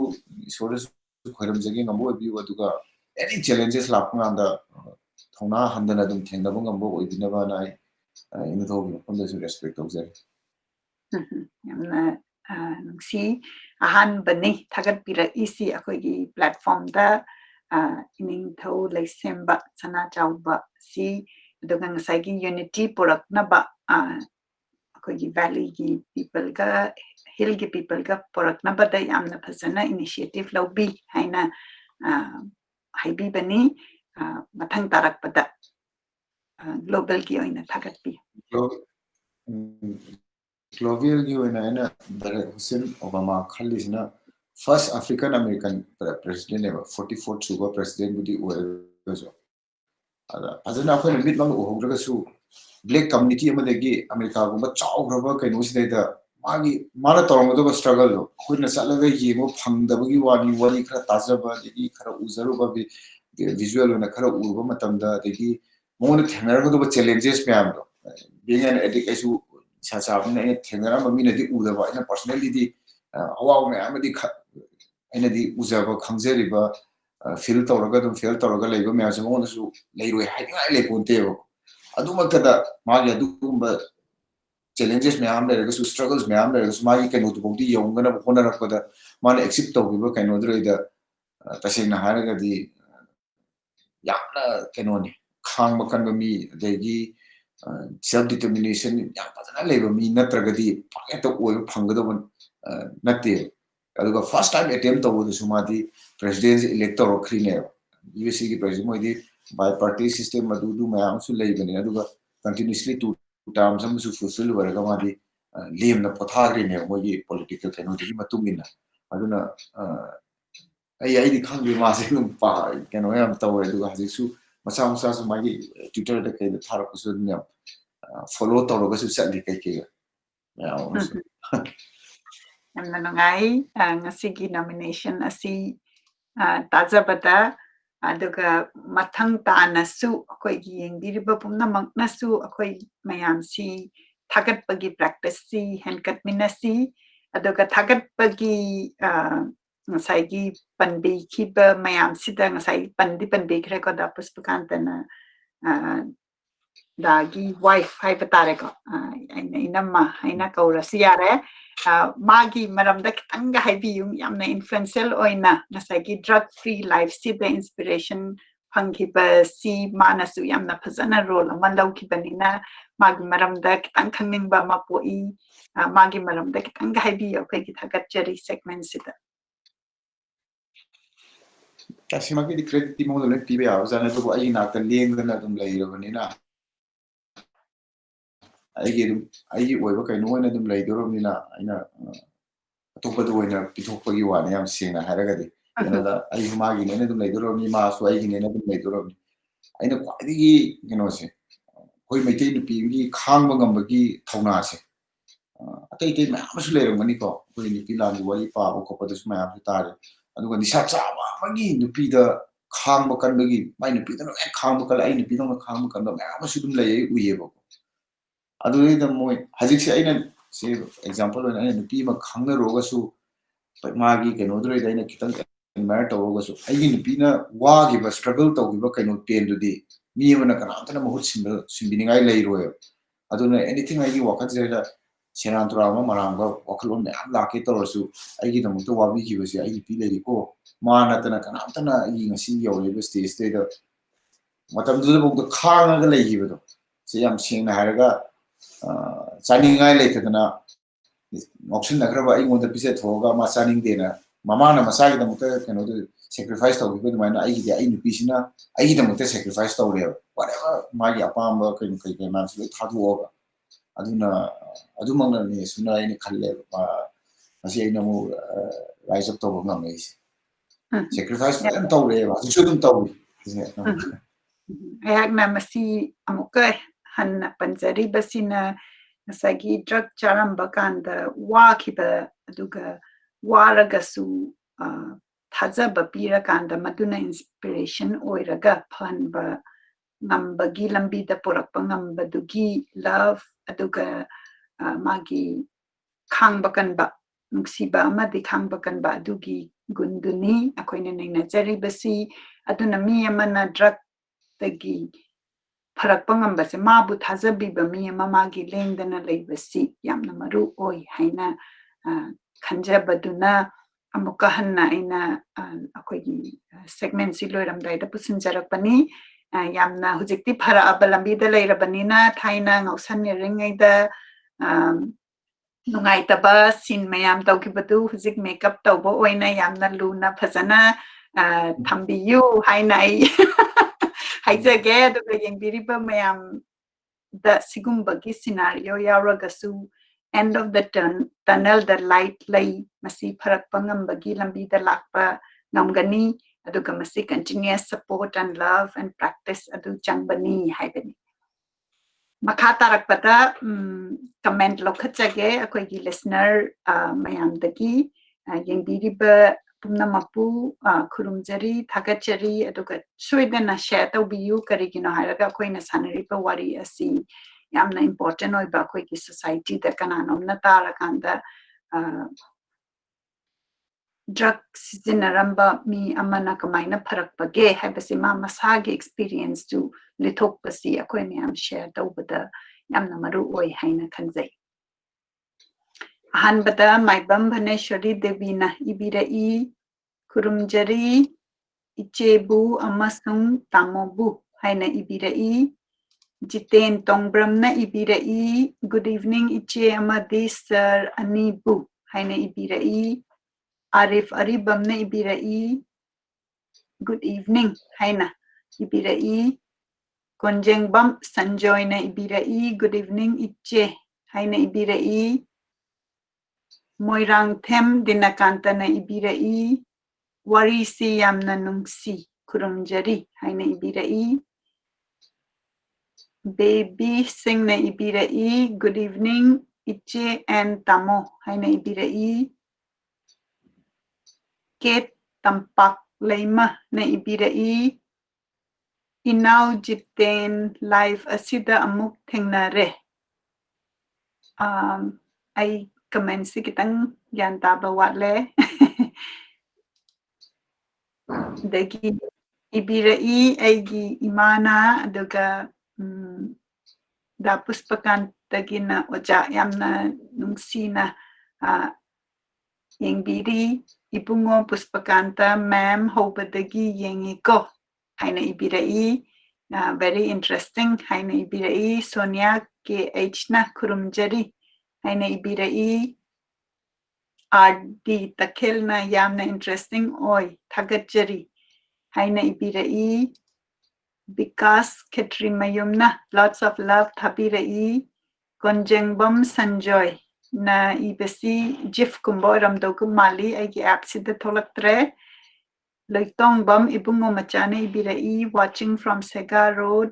ꯏꯁꯣꯔꯗꯁꯨ ꯈꯣꯏꯔꯝꯖꯒꯦ ꯉꯝꯕ ꯑꯣꯏꯕꯤꯌꯨ ꯑꯗꯨꯒ ꯑꯦꯅꯤ ꯆꯦꯂꯦꯟꯖꯦꯁ ꯂꯥꯛꯄ ꯀꯥꯟꯗ ꯊꯧꯅꯥ ꯍꯟꯗꯅ ꯑꯗꯨꯝ ꯊꯦꯡꯅꯕ ꯉꯝꯕ ꯑꯣꯏꯕꯤꯅꯕꯅ ꯑꯩ ꯏꯅꯤꯡꯊꯧꯒꯤ ꯃꯐꯝꯗꯁꯨ ꯔꯦꯁꯄꯦꯛ ꯇꯧꯖꯔꯤ
ꯌꯥꯝꯅ ꯅꯨꯡꯁꯤ ꯑꯍꯥꯟꯕꯅꯤ ꯊꯥꯒꯠꯄꯤꯔꯛꯏꯁꯤ ꯑꯩꯈꯣꯏꯒꯤ ꯄ꯭ꯂꯦꯠꯐꯣꯔꯝꯗ ꯏꯅꯤꯡꯊꯧ ꯂꯩꯁꯦꯝꯕ ꯁꯅꯥꯖꯥꯎꯕ ꯁꯤ ꯑꯗꯨꯒ ꯉꯁꯥꯏꯒꯤ ꯌꯨꯅꯤꯇꯤ ꯄꯨꯔꯛꯅꯕ ꯑꯩꯈꯣꯏꯒꯤ ꯚꯦꯂꯤꯒꯤ ꯄꯤꯄꯜꯒ ꯍꯤꯜꯒꯤ ꯄꯤꯄꯜꯒ ꯄꯨꯔꯛꯅꯕꯗ ꯌꯥꯝꯅ ꯐꯖꯅ ꯏꯅꯤꯁꯤꯌꯦꯇꯤꯚ ꯂꯧꯕꯤ ꯍꯥꯏꯅ ꯍꯥꯏꯕꯤꯕꯅꯤ ꯃꯊꯪ ꯇꯥꯔꯛꯄꯗ ꯒ꯭ꯂꯣꯕꯦꯜꯒꯤ ꯑꯣꯏꯅ ꯊꯥꯒꯠꯄꯤ
ꯒ꯭ꯂꯣꯕꯦꯜꯒꯤ ꯑꯣꯏꯅ ꯑꯩꯅ ꯕꯔꯥꯛ ꯍꯨꯁꯦꯟ ꯑꯣꯕꯥꯃꯥ ꯈꯜꯂꯤꯁꯤꯅ ꯐꯥꯔꯁ ꯑꯐ꯭ꯔꯤꯀꯟ ꯑꯃꯦꯔꯤꯀꯟ ꯄ꯭ꯔꯦꯁꯤꯗꯦꯟꯅꯦꯕ 44th ꯁꯨꯕ ꯄ꯭ꯔꯦꯁꯤꯗꯦꯟꯕꯨꯗꯤ ꯑꯣꯏꯔꯒꯁꯨ ꯑꯗ ꯐꯖꯅ ꯑꯩꯈꯣꯏꯅ ꯃꯤꯠꯃꯛꯅ ꯎꯍꯧꯗ꯭ꯔꯒꯁꯨ ꯕ꯭ꯂꯦꯛ ꯀꯝꯃꯨꯅꯤꯇꯤ ꯑꯃꯗꯒꯤ ꯑꯃꯦꯔꯤꯀꯥꯒꯨꯝꯕ ꯆꯥꯎꯈ꯭ꯔꯕ ꯀꯩꯅꯣꯁꯤꯗꯩꯗ ꯃꯥꯅ ꯇꯧꯔꯝꯒꯗꯕ ꯁ꯭ꯇ꯭ꯔꯒꯜꯗꯣ ꯑꯩꯈꯣꯏꯅ ꯆꯠꯂꯒ ꯌꯦꯡꯕ ꯐꯪꯗꯕꯒꯤ ꯋꯥꯔꯤ ꯈꯔ ꯇꯥꯖꯕ ꯑꯗꯒꯤ ꯈꯔ ꯎꯖꯔꯨꯕ ꯚꯤꯖꯨꯋꯦꯜ ꯑꯣꯏꯅꯈꯔ ꯎꯔꯨꯕ ꯃꯇꯝꯗ ꯑꯗꯒꯤ ꯃꯉꯣꯟꯗ ꯊꯦꯡꯅꯔꯒꯗꯕ ꯆꯦꯂꯦꯟꯖꯦꯁ ꯃꯌꯥꯝꯗꯣ ꯕꯤꯡ ꯑꯦꯟ ꯑꯦꯗꯤꯛ ꯑꯩꯁꯨ ꯏꯁꯥ ꯆꯥꯕꯅꯤꯅ ꯑꯩꯅ ꯊꯦꯡꯅꯔꯝꯕ ꯃꯤꯅꯗꯤ ꯎꯗꯕ ꯑꯩꯅ ꯄꯔꯁꯅꯦꯜꯂꯤꯗꯤ ꯑꯋꯥꯕ ꯃꯌꯥꯝ ꯑꯃꯗꯤ ꯑꯩꯅꯗꯤ ꯎꯖꯕ ꯈꯪꯖꯔꯤꯕ ꯐꯤꯜ ꯇꯧꯔꯒ ꯂꯩꯕ ꯃꯌꯥꯝꯁꯦ ꯃꯉꯣꯟꯗꯁꯨ ꯂꯩꯔꯣꯏ ꯍꯥꯏꯅꯤꯡꯉꯥꯏ ꯂꯩꯄꯣꯟꯇꯦꯕ ꯑꯗꯨꯃꯛꯇꯗ ꯃꯥꯒꯤ ꯑꯗꯨꯒꯨꯝꯕ ꯆꯦꯂꯦꯟꯖꯦꯁ ꯃꯌꯥꯝ ꯂꯩꯔꯒꯁꯨ ꯁ꯭ꯇ꯭ꯔꯒꯜꯁ ꯃꯌꯥꯝ ꯂꯩꯔꯒꯁꯨ ꯃꯥꯒꯤ ꯀꯩꯅꯣꯗꯨꯐꯥꯎꯗꯤ ꯌꯧꯅꯅꯕ ꯍꯣꯠꯅꯔꯛꯄꯗ ꯃꯥꯅ ꯑꯦꯆꯤꯞ ꯇꯧꯈꯤꯕ ꯀꯩꯅꯣꯗꯨꯗꯩꯗ ꯇꯁꯦꯡꯅ ꯍꯥꯏꯔꯒꯗꯤ ꯌꯥꯝꯅ ꯀꯩꯅꯣꯅꯤ ꯈꯥꯡꯕ ꯀꯟꯕ ꯃꯤ ꯑꯗꯒꯤ self determination yang fazana leba mi natragadi paketo oil phangado natte aduga first time attempt to sumadi president electoral crine USC ki president moidi by party system adu mayam su leibani aduga continuously two terms am su fulfill waraga madi lemna pothagri ne mogi political technology matungina aduna ai di khangbi ma se num pa keno yam taw aduga hasisu masa masa su magi Twitter da kai da thara kusu ne follow tawroga su chali kai kai ya so
yamna nungai ngasigi nomination asi tazabada aduga mathang tanasu akoi gi yengdiriba pumnamaknasu akoi mayamsi thagatpagi practice si henkatminasi aduga thagatpagi ngasai gi panbi khiba mayamsida ngasai panbi khre ko da Pushpakantana dagi wife haiba tare ko aina inamma aina kaurasi yare magi maramda kitanga haibiyung yamna influential oina ngasagi drug free life si the inspiration phangkiba si manasu yamna phazana role ama lawkibanina magi maramda kitang khangningsba ma poi magi maramda kitanga haibiyo khoi thagatjari segment sida
Kasimagi di credit di mo le pibe ya zana to ai na ta leng na dum lai ro ni na ai oiba kaino na dum lai do ni na aina atoppa do na pithokpagi wa na yam singna haragadi keno da ai magi ne dum lai do ni ma su ai ne dum lai do ni aina kwadi keno se koi mai te nupi gi khangba ngambagi thauna se atai te ma su le ro mani ko koi ni pilan di wali pa ko pa su ma su tare aduga ni sa cha ma magi nupi da khangba kan bagi mai nupi da no khangba kala ai nupi da khangba kan da ma su dum lai uye bo adu da moi hajik se aina se example na aina nupi ma khangna roga su magi keno dro da aina kitang admire to roga su ai nupi na wa gi ba struggle to gi ba keno pain du di mi ma na kana ta na mahut simbini ngai lai ro aduna anything ai gi wakat je da senantura ma maranga wakalon me am la ke to su ai gi da mu to wa bi gi ba se ai pi le ri ko ma na ta na kana ta na ai ngasi yo le ba stage te da matam du da bu khang ga lai gi ba do se yam sing na har ga chani ngai le ta na option na kra ba ai mo da pi se thoga ma chani de na mama na masa gi da mu ta keno do sacrifice to gi ba ma na ai gi ai ni pi sina ai gi da mu ta sacrifice to re whatever ma gi apam ba kai kai ma su tha du ga aduna adumangna ni suna ini khalle masi aina mo rise up to ba ngai sacrifice and to re ba su dum to
ayakna masi amuka hanna panjari basina ngasagi drug charamba kanda wakiba aduga waragasu thajaba pira kanda maduna inspiration oiraga phanba ngambagi lambi da porakpa ngambadugi love aduga magi khangba kanba nungsiba amadi khangba kanba adugi gunduni akoina nainajari basi aduna mi amana drug tagi farakpa ngambase mabu thajabiba mi ama magi lengdana leibasi yamna maru oi haina khanjabaduna amuka hanna aina akoigi segment si loiramdaida pusinjarakpani yamna hujikti phara abalambi da leirabanina thaina ngausanniringaida nungaitaba sin mayam tawkibadu hujik makeup tawbo oina yamna luna phajana thambiyu haina ai haijage aduga yengbiriba mayam da sigumbagi scenario yauragasu end of the tunnel the light lay masi pharakpa ngambagi lambi da lakpa ngamgani aduga masi continuous support and love and practice adu changbani haibani makha tarakpada comment lokhachage akoigi listener mayamdagi yengbiriba pumnamapu khurumjari thagachari aduga soidana share tawbiyu karigino haraga akoina sanariba wari asi yamna important oiba akoigi society da kananomna tarakanda drug sizinaramba mi amana kamaina pharakpage haibasi ma masagi experience to lithokpasi akoi miyam share tawbada yamna maru oi haina khanjai ahanbada maibam bhaneshwari devina ibirai khurumjari ichebu amasung tamobu haina ibirai Jiten Tongbramna ibirai, good evening iche amadi sir anibu, haina ibirai, Arif Aribamna ibirai, good evening, haina ibirai, Konjengbam Sanjoyna ibirai, good evening iche, haina ibirai, Moirang Them Dinakantana ibirai, Warisi Yamna Nungsi, Kurumjari, haina ibirai, Baby Singna ibirai, good evening, Iche and Tamo, haina ibirai, Kate Tampak Leima na ibirai, Inaw Jiten live asida amuk thengnare. Ay comment si kitang yan taba watle. Dagi ibirai aygi imana aduga da Pushpakanta na oja yamna nungsina yengbiri ibungo Pushpakanta ma'am hobadagi yengi ko haina ibirai very interesting haina ibirai Sonia ke na kurumjari haina ibirai RD takelna yamna interesting oi thagajari haina ibirai Bikas Ketrimayumna, lots of love, Tabirai, Konjengbam Sanjoy, na ibesi Jif Kumboram Dokumali, Agi Apsida Tolaktre, Loitongbam Ibungo Machane Ibirai, watching from Sega Road,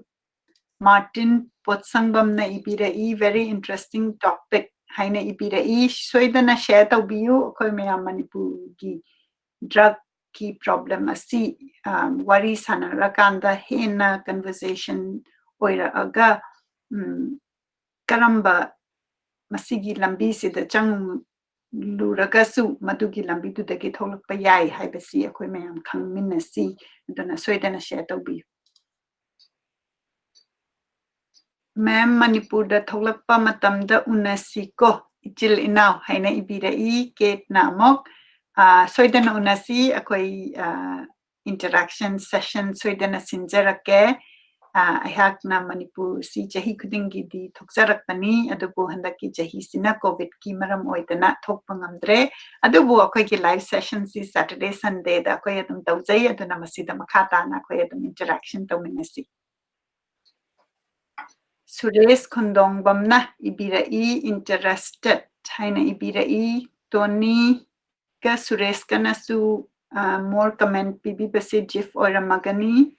Martin Potsangbam na Ibirai, very interesting topic, Haina Ibirai, Soidana share taubiyu, Koi mea Manipur gi drug ki problem asi wari sanarakanda hena conversation oiraga karamba masigi lambi sida chang luragasu madugi lambi dudagi tholakpa yai haibasi akhoi mayam khangminasi adana soidana share taubi Ma'am Manipur da tholakpa matamda unasi ko ichil inaw haina ibirai Kate namok soidana unasi akhoi interaction session soidana sinjarake aihakna Manipur si jahi khudingi di thokjarakpani adubu handaki jahi sina covid ki maram oidana thokpa ngamdre adubu akhoi ki live session si Saturday Sunday da akhoi adum taujai aduna masida makhata na akhoi adum interaction tauminasi Suresh Kondongbamna ibirai interested haina ibirai Tony ka Suresh ka nasu more comment bibi basi jif oiramagani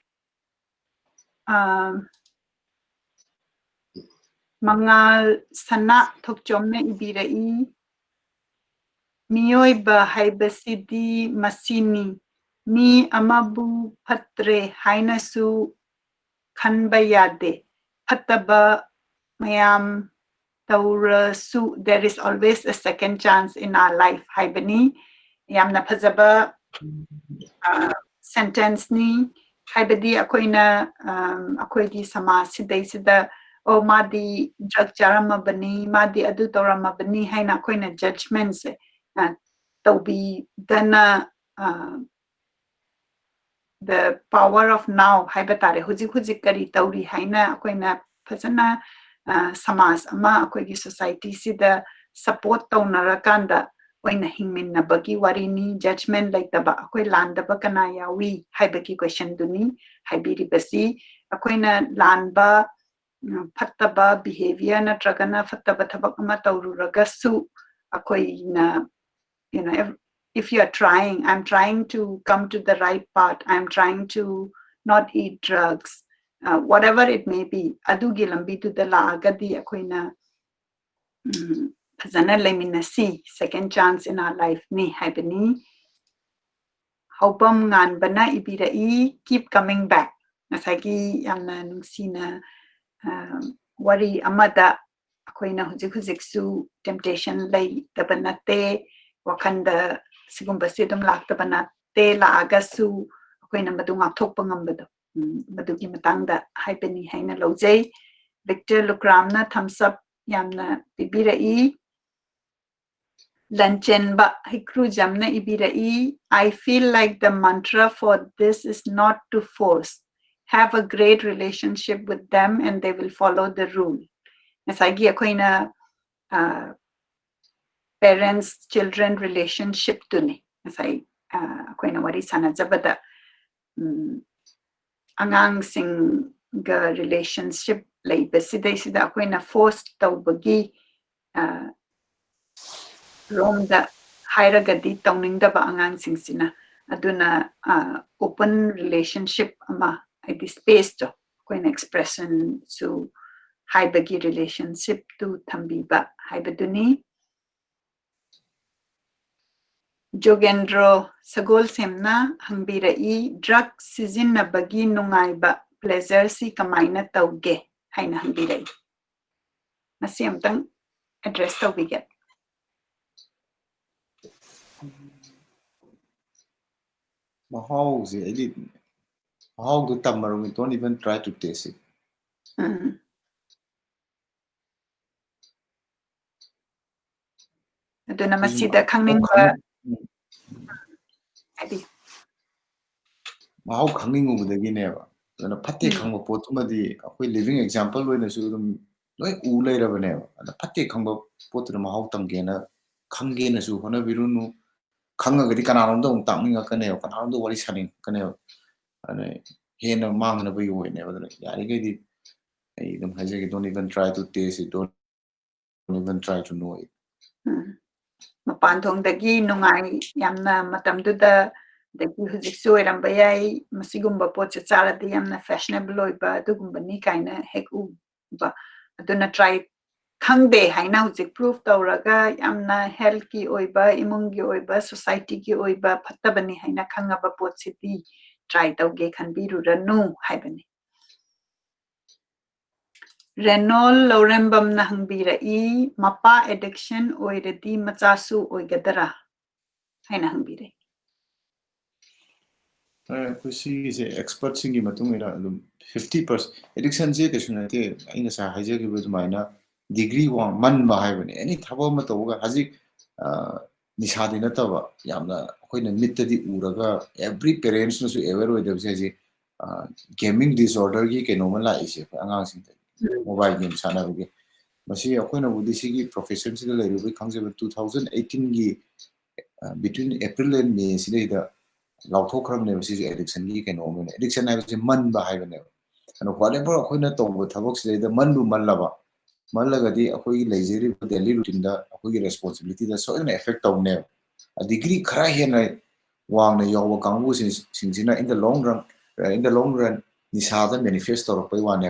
Mangal sana thokjomna ibirai Mioiba haibasidi masini mi amabu patre haina su khanba yade Pataba mayam taurasu there is always a second chance in our life haibani yamna phajaba sentence ni haibadi akoina akoigi samaj sidai sida o madi drug charamabani madi adu toramabani haina akoina judgment se taubi dana the power of now haibatare hujik hujik kari tauri haina akoina phajana samaj ama akoigi society sida support taunarakanda oina hingminnabagi warini judgment laitaba akoi landaba kana yawi haibagi question duni haibiribasi akoina lanba fattaba behavior natragana fattaba thabak ama taururagasu akoina if you are trying, I'm trying to come to the right path, I'm trying to not eat drugs, whatever it may be, adugi lambi tu dala agadi akoina phazana leminasi second chance in our life ni haibani haupam ngan bana ibirai keep coming back nasagi yamna nungsina wari amada akoina hujik hujik su temptation lay tabanate wakanda sigumba sidum laktaba nate laagasu akoina madu ngakthokpa ngambado madugi matangda haibani haina lojai Victor Lukramna thumbs up yamna bibirai Lanchenba hikru jamna ibirai I feel like the mantra for this is not to force have a great relationship with them and they will follow the rule. Nasagi akoina parents children relationship tuni. Nasai akoina wari sanajabada angang sing ga relationship leibasida sida akoina forced tawbagi romda hairagadi tawningdaba angangsing aduna open relationship ama adi space to akoina expression su haibagi relationship to thambiba haibaduni Jogendro sagol semna hangbirai drug sizinabagi nungaiba pleasure si kamaina tauge haina hangbirai masi amtang address tawbiget
mahausi I how do tamaru we don't even try to taste it.
aduna masida khangninga adi
mahau khangningubudagineba aduna phatte khangba potumadi akoi living example oina su dum loi u leirabaneba ada phatte khangba potura mahau tamgena khangena su hona birunu khangagadi kanaromda ung takninga kaneba kanaromda wari saning kaneba ane hena mangna bai oineba aduna yarigadi I don't even try to taste it, don't even try to know it.
Mapantongdagi nungai yamna matamduda dagi hujiksu oiramba yai masigumba potse charadi yamna fashionable oiba adugumbani kaina hek uba aduna try khangde haina hujik proof tawraga yamna health ki oiba imung ki oiba society ki oiba phattabani haina khangaba potsidi try tawge khanbiru ranu haibani Renol Lorembam na hangbirai mapa addiction oiradi machasu oigadara haina hangbirai
kusi se expert singi matung ira 50% addiction je ke sunate aina sa haje ke bu maina degree wa man ba hai bani any thaba ma to ga haji nisa de na tawa yamna koina mittadi uraga every parents no su aware with them se gaming disorder gi ke normal la ise angang sing mobile game sana ge masi akoina budi sigi profession sida le ru khangje 2018 gi between April and May sida da lauthokhrabne si addiction gi ke no men addiction hai se man ba hai bane ano whatever akoina tawbo thabak sida da man bu mallaba mallagadi akoi leisure daily routine da akoi responsibility da so an effect tawne a degree khara hena wang na yawa kangbu sing in the long run nisa da manifest tawrak pai wane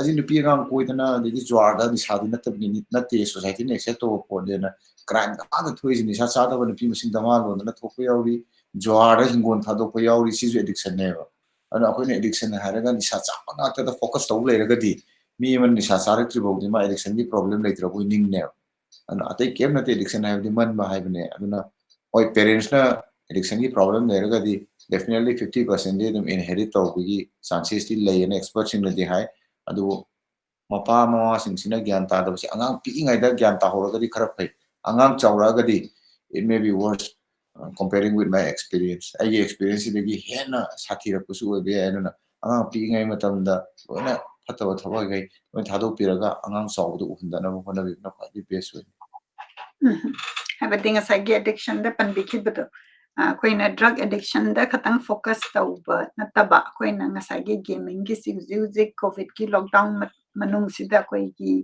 aji nupi gang koidana degi jwar da nisa da natabni natte society ne accept to po dena crime da da thoi ni nisa cha da nupi masing dama lo na thokpa yauri jwar da hingon thadok pa yauri si addiction ne ba ana akoi addiction haraga nisa cha na ta da focus taw leiragadi mi man nisa sarak tribodi ma addiction gi problem leitra boi ning ne ana atai kem na addiction hai di man ba hai bane aduna oi parents na addiction gi problem leiragadi definitely 50% de dum inherit taw gi chances ti lay an expert sing di hai adu mapa mama sing sina gyan ta da si angang pi ngai da gyan ta horagadi khara phai angang chawragadi it may be worse comparing with my experience ai experience de gi hena sathi ra kusu be ana angang pi ngai matam da lona phataba thaba gai loi thadok piraga angang chawdu uhundana mo hona bi na khadi best way
habading asagi addiction da panbikhibudo koina drug addiction da khatang focus tawba nataba koina ngasagi gaming gi sig covid ki lockdown manung sida koi gi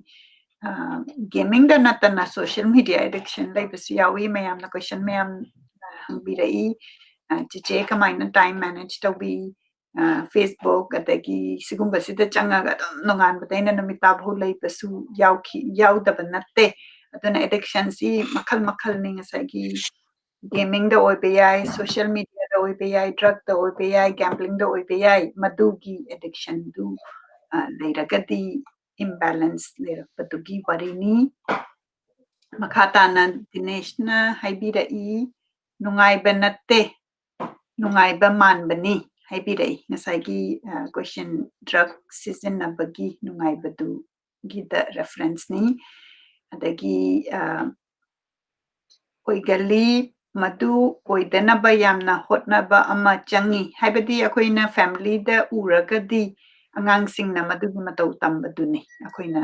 gaming da natana social media addiction lai basi yawi mayam na question mayam hangbirai chiche kamaina time manage tawbi Facebook adagi sigumba sida changaga nongan bataina namita bhu lai basu yaudaba natte aduna addiction si makal ni ngasagi gaming da oiba yai social media da oiba yai drug da oiba yai gambling da oiba yai madugi addiction du leiragadi imbalance leirapatugi warini makhatana dineshna haibirai nungaiba natte nungaiba manbani haibirai ngasagi question drug sizinabagi nungaibadu gida reference ni adagi oigali madu oidanaba yamna hotnaba ama changi haibadi akoina family da uragadi angang singna madugi matau tambaduni akoina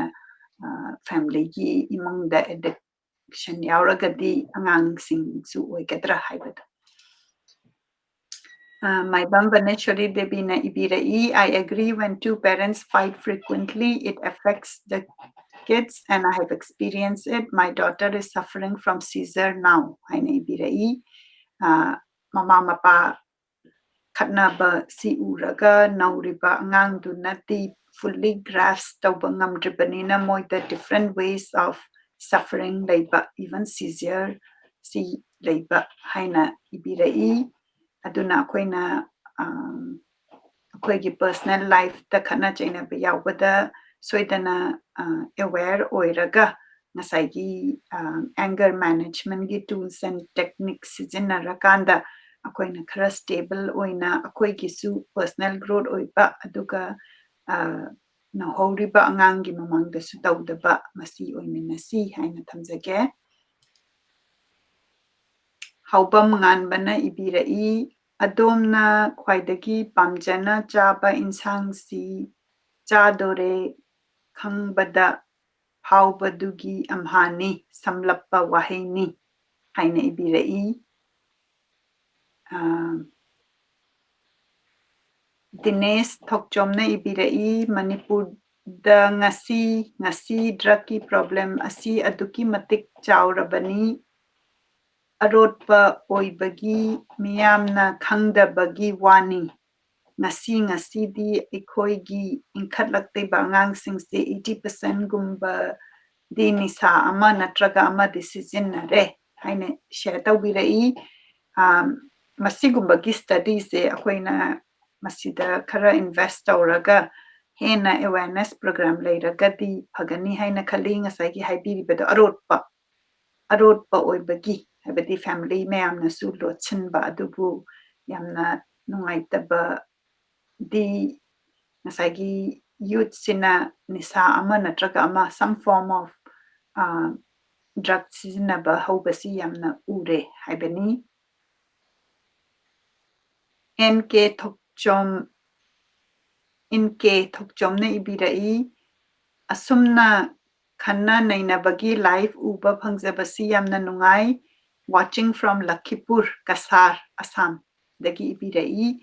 family gi imong da addiction yauragadi angang sing su oigadra haibada my Bambaneshwari Debina Ibirai, I agree when two parents fight frequently, it affects the kids, and I have experienced it. My daughter is suffering from seizure now. Haina Ibirai, Mama Mapa Katnaba si uraga nauriba angang du nati fully grasp tauba ngamdribanina moi the different ways of suffering leiba even seizure si leiba haina Ibirai. Aduna akoina akoigi personal life da khana chaina ba yaubada soidana aware oiraga ngasaigi anger management gi tools and techniques sijinarakanda akoina khara stable oina akoigi su personal growth oiba aduga na horiba angangi mamangda su tawdaba masi oiminasi haina thamjage haubam nganbana ibirai adomna khwaidagi pamjana chaba insangsi chadore khangbada phaubadugi amhani samlappa wahaini haina ibirai Dinesh thokchomna ibirai Manipur da ngasi drug ki problem asi aduki matik chaurabani arotpa oibagi miyamna khangdabagi wani ngasi aikoigi inkhatlaktiba angangsingse 80% gumba di nisa ama natraga ama decision nare haine share tawbirai masigumba study se akoina masida khara invest tawraga hena awareness program leiragadi phagani haina khali ngasai gi haibiribado arotpa oibagi habadi family mayamna su lotchinba adubu yamna nungaitaba di ngasagi youth sina nisa ama natraga ama some form of drug sizinaba haubasi yamna ure haibani NK thokchomna ibirai asumna khanna nainabagi live uba phangjabasi yamna nungai watching from Lakhimpur Kasar Assam dagi ibirai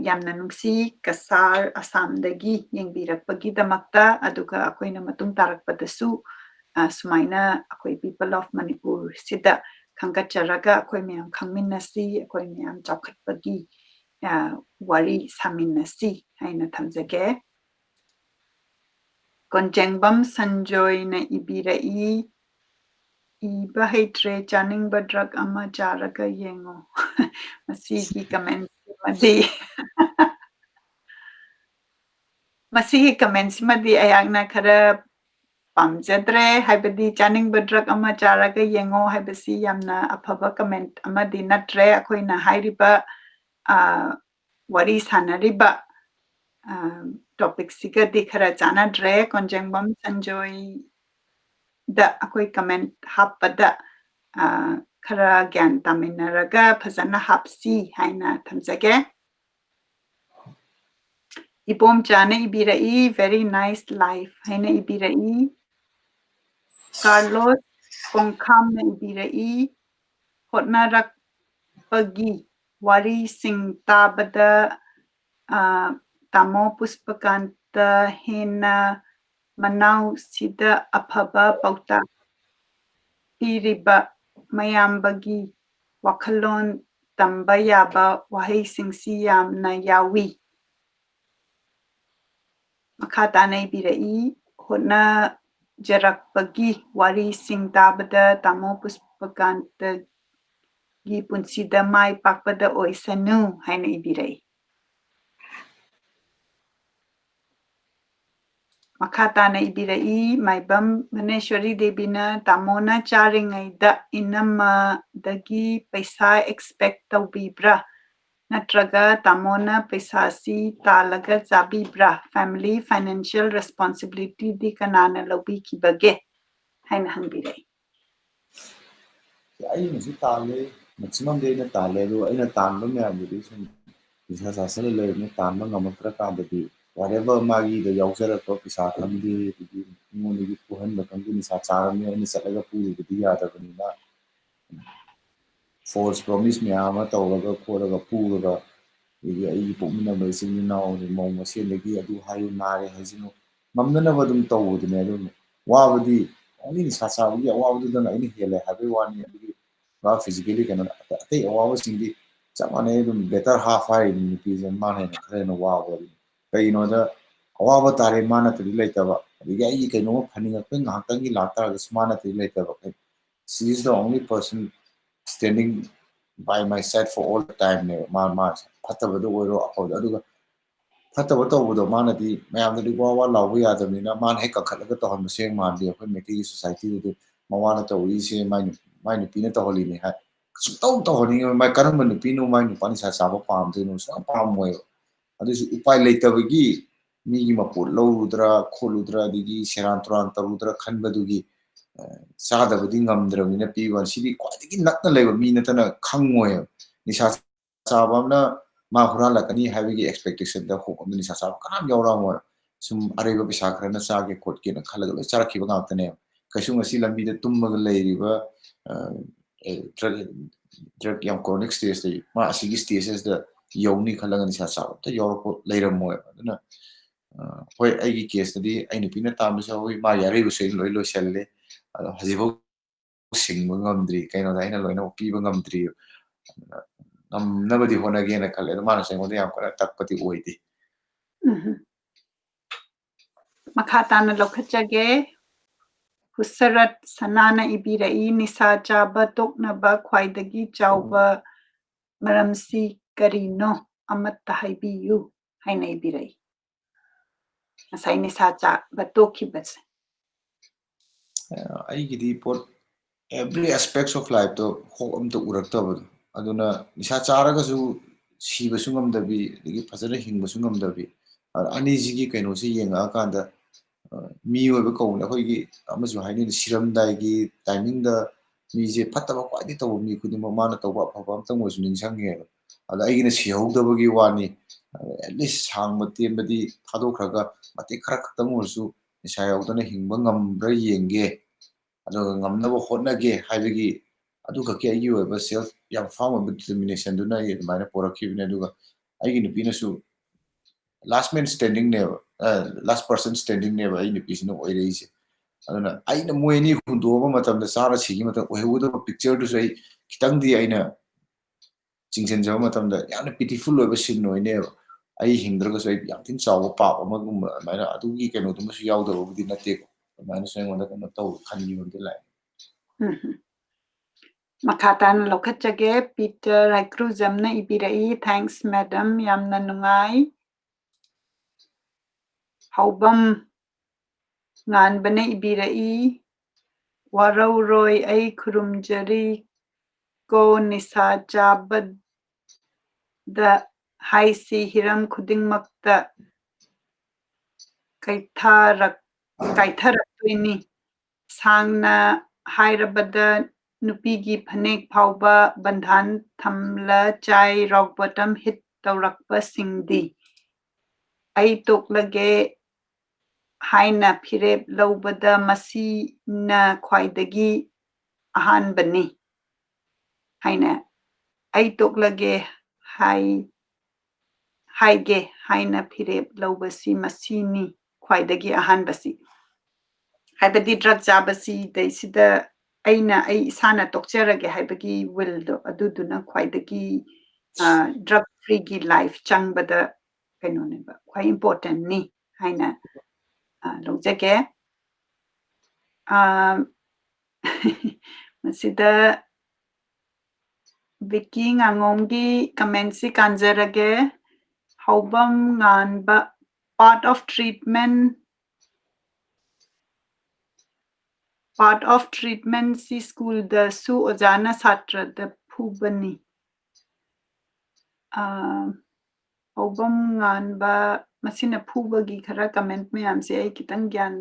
yamna nungsi Kasar Assam dagi yengbirakpagi damakta aduga akoina matung tarakpadasu sumaina akoi people of Manipur sida khangacharaga akoi miyam khangminnasi akoi miyam chawkhatpagi wari saminasi haina thamjage Konjengbam Sanjoy na ibirai iba haitre chaningba drug ama charaga yengo masigi comments madi ayakna khara pamjadre haibadi chaningba drug ama charaga yengo haibasi yamna afaba comment amadi natre akoina hairiba wari sanariba topic sigadi khara chanadre Konjengbam Sanjoy da akoi comment happada khara gyan taminaraga phajana hapsi haina thamjage Ibom chana ibirai very nice life haina ibirai Carlos Kongkham na ibirai hotnarakpagi wari sing tabada Tamo Pushpakanta hena manau sida afaba pauta piriba mayambagi wakhalon tamba yaba wahaisingsi yamna yawi makha tana ibirai hotna jarakpagi wari sing tabada Tamo Pushpakanta gi punsida mai pakpada oisanu haina ibirai Makatana ibirai maibam Maneshwari Debina tamona charingaida inama dagi paisa expect tawbibra natraga tamona paisa si talaga zabibra family financial responsibility di kanana lawbi kibage haina hangbirai
ai nasi tale maximum day na tale do aina tanba mayamdi sum isa sasal le tanba ngamakra kandadi whatever magi the yausara ko pisa khamdi moni gi puhan bakandi ni sa charami ni salaga puri di ya da bani na false promise me ama tawraga khoraga puraga igi ai pokmina ba sing naw ni mong mase legi adu hayu nare hajino mamnana badum tawudne adum wabadi only ni sa sa wi wabadu dana ini hele habe wani ba physically kana atei awawa singdi chamane dum better half hai ni pizan mane na khare na wawa kai no da awawa tare mana tri laita ba diga ai kai no phani ga peng ngakang gi lata ga smana tri laita ba she is the only person standing by my side for all the time ne ma fataba do oiro apoda aduga fataba tawudo mana di mayam di wawa lawu ya da ni na man he ka khala ga to han seng man di ko meti society du mawana tawi se mai ni pina to holi ni ha tau to holi mai karam ni pinu mai ni pani sa sa ba pam de no sa pam moy adu su upai leitaba gi mi gi mapur lowudra kholudra digi seran turan tarudra khanba du gi sadabudi ngamdramina piwan sidi kwadigi nakna leba mi natana khangmoy ni sa sabamna ma hurala kani habigi expectation da ho ni sa sab kanam yawra mo sum areba bisa khrana sa ge kot ke na khalaga lo chara khiba ngakne kaisung asi lambi da tumma leiriba drug yam chronic stage da ma asigi stages da yawni khalaga ni sa sab ta yawra ko leiram mo na hoi aigi case da di aini pina tamsa hoi ma yare bu sei loi lo selle hajibo singba ngamdri kaino da aina loina piba ngamdri ngamnabadi honagena khale mana sengoda yam kara takpati oidi
Makhatana lokachage Husarat sanana ibirai nisa chaba toknaba khwaidagi chawba maramsi karino amatta haibiyu haina ibirai asai nisa chaba tokhibase
aigidi pot every aspects of life to ho am to uraktabadu aduna nisa charaga su siba sungam dabi digi phajana hingba sungam dabi ani jigi kaino si yenga kanda mi oiba kauna khoi amasu haini siramdai timing da mi je phataba kwadi taw mi khudima mana tawba phaba amtang osu ningsangye ada aigina sihawdabagi wani at least sangma tembadi thadokraga mate khara khtang osu nisa yawdana hingba ngambra yenge ado ngamnaba hotnage haibigi adu ka ke aigi oiba self yam farm of determination duna mana porakhibine aduga aigi nupina su last man standing never last person standing never ai nupisina oireise aduna aina moini hundoba matamda sara sigi matam oihuda picture du sai kitangdi aina chingsenjaba matamda yamna pitiful oiba sin oine ai hingdraga sai yam tin chawa pa amagum mana adugi keno dumasu yawdaba budi natte mana sengonda kana taw khani yonde lai
Makhatana lokachage Peter Rakruzamna ibirai thanks madam yamna nungai haubam nganbane ibirai warauroy ai khurumjari ko nisa chabad da haisi hiram khudingmakta kaitharaktoini sangna hairabada nupigi phanek phauba bandhan thamla chai rock bottom hit tawrakpa singdi ai toklage haina phirep lobada masi na khwaidagi ahanbani haina ai toklage haige haina phirep lobasi masini khwaidagi ahanbasi haibadi drug chabasi daisida aina ai isana tokcherage haibagi will do aduduna khwaidagi drug free gi life changbada kainoneba khwai important ni haina lojage masida Vicky ngangomgi comment si kanjarage haubam nganba part of treatment si school da su ojana satra da phubani haubam nganba masina phubagi khara comment mayam se ai kitang gyan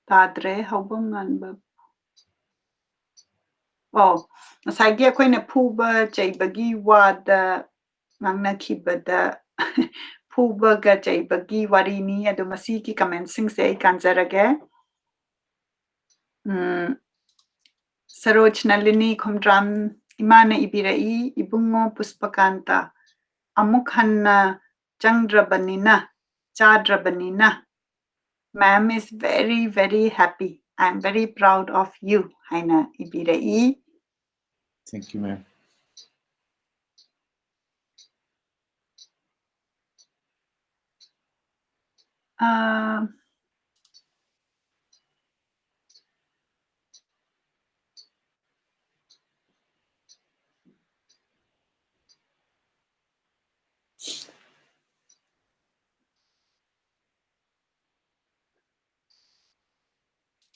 tadre haubam nganba Oh, masagi ako'y puba chaybagi wada ngangnakibada pubaga chaybagi warini ado masiki commencing say kanjarage. Saroj Nalini Khomdram Imana Ibirai Ibungo Pushpakanta Amuk Hanna Changdrabanina Chadrabanina. Ma'am is very, very happy. I'm very proud of you, Haina Ibirai.
Thank you, ma'am.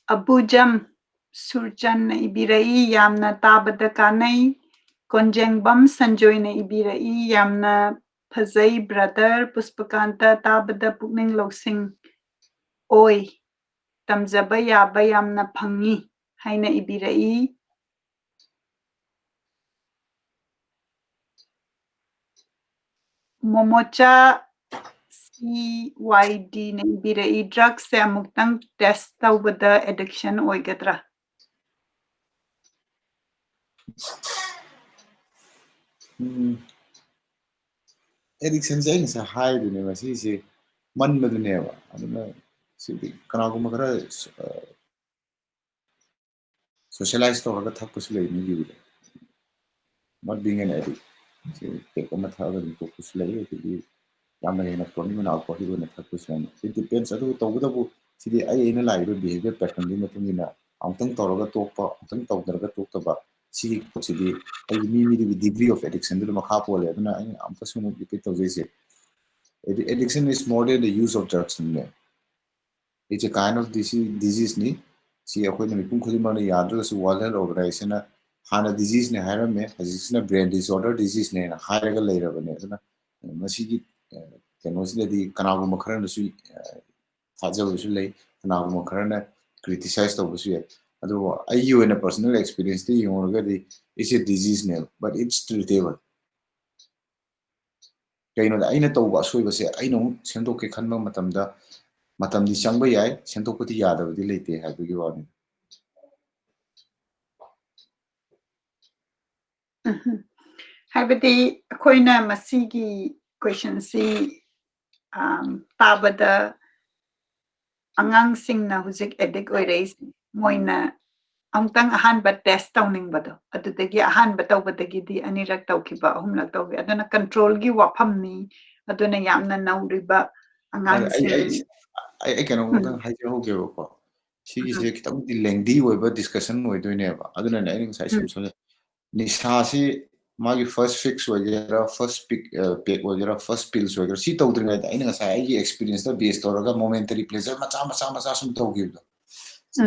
Abujam Surjan Ibirai Yamna Tabada Kanai Konjengbam Sanjoyna Ibirai Yamna Pazai brother Pushpakanta Tabada Pukning Losing Oi Tamzaba Yaba Yamna Phangi Haina Ibirai. Momocha CYD na Ibirai drugs se amuktang test tawbada addiction oigadra.
Addiction is a high university. Man maduneva. Aduna kanaguma kara socialize to agar thak kuch lei ni not being an addict. Take a matter of the kuch lei to yamna hena problem na alcohol na thak kuch lei. It depends adu tawudabu sidi ai ina lai behavior pattern di matungina amtang tawraga tokpa amtang tawdaraga tokta sidi sidi ai mi degree of addiction du makha pole aduna ai amta sunu repeat tawjese. Addiction is more than the use of drugs. It's a kind of disease ni. See, according to Mipum Kudimani Yadra, so World Health Organization, Hana disease ne higher me, as a brain disorder disease ne, higher later of an Masigi can also the Kanabu Makaran, Taja Usually, Kanabu Makarana criticized over here. Although I you in a personal experience, the already is a disease name, but it's treatable. Kaino aina tawba soibase aino sendoke khanba matamda matamdi changba yai sentokpati yadabadi leite haibagi wani.
Haibadi akoina masigi question si tabada angang singna huzik addict oireis moina amtang ahanba test tawningbado adudagi ahanba tawbadagidi anirak tawkiba ahumlak tawbi aduna control gi wafamni aduna yamna nauriba angang sing
I cannot haja hoge ko sigi se kitang di lengthy oiba discussion oidoine ba aduna na ini sai sum so nisha se magi first fix wagera first pick wagera first pills wagera si tawdringa da ini sai ai experience da based oraga momentary pleasure macha sum tawgibdo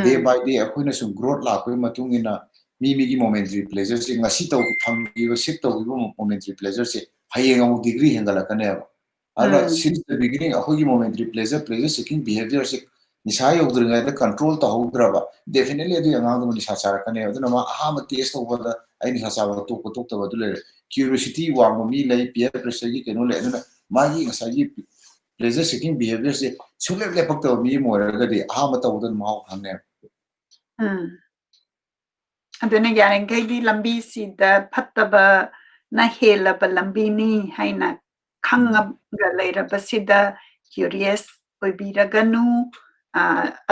day by day akoina sum growth la ko matungina mi gi momentary pleasure se ngasi taw tham gi sip taw gi momentary pleasure se hayeng amuk degree hengala kane ba since the beginning ahogi momentary pleasure seeking behavior se nisha yogdringa da control ta hodraba definitely adu yang adu nisha chara kane aduna ma aha taste over ai nisha chara to ta badu le curiosity wa mi lai peer pressure gi keno le aduna magi ngasa gi pleasure seeking behavior se sule le pakta mi mo ra di aha ta udan ma hanne
aduna yarengai lambi sida phattaba na helaba lambi ni haina khangga leiraba sida curious oibiraganu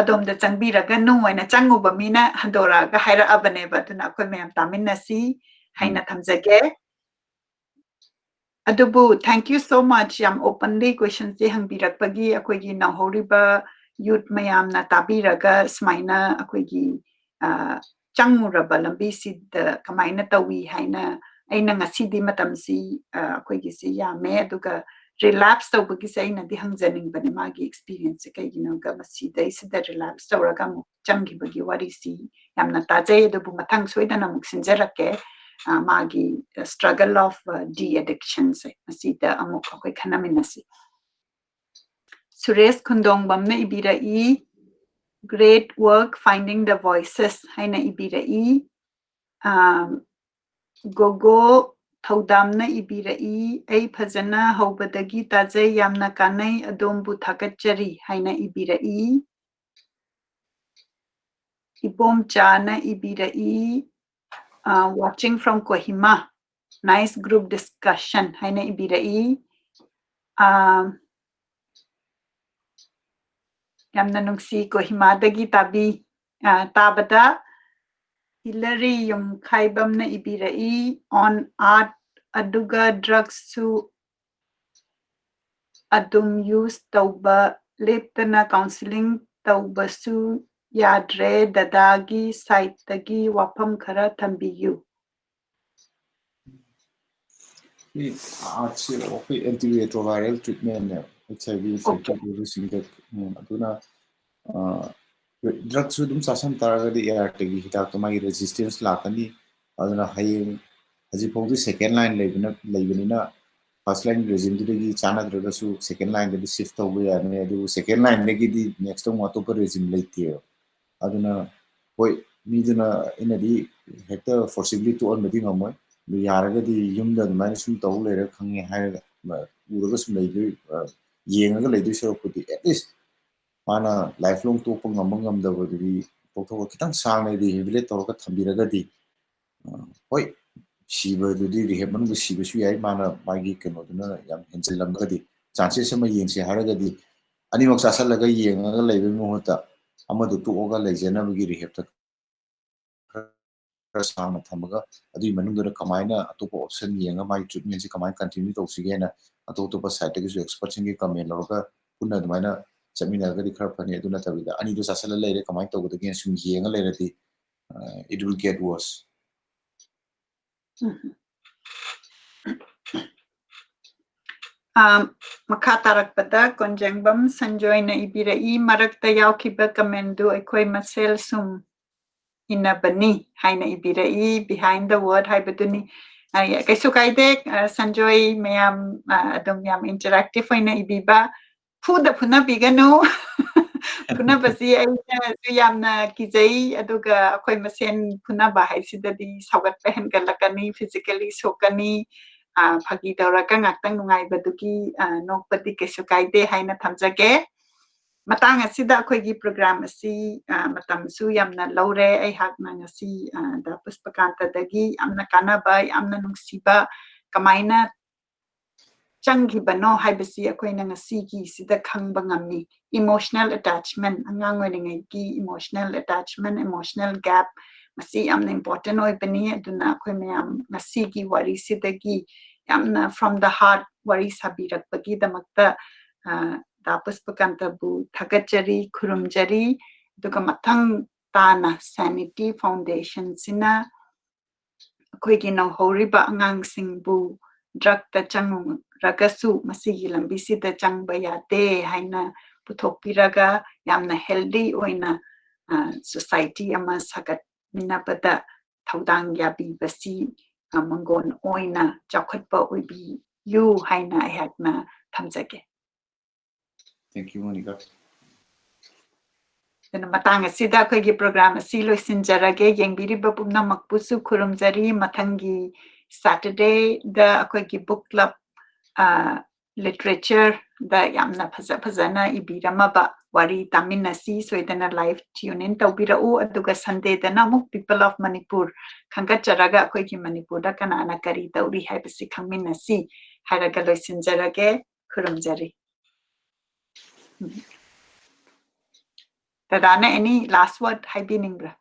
adomda changbiraganu haina changuba mina handoraga hairaabaneba aduna akoi mayam taminasi haina thamjage. Adubu, thank you so much. Yam openly questions di hangbirakpagi akoigi nauhoriba youth mayam na tabiraga smaina akoigi changuraba lambi sid kamaina tawi haina aina ngasidi matamsi akoigi si yame aduga relapse tawbagi sa aina di hangjaning bane magi experience kaigino ga masida isida relapse tawraga mu changgibagi wari si yamna tajay adubu matang soidana muk sinjarake magi struggle of de-addiction se masida amuk akoy khanaminasi. Suresh Khundongbam na ibirai great work finding the voices haina ibirai Gogo Thaudamna Ibirai, Ei Phajana Haubadagi Tajai Yamna Kanai Adombu Thakachari Haina Ibirai, Ibom Chana Ibirai, watching from Kohima, nice group discussion Haina Ibirai, Yamna Nungsi Kohima Dagi Tabada Hillary Yum Khaibamna Ibirai on art Aduga drugs su Adum use Tauba Leptana counseling Taubasu Yadre Dadagi Saitagi Wapam Kara Tambiyu.
Arts antiretroviral treatment HIV infected everything that drugs dum sasam taragadi artegi hitak to mai resistance lakani aduna hayeng haji pawdi second line leibina first line regime digi chana dragasu second line de shift over yani adu second line legi di next time wato per regime leitio aduna boy miduna inadi hector forcibly to on meding amoy yaragadi yumda mai sum taw lere khange hairaga uraga sum leidu yengaga leidu sorokudi at least mana lifelong to pangam da bodi to kitang sang nei rehabilitate to ka thambiragadi hoi siba dudi rehab man bu siba su yai mana magi keno duna yam henjilam gadi chances sama yengse haragadi ani mak sasalaga yengaga leibe mohota amadu to oga leijena bagi rehab ta sang thamaga adu manungdara kamaina atopa option yenga mai treatment si kamai continue to sigena atopa site gi expert singi comment loga punna dumaina chamina gadi khara pani aduna tabida ani do sasala leire kamai to goda gen sum yenga leirati it will get worse.
Makatarakpada Konjangbam Sanjoyna Ibirai Marakta Yaukiba Kamendu Ekoi Masel Sum Inabani Haina Ibirai behind the word Haibaduni Kaisu Kaidek Sanjoy Mayam Adum Yam interactive Haina Ibiba Fuda Puna Bigano Puna Basi Yamna Kizai Aduga Akoi Masen Puna Bahai Sidadi Sagat Pehen Galakani physically Sokani Phagi Dauraga Ngakang Nungai Baduki Nokpati Kaisu Kaide Haina Tamjage Matang asida akoigi program asi matam su yamna laure ai hakna ngasi da Pushpakanta dagi amna kanaba amna nungsiba kamaina changhibano haibasi akoina ngasi ki sida khangba ngamni emotional attachment angang oiringai ki emotional attachment emotional gap masi amna important oi bani aduna akoi mayam ngasi ki wari sidagi yamna from the heart wari sabirak bagi damakta da Pushpakanta bu thagachari khurumjari duga mathang tana Sanity Foundation sina akoigi no horiba angang singbu drug ta changung ragasu masigi lambi sida changba yate haina puthokpiraga yamna healthy oina society ama sagat minabada thaudang yabi basi mangon oina chakhatpa oibi yu haina hakna thamjage.
Thank you, Monica.
Matang asida akoigi program asi loisinjarage yengbiriba pumnamakpusu khurumjari mathangi Saturday da akoigi book club literature da yamna phajana ibiramaba wari taminasi soidana live tune in tawbirau aduga Sunday da namuk people of Manipur khangacharaga akoigi Manipur da kanana kari tauri haibasi khangminasi haraga loisinjarage khurumjari. Tadana, any last word haibiningra?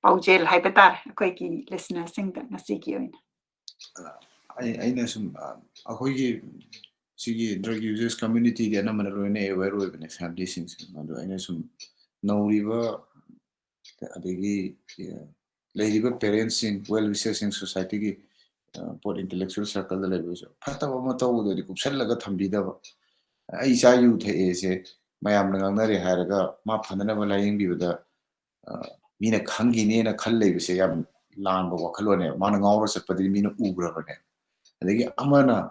Paujel haibatar akoigi listener singda ngasigi oina.
Aina sum akoigi sigi drug users community de namana roine aware webne family sings adu aina sum nauriba adegi ladiba parents in well wishers in society gi pot intellectual circle da level so phata ba ma tawu de kupsal laga thambida ba ai sa yu the se mayam na ngangnari haraga ma phanana ba laying bi da mina khangi ne na khal lei se yam lan ba wakhalone mana ngawra satpadi mina ubra bane adegi amana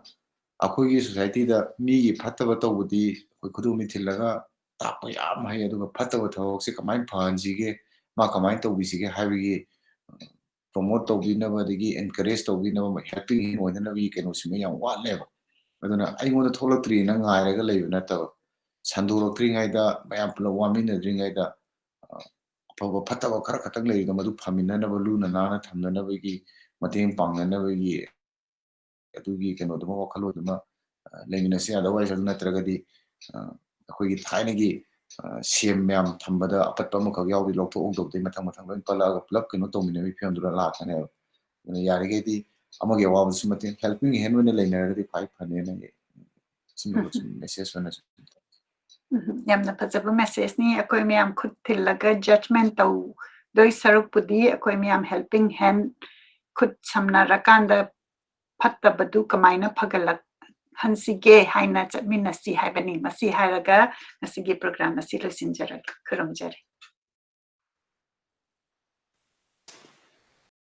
akhoi gi society da mi gi phata ba tawudi khoi khudu mi thilaga ताकपा yam high अदुगा फत्तबा थबकसे कमाइन फहनसिगे मा कमाइन तौबिसिगे हाइबगी promote तौबिनबा दगी encourage तौबिनबा helping hand ओइदनबी केनोसिमे याम वाटलेबा अदुना आइगोंदा थोलक्त्रि न ngairaga leiba nataba sandoroktriङाइदा मयाम पुलप वामिनद्रिङाइदा अफब फत्तबा खरा खतंग leiba मदु फमिननबा लुना नाना थमननबगी मतेंग पांगननबगी अदुगी केनोदमा वखलोदमा लेमिनसे अदरवाइज अदु नत्रगदी अखोगी थाइनगी सेम मैम थम्बदा अपत्पा मखक यावबी लौथोकदबदे मथंग मथंग लोइन पलागा पुलप केनो तौमिनबी फियमदुरा लाखने यारिगेदी अमगे अवाबसु मतेंग हेल्पिंग हैंड ओइना लेनरगदी ख्वाइ फनेना सिमबसु मेसेज ओइना
yamna fazaba message ni akoi miyam khut thillaga judgment tau doi saruk pudi akoi miyam helping hand khut samna rakanda phatta badu kamaina phagalak hansige haina chatminasi haibani masi hairaga masigi program asi losinjara khuramjare